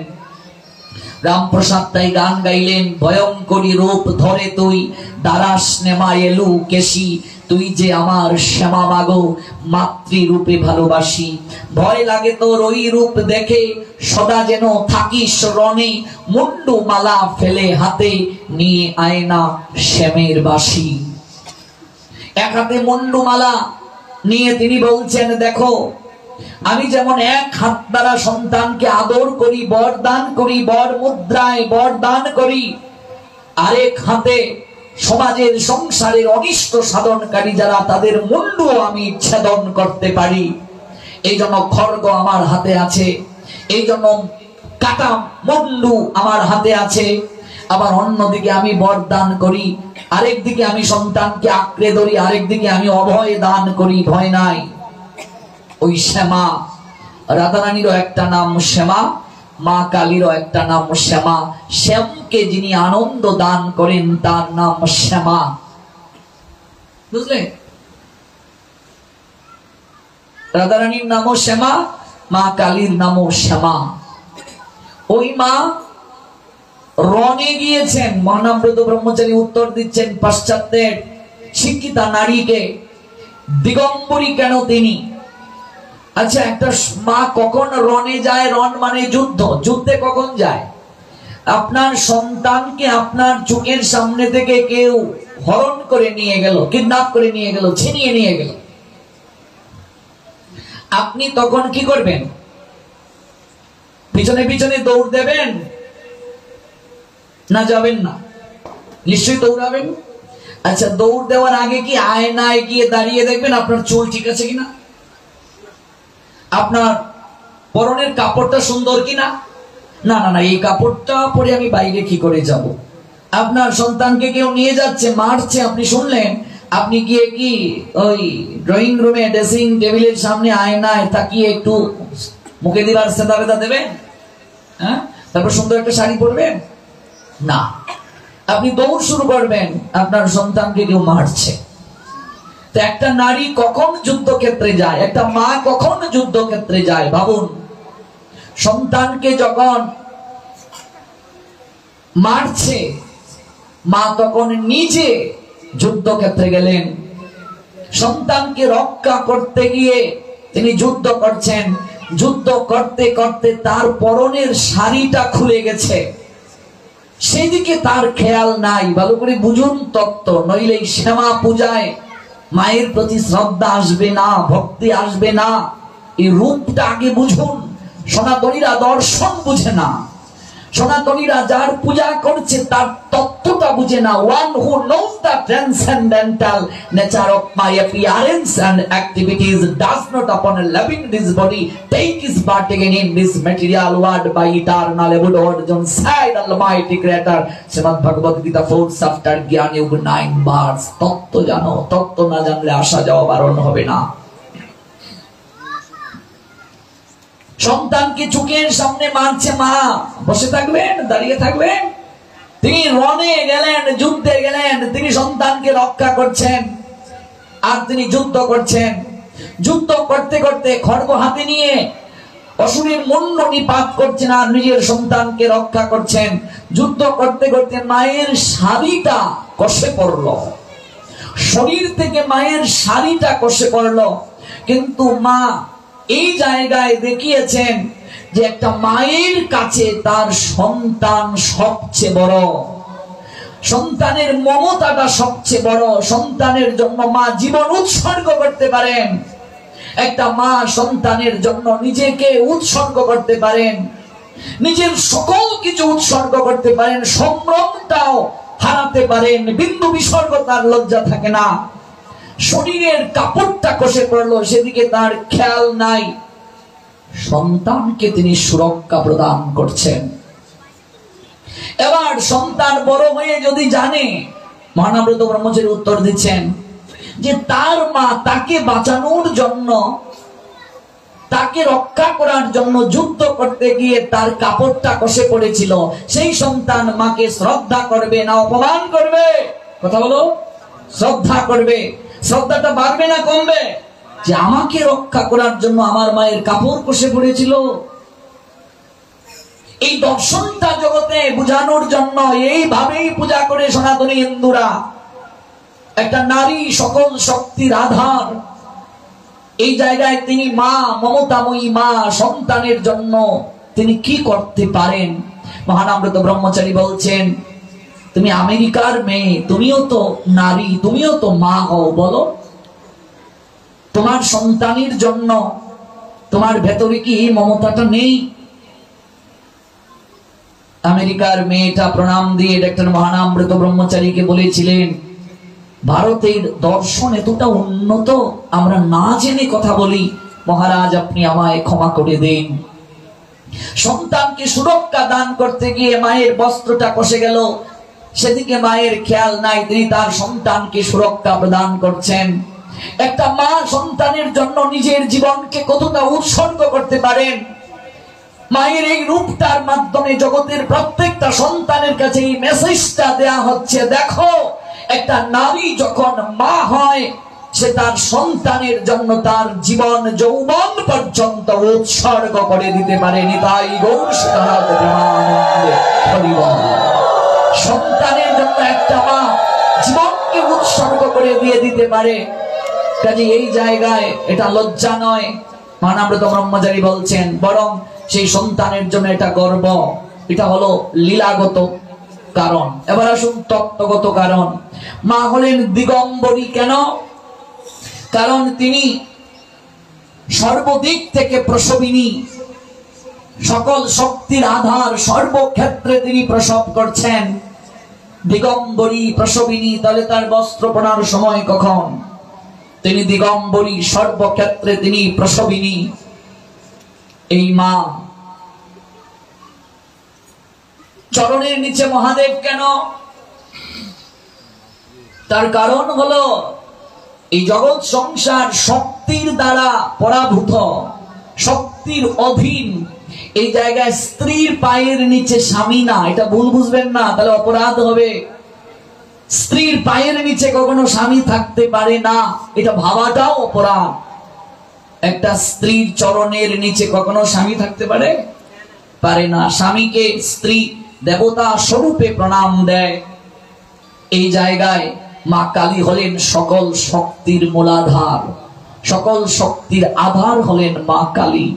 রামপ্রসাদ তাই গান গাইলেন, ভয়ঙ্করী রূপ ধরে তুই দারাস নেমা এলু কেশি, তুই যে আমার শ্যামা মাগো মাতৃরূপে ভালোবাসি। ভয় লাগে তোর ওই রূপ দেখে, সদা যেন থাকিস রণে, মুন্ডু মালা ফেলে হাতে নিয়ে আয়না শ্যামের বাসি। এক হাতে মুন্ডু মালা নিয়ে তিনি বলছেন, দেখো আমি যেমন এক হাত দ্বারা সন্তানকে আদর করি, বর দান করি, বর মুদ্রায় বর দান করি, আরেক হাতে সমাজের, সংসারের অনিষ্ট সাধনকারী যারা, তাদের মুন্ডু আমি ছেদন করতে পারি। এই জন্য খড়গ আমার হাতে আছে, এই জন্য কাটা মুন্ডু আমার হাতে আছে। আবার অন্যদিকে আমি বর দান করি, আরেক দিকে আমি সন্তানকে আঁকড়ে ধরি, আরেক দিকে আমি অভয় দান করি, ভয় নাই। ওই শ্যামা, রাধারানীরও একটা নাম শ্যামা, মা কালীরও একটা নাম শ্যামা। শ্যামকে যিনি আনন্দ দান করেন তার নাম শ্যামা। বুঝলে? রাধারানীর নামও শ্যামা, মা কালীর নামও শ্যামা। ওই মা রণে গিয়েছেন। মহানামব্রত ব্রহ্মচারী উত্তর দিচ্ছেন পাশ্চাত্যের শিক্ষিতা নারীকে, দিগম্বরী কেন তিনি? আচ্ছা, একটা মা কখন রণে যায়? রণ মানে যুদ্ধ। যুদ্ধে কখন যায়? আপনার সন্তানকে আপনার চোখের সামনে থেকে কেউ হরণ করে নিয়ে গেল, কিডন্যাপ করে নিয়ে গেল, ছিনিয়ে নিয়ে গেল, আপনি তখন কি করবেন? পিছনে পিছনে দৌড় দেবেন না যাবেন না? নিশ্চয়ই দৌড়াবেন। আচ্ছা, দৌড় দেওয়ার আগে কি আয়নায় গিয়ে দাঁড়িয়ে দেখবেন আপনার চুল ঠিক আছে কিনা, আপনার পরনের কাপড়টা সুন্দর কিনা? না না না, এই কাপড়টা পরে আমি বাইরে কি করে যাব? আপনার সন্তানকে কেউ নিয়ে যাচ্ছে, মারছে, আপনি শুনলেন, আপনি গিয়ে কি ওই ড্রয়িং রুমে ড্রেসিং টেবিলের সামনে আয়নায় তাকিয়ে একটু মুখে দিবার সেদা বেদা দেবেন? হ্যাঁ, তারপর সুন্দর একটা শাড়ি পরবেন? না, আপনি দৌড় শুরু করবেন, আপনার সন্তানকে কেউ মারছে। তো একটা নারী কখন যুদ্ধক্ষেত্রে যায়, একটা মা কখন যুদ্ধক্ষেত্রে যায় ভাবুন। সন্তানকে যখন মারছে, মা তখন নিজে যুদ্ধক্ষেত্রে গেলেন। সন্তানকে রক্ষা করতে গিয়ে তিনি যুদ্ধ করছেন। যুদ্ধ করতে করতে তার পরনের শাড়িটা খুলে গেছে, সেদিকে তার খেয়াল নাই। ভালো করে বুঝুন তত্ত্ব, নইলে শ্যামা পূজায় মায়ের প্রতি শ্রদ্ধা আসবে না, ভক্তি আসবে না। এই রূপটা আগে বুঝুন। সনাতনীরা দর্শন বুঝে না, সনাতনীরা যার পূজা করছে তার তত্ত্বটা বুঝে না। One who knows the transcendental nature of my appearance and activities does not upon loving this body take his part again in this material world by eternal Buddha Arjun said Almighty Creator. Srimad Bhagavad Gita 4 chapter Gyan Yoga 9 verse. তত্ত্ব জানো, তত্ত্ব না জানলে আসা যাওয়া বারণ হবে না। সন্তানকে চোখের সামনে মারছে, মা বসে থাকবেন, দাঁড়িয়ে থাকবেন? তিনি রণে গেলেন, যুদ্ধে গেলেন, তিনি সন্তানকে রক্ষা করছেন আর তিনি যুদ্ধ করছেন। যুদ্ধ করতে করতে খড়গ হাতে নিয়ে অসুরের মুন্ড নিপাত করছেন আর নিজের সন্তানকে রক্ষা করছেন। যুদ্ধ করতে করতে মায়ের শাড়িটা কষে পড়ল, শরীর থেকে মায়ের শাড়িটা কষে পড়ল। কিন্তু মা এই জায়গায় দেখিয়েছেন যে একটা মায়ের কাছে তার সন্তান সবচেয়ে বড়, সন্তানের মমতাটা সবচেয়ে বড়। সন্তানের জন্য মা জীবন উৎসর্গ করতে পারেন, একটা মা সন্তানের জন্য নিজেকে উৎসর্গ করতে পারেন, নিজের সকল কিছু উৎসর্গ করতে পারেন, সম্ভ্রমটাও হারাতে পারেন, বিন্দু বিসর্গ তার লজ্জা থাকে না। শরীরের কাপড়টা কষে পড়লো, সেদিকে তার খেয়াল নাই। সন্তানকে তিনি সুরক্ষা প্রদান করছেন। এবার সন্তান বড় হয়ে যদি জানে, মহানাব্রত ব্রহ্মচারী উত্তর দিচ্ছেন যে তার মা তাকে বাঁচানোর জন্য, তাকে রক্ষা করার জন্য যুদ্ধ করতে গিয়ে তার কাপড়টা কষে পড়েছিল। সেই সন্তান মাকে শ্রদ্ধা করবে না অপমান করবে? কথা বলো, শ্রদ্ধা করবে। শ্রদ্ধাটা বাড়বে না কমবে? যে আমাকে রক্ষা করার জন্য আমার মায়ের কাপড় কষে পড়েছিল। এই দর্শনটা জগতে বুঝানোর জন্য এইভাবেই পূজা করে সনাতনী হিন্দুরা। একটা নারী সকল শক্তির আধার, এই জায়গায় তিনি মা, মমতাময়ী মা। সন্তানের জন্য তিনি কি করতে পারেন? মহানামৃত ব্রহ্মচারী বলছেন, তুমি আমেরিকার মেয়ে, তুমিও তো নারী, তুমিও তো মা হও। বলো, তোমার সন্তানের জন্য তোমার ভেতরে কি এই মমতাটা নেই? আমেরিকার মেয়েটা প্রণাম দিয়ে ডক্টর মহানামৃত ব্রহ্মচারীকে বলেছিলেন, ভারতের দর্শন এতটা উন্নত, আমরা না জেনে কথা বলি, মহারাজ আপনি আমায় ক্ষমা করে দিন। সন্তানকে সুরক্ষা দান করতে গিয়ে মায়ের বস্ত্রটা কষে গেল, সেদিকে মায়ের খেয়াল নাই, তিনি তার সন্তানকে সুরক্ষা প্রদান করছেন। একটা মা সন্তানের জন্য নিজের জীবনকে কতটা উৎসর্গ করতে পারেন? মায়ের এই রূপটার মাধ্যমে জগতের প্রত্যেকটা সন্তানের কাছে এই মেসেজটা দেয়া হচ্ছে, দেখো একটা নারী যখন মা হয় সে তার সন্তানের জন্য তার জীবন যৌবন পর্যন্ত উৎসর্গ করে দিতে পারে। নিতাই গৌর সীতানাথ প্রেমানন্দে হরি বল। সন্তানের জন্য একটা মা জীবনকে উৎসর্গ করে দিয়ে দিতে পারে। কাজে এই জায়গায় এটা লজ্জা নয়, মহানামৃত ব্রহ্মচারী বলছেন, বরং সেই সন্তানের জন্য এটা গর্ব। এটা হলো লীলাগত কারণ। এবার আসুন তত্ত্বগত কারণ। মা হলেন দিগম্বরী কেন? কারণ তিনি সর্বদিক থেকে প্রসবিনী, সকল শক্তির আধার, সর্বক্ষেত্রে তিনি প্রসব করছেন। দিগম্বরী, প্রসবিনী, তাহলে তার বস্ত্র পরার সময় কখন? তিনি দিগম্বরী, সর্বক্ষেত্রে তিনি প্রসবিনী। এই মা চরণের নিচে মহাদেব কেন? তার কারণ হলো এই জগৎ সংসার শক্তির দ্বারা পরাভূত, শক্তির অধীন। এই জায়গায় স্ত্রীর পায়ের নিচে স্বামী না, এটা ভুল বুঝবেন না, তাহলে অপরাধ হবে। স্ত্রীর পায়ের নিচে কখনো স্বামী থাকতে পারে না, এটা ভাবাটাও অপরাধ। একটা স্ত্রীর চরণের নিচে কখনো স্বামী থাকতে পারে না। স্বামীকে স্ত্রী দেবতা স্বরূপে প্রণাম দেয়। এই জায়গায় মা কালী হলেন সকল শক্তির মূলাধার, সকল শক্তির আধার হলেন মা কালী।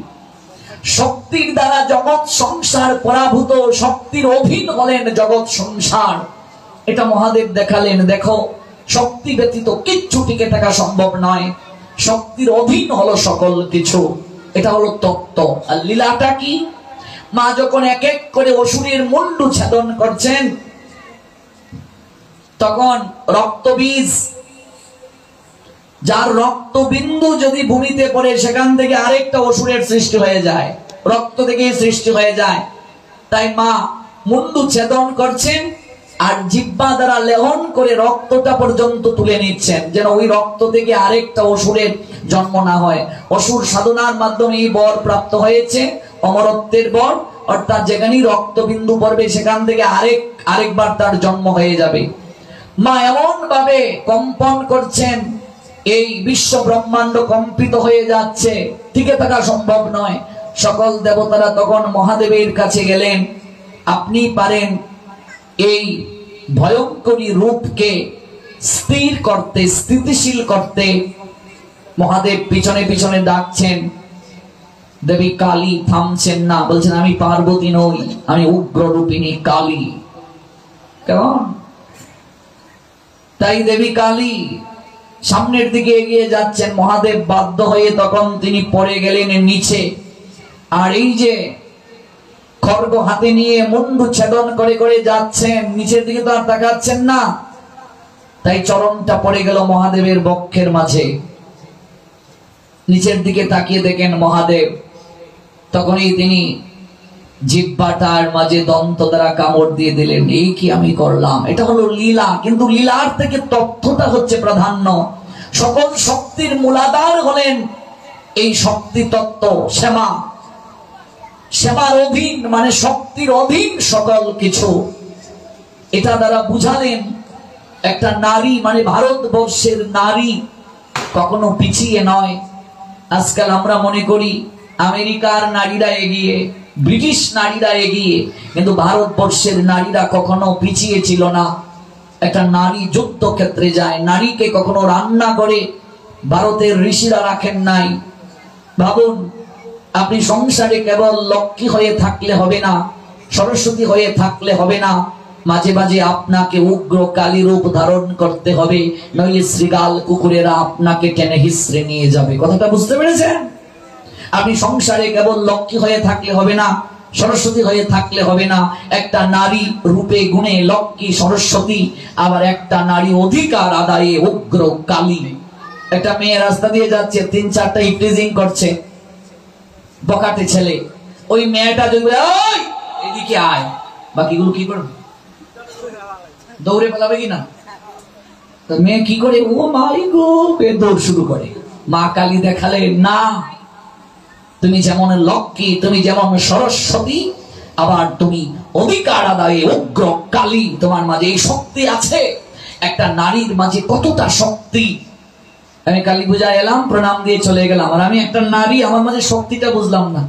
শক্তির দ্বারা জগৎ সংসার পরাভূত, শক্তির অধীন হলেন জগৎ সংসার। এটা মহাদেব দেখালেন, দেখো শক্তি ব্যতীত কিচ্ছু টিকে থাকা সম্ভব নয়, শক্তির অধীন হলো সকল কিছু। এটা হলো তত্ত্ব। আর লীলাটা কি? মা যখন এক এক করে অসুরের মুন্ডু ছেদন করছেন, তখন রক্তবীজ, যার রক্তবিন্দু যদি ভূমিতে পড়ে সেখান থেকে আরেকটা অসুরের সৃষ্টি হয়ে যায়, রক্ত থেকে সৃষ্টি হয়ে যায়। তাই মা মুন্ডু ছেদন করছেন আর জিহ্বা দ্বারা লেহন করে রক্তটা পর্যন্ত তুলে নিচ্ছেন, যেন ওই রক্ত থেকে আরেকটা অসুরের জন্ম না হয়। অসুর সাধনার মাধ্যমে এই বর প্রাপ্ত হয়েছে, অমরত্বের বর, অর্থাৎ যেখানেই রক্তবিন্দু পড়বে সেখান থেকে আরেকবার তার জন্ম হয়ে যাবে। মা এমন ভাবে কম্পন করছেন, এই বিশ্ব ব্রহ্মাণ্ড কম্পিত হয়ে যাচ্ছে, টিকে থাকা সম্ভব নয়। সকল দেবতারা তখন মহাদেবের কাছে গেলেন, আপনি পারেন এই ভয়ঙ্করী রূপকে স্থির করতে, স্থিতিশীল করতে। মহাদেব পিছনে পিছনে ডাকছেন, দেবী কালী থামছেন না, বলছেন আমি পার্বতী নই, আমি উগ্র রূপিণী কালী। কেমন? তাই দেবী কালী সামনের দিকে এগিয়ে যাচ্ছেন। মহাদেব বাধ্য হয়ে তখন তিনি পড়ে গেলেন নিচে। আর এই যে খড়গ হাতে নিয়ে মুন্ডু ছেদন করে করে যাচ্ছেন, নিচের দিকে তো আর তাকাচ্ছেন না, তাই চরণটা পড়ে গেল মহাদেবের বক্ষের মাঝে। নিচের দিকে তাকিয়ে দেখেন মহাদেব, তখনই তিনি জিহ্বাটার মাঝে দন্ত দ্বারা কামড় দিয়ে দিলেন। এই কি আমি করলাম? এটা হলো লীলা, কিন্তু লীলার থেকে তথ্যটা হচ্ছে প্রাধান্য। সকল শক্তির মূলাধার হলেন এই শক্তি তত্ত্ব, শ্যামা। শ্যামার অধীন মানে শক্তির অধীন সকল কিছু। এটা দ্বারা বুঝালেন একটা নারী মানে ভারতবর্ষের নারী কখনো পিছিয়ে নয়। আজকাল আমরা মনে করি আমেরিকার নারীরা এগিয়ে, ব্রিটিশ নারীরা এগিয়ে, কিন্তু ভারতবর্ষের নারীরা কখনো পিছিয়ে ছিল না। একটা নারী যুদ্ধক্ষেত্রে যায়, নারীকে কখনো রান্না করে ভারতের ঋষিরা রাখেন নাই। ভাবুন, আপনি সংসারে কেবল লক্ষ্মী হয়ে থাকলে হবে না, সরস্বতী হয়ে থাকলে হবে না, মাঝে মাঝে আপনাকে উগ্র কালী রূপ ধারণ করতে হবে, নইলে শ্রীগাল কুকুরেরা আপনাকে টেনে হিসড়ে নিয়ে যাবে। কথাটা বুঝতে পেরেছেন? আপনি সংসারে কেবল লক্ষ্মী হয়ে থাকলে হবে না, সরস্বতী হয়ে থাকলে হবে না। একটা নারী রূপে গুণে লক্ষ্মী সরস্বতী, আবার একটা নারী অধিকার আদায়ে উগ্র কালী। একটা মেয়ে রাস্তা দিয়ে যাচ্ছে, 3-4টা ইফটিজিং করছে, বকাটে ছেলে। ওই মেয়েটা যদি ওই এদিকে আয়, বাকিগুলো কি করবে? দৌড়ে পালাবে কিনা? তো মেয়ে কি করে? ও মাই গো, দৌড় শুরু করে। মা কালী দেখালে না, তুমি যেমন লক্ষ্মী, তুমি যেমন সরস্বতী, আবার তুমি অধিকার আদায়ে উগ্র কালী। তোমার মাঝে এই শক্তি আছে। একটা নারীর মাঝে কতটা শক্তি! আমি কালী পূজা এলাম, প্রণাম দিয়ে চলে গেলাম, আর আমি একটা নারী, আমার মাঝে শক্তিটা বুঝলাম না।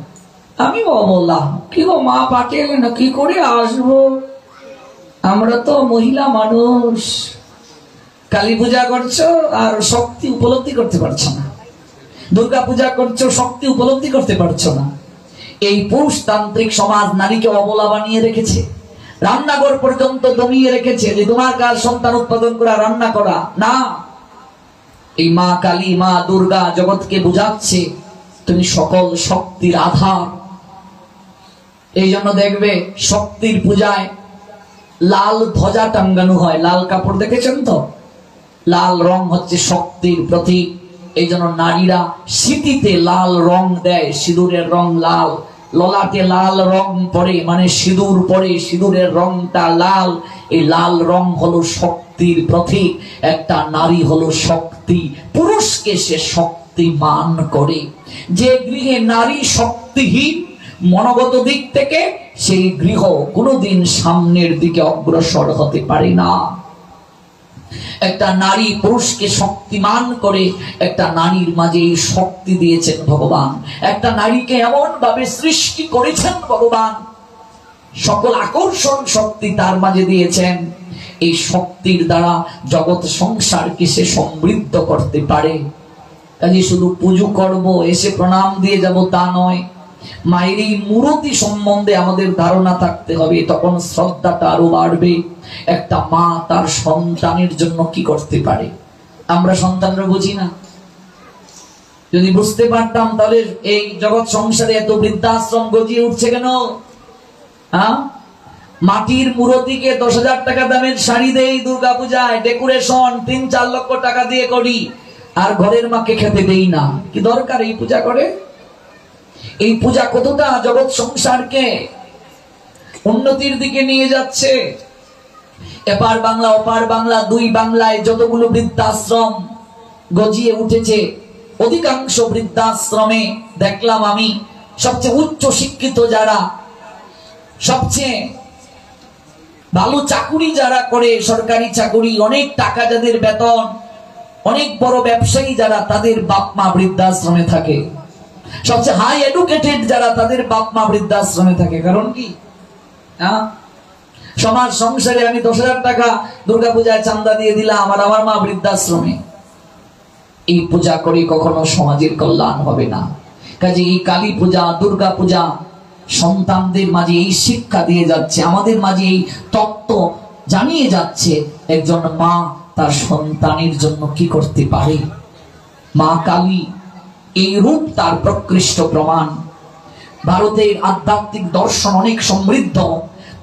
আমি বললাম, কি গো মা পাঠিয়ে এলেন, কি করে আসবো? আমরা তো মহিলা মানুষ। কালী পূজা করছো আর শক্তি উপলব্ধি করতে পারছো না, দুর্গা পূজা করছো, শক্তি উপলব্ধি করতে পারছো না। এই পুরুষতান্ত্রিক সমাজ নারীকে অবলা বানিয়ে রেখেছে, রান্নাঘর পর্যন্ত দমিয়ে রেখেছে, যে তোমার কাজ সন্তান উৎপাদন করা, রান্না করা না। এই মা কালী, মা দুর্গা জগৎকে বুঝাচ্ছে তুমি সকল শক্তির আধার। এই জন্য দেখবে শক্তির পূজায় লাল ধ্বজা টাঙ্গানো হয়। লাল কাপড় দেখেছেন তো? লাল রং হচ্ছে শক্তির প্রতীক। এই জন্য নারীরা সিঁথিতে লাল রং দেয়, সিঁদুরের রং লাল, ললাটে লাল রং পরে মানে সিঁদুর পরে, সিঁদুরের রংটা লাল। এই লাল রং হলো শক্তির প্রতীক। একটা নারী হলো শক্তি, পুরুষকে সে শক্তিমান করে। যে গৃহে নারী শক্তিহীন মনোগত দিক থেকে, সেই গৃহ কোনোদিন সামনের দিকে অগ্রসর হতে পারে না। একটা নারী পুরুষকে শক্তিমান করে একটা নারীর মাঝে এই শক্তি দিয়েছেন ভগবান। একটা নারীকে এমন ভাবে সৃষ্টি করেছেন ভগবান, সকল আকর্ষণ শক্তি তার মাঝে দিয়েছেন। এই শক্তির দ্বারা জগৎ সংসারকে সে সমৃদ্ধ করতে পারে। কাজে শুধু পুজো করব, এসে প্রণাম দিয়ে যাব তা নয়। মায়ের এই মূরতি সম্বন্ধে আমাদের ধারণা থাকতে হবে, তখন শ্রদ্ধাটা আরো বাড়বে। একটা মা তার সন্তানের জন্য কি করতে পারে আমরা সন্তানরা বুঝি না। যদি বুঝতে পারতাম তাহলে এই জগৎ সংসারে এত বৃদ্ধাশ্রম গজিয়ে উঠছে কেন? মাটির মূরতিকে 10,000 টাকা দামের শাড়ি দেই দুর্গা পূজায়, ডেকোরেশন 3-4 লক্ষ টাকা দিয়ে করি, আর ঘরের মাকে খেতে দেই না। কি দরকার এই পূজা করে? এই পূজা কতটা জগৎ সংসারকে উন্নতির দিকে নিয়ে যাচ্ছে। এপার বাংলা ওপার বাংলা, দুই বাংলায় যতগুলো বৃদ্ধাশ্রম গজিয়ে উঠেছে, অধিকাংশ বৃদ্ধাশ্রমে দেখলাম আমি সবচেয়ে উচ্চ শিক্ষিত যারা, সবচেয়ে ভালো চাকুরি যারা করে, সরকারি চাকুরি, অনেক টাকা যাদের বেতন, অনেক বড় ব্যবসায়ী যারা, তাদের বাপ মা বৃদ্ধাশ্রমে থাকে। সবচেয়ে হাই এডুকেটেড যারা, তাদের বাপ মা বৃদ্ধাশ্রমে থাকে। কারণ কি? সমাজ সংসারে আমি 10,000 টাকা দুর্গাপূজায় চাঁদা দিয়ে দিলাম, আর আমার মা বৃদ্ধাশ্রমে। এই পূজা করে কখনো সমাজের কল্যাণ হবে না। কাজে এই কালী পূজা, দুর্গা পূজা সন্তানদের মাঝে এই শিক্ষা দিয়ে যাচ্ছে, আমাদের মাঝে এই তত্ত্ব জানিয়ে যাচ্ছে একজন মা তার সন্তানের জন্য কি করতে পারে। মা কালী এই রূপ তার প্রকৃষ্ট প্রমাণ। ভারতের আধ্যাত্মিক দর্শন অনেক সমৃদ্ধ,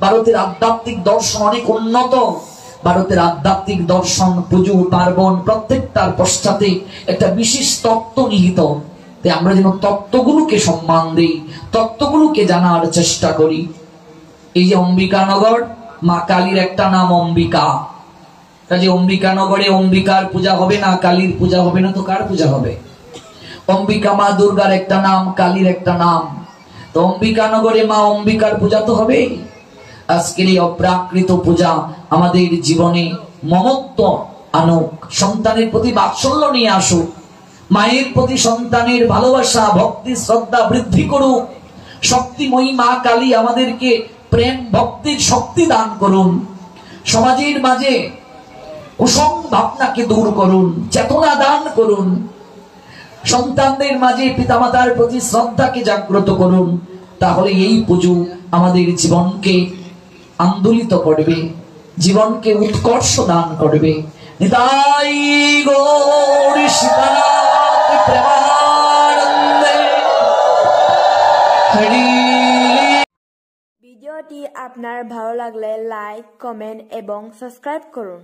ভারতের আধ্যাত্মিক দর্শন অনেক উন্নত। ভারতের আধ্যাত্মিক দর্শন, পুজো পার্বণ প্রত্যেকটার পশ্চাতে একটা বিশেষ তত্ত্ব নিহিত। তাই আমরা যেন তত্ত্বগুলোকে সম্মান দেই, তত্ত্বগুলোকে জানার চেষ্টা করি। এই যে অম্বিকানগর, মা কালীর একটা নাম অম্বিকা। কাজে অম্বিকানগরে অম্বিকার পূজা হবে না, কালীর পূজা হবে না, তো কার পূজা হবে? অম্বিকা মা দুর্গার একটা নাম, কালীর একটা নাম। তো অম্বিকানগরে মা অম্বিকার পূজা তো হবেই। আজকের এই অপ্রাকৃত পূজা আমাদের জীবনে মমত্ব আনুক, সন্তানের প্রতি বাৎসল্য নিয়ে আসুক, মায়ের প্রতি সন্তানের ভালোবাসা, ভক্তি, শ্রদ্ধা বৃদ্ধি করুক। শক্তিময়ী মা কালী আমাদেরকে প্রেম ভক্তির শক্তি দান করুন। সমাজের মাঝে কুসং ভাবনাকে দূর করুন, চেতনা দান করুন। সন্তানদের মাঝে পিতামাতার প্রতি শ্রদ্ধাকে জাগ্রত করুন। তাহলে এই পুজো আমাদের জীবনকে আন্দোলিত করবে, জীবনকে উৎকর্ষ দান করবে। নিতাই গৌর সীতানাথ প্রেমানন্দে হরি। ভিডিওটি আপনার ভালো লাগলে লাইক, কমেন্ট এবং সাবস্ক্রাইব করুন।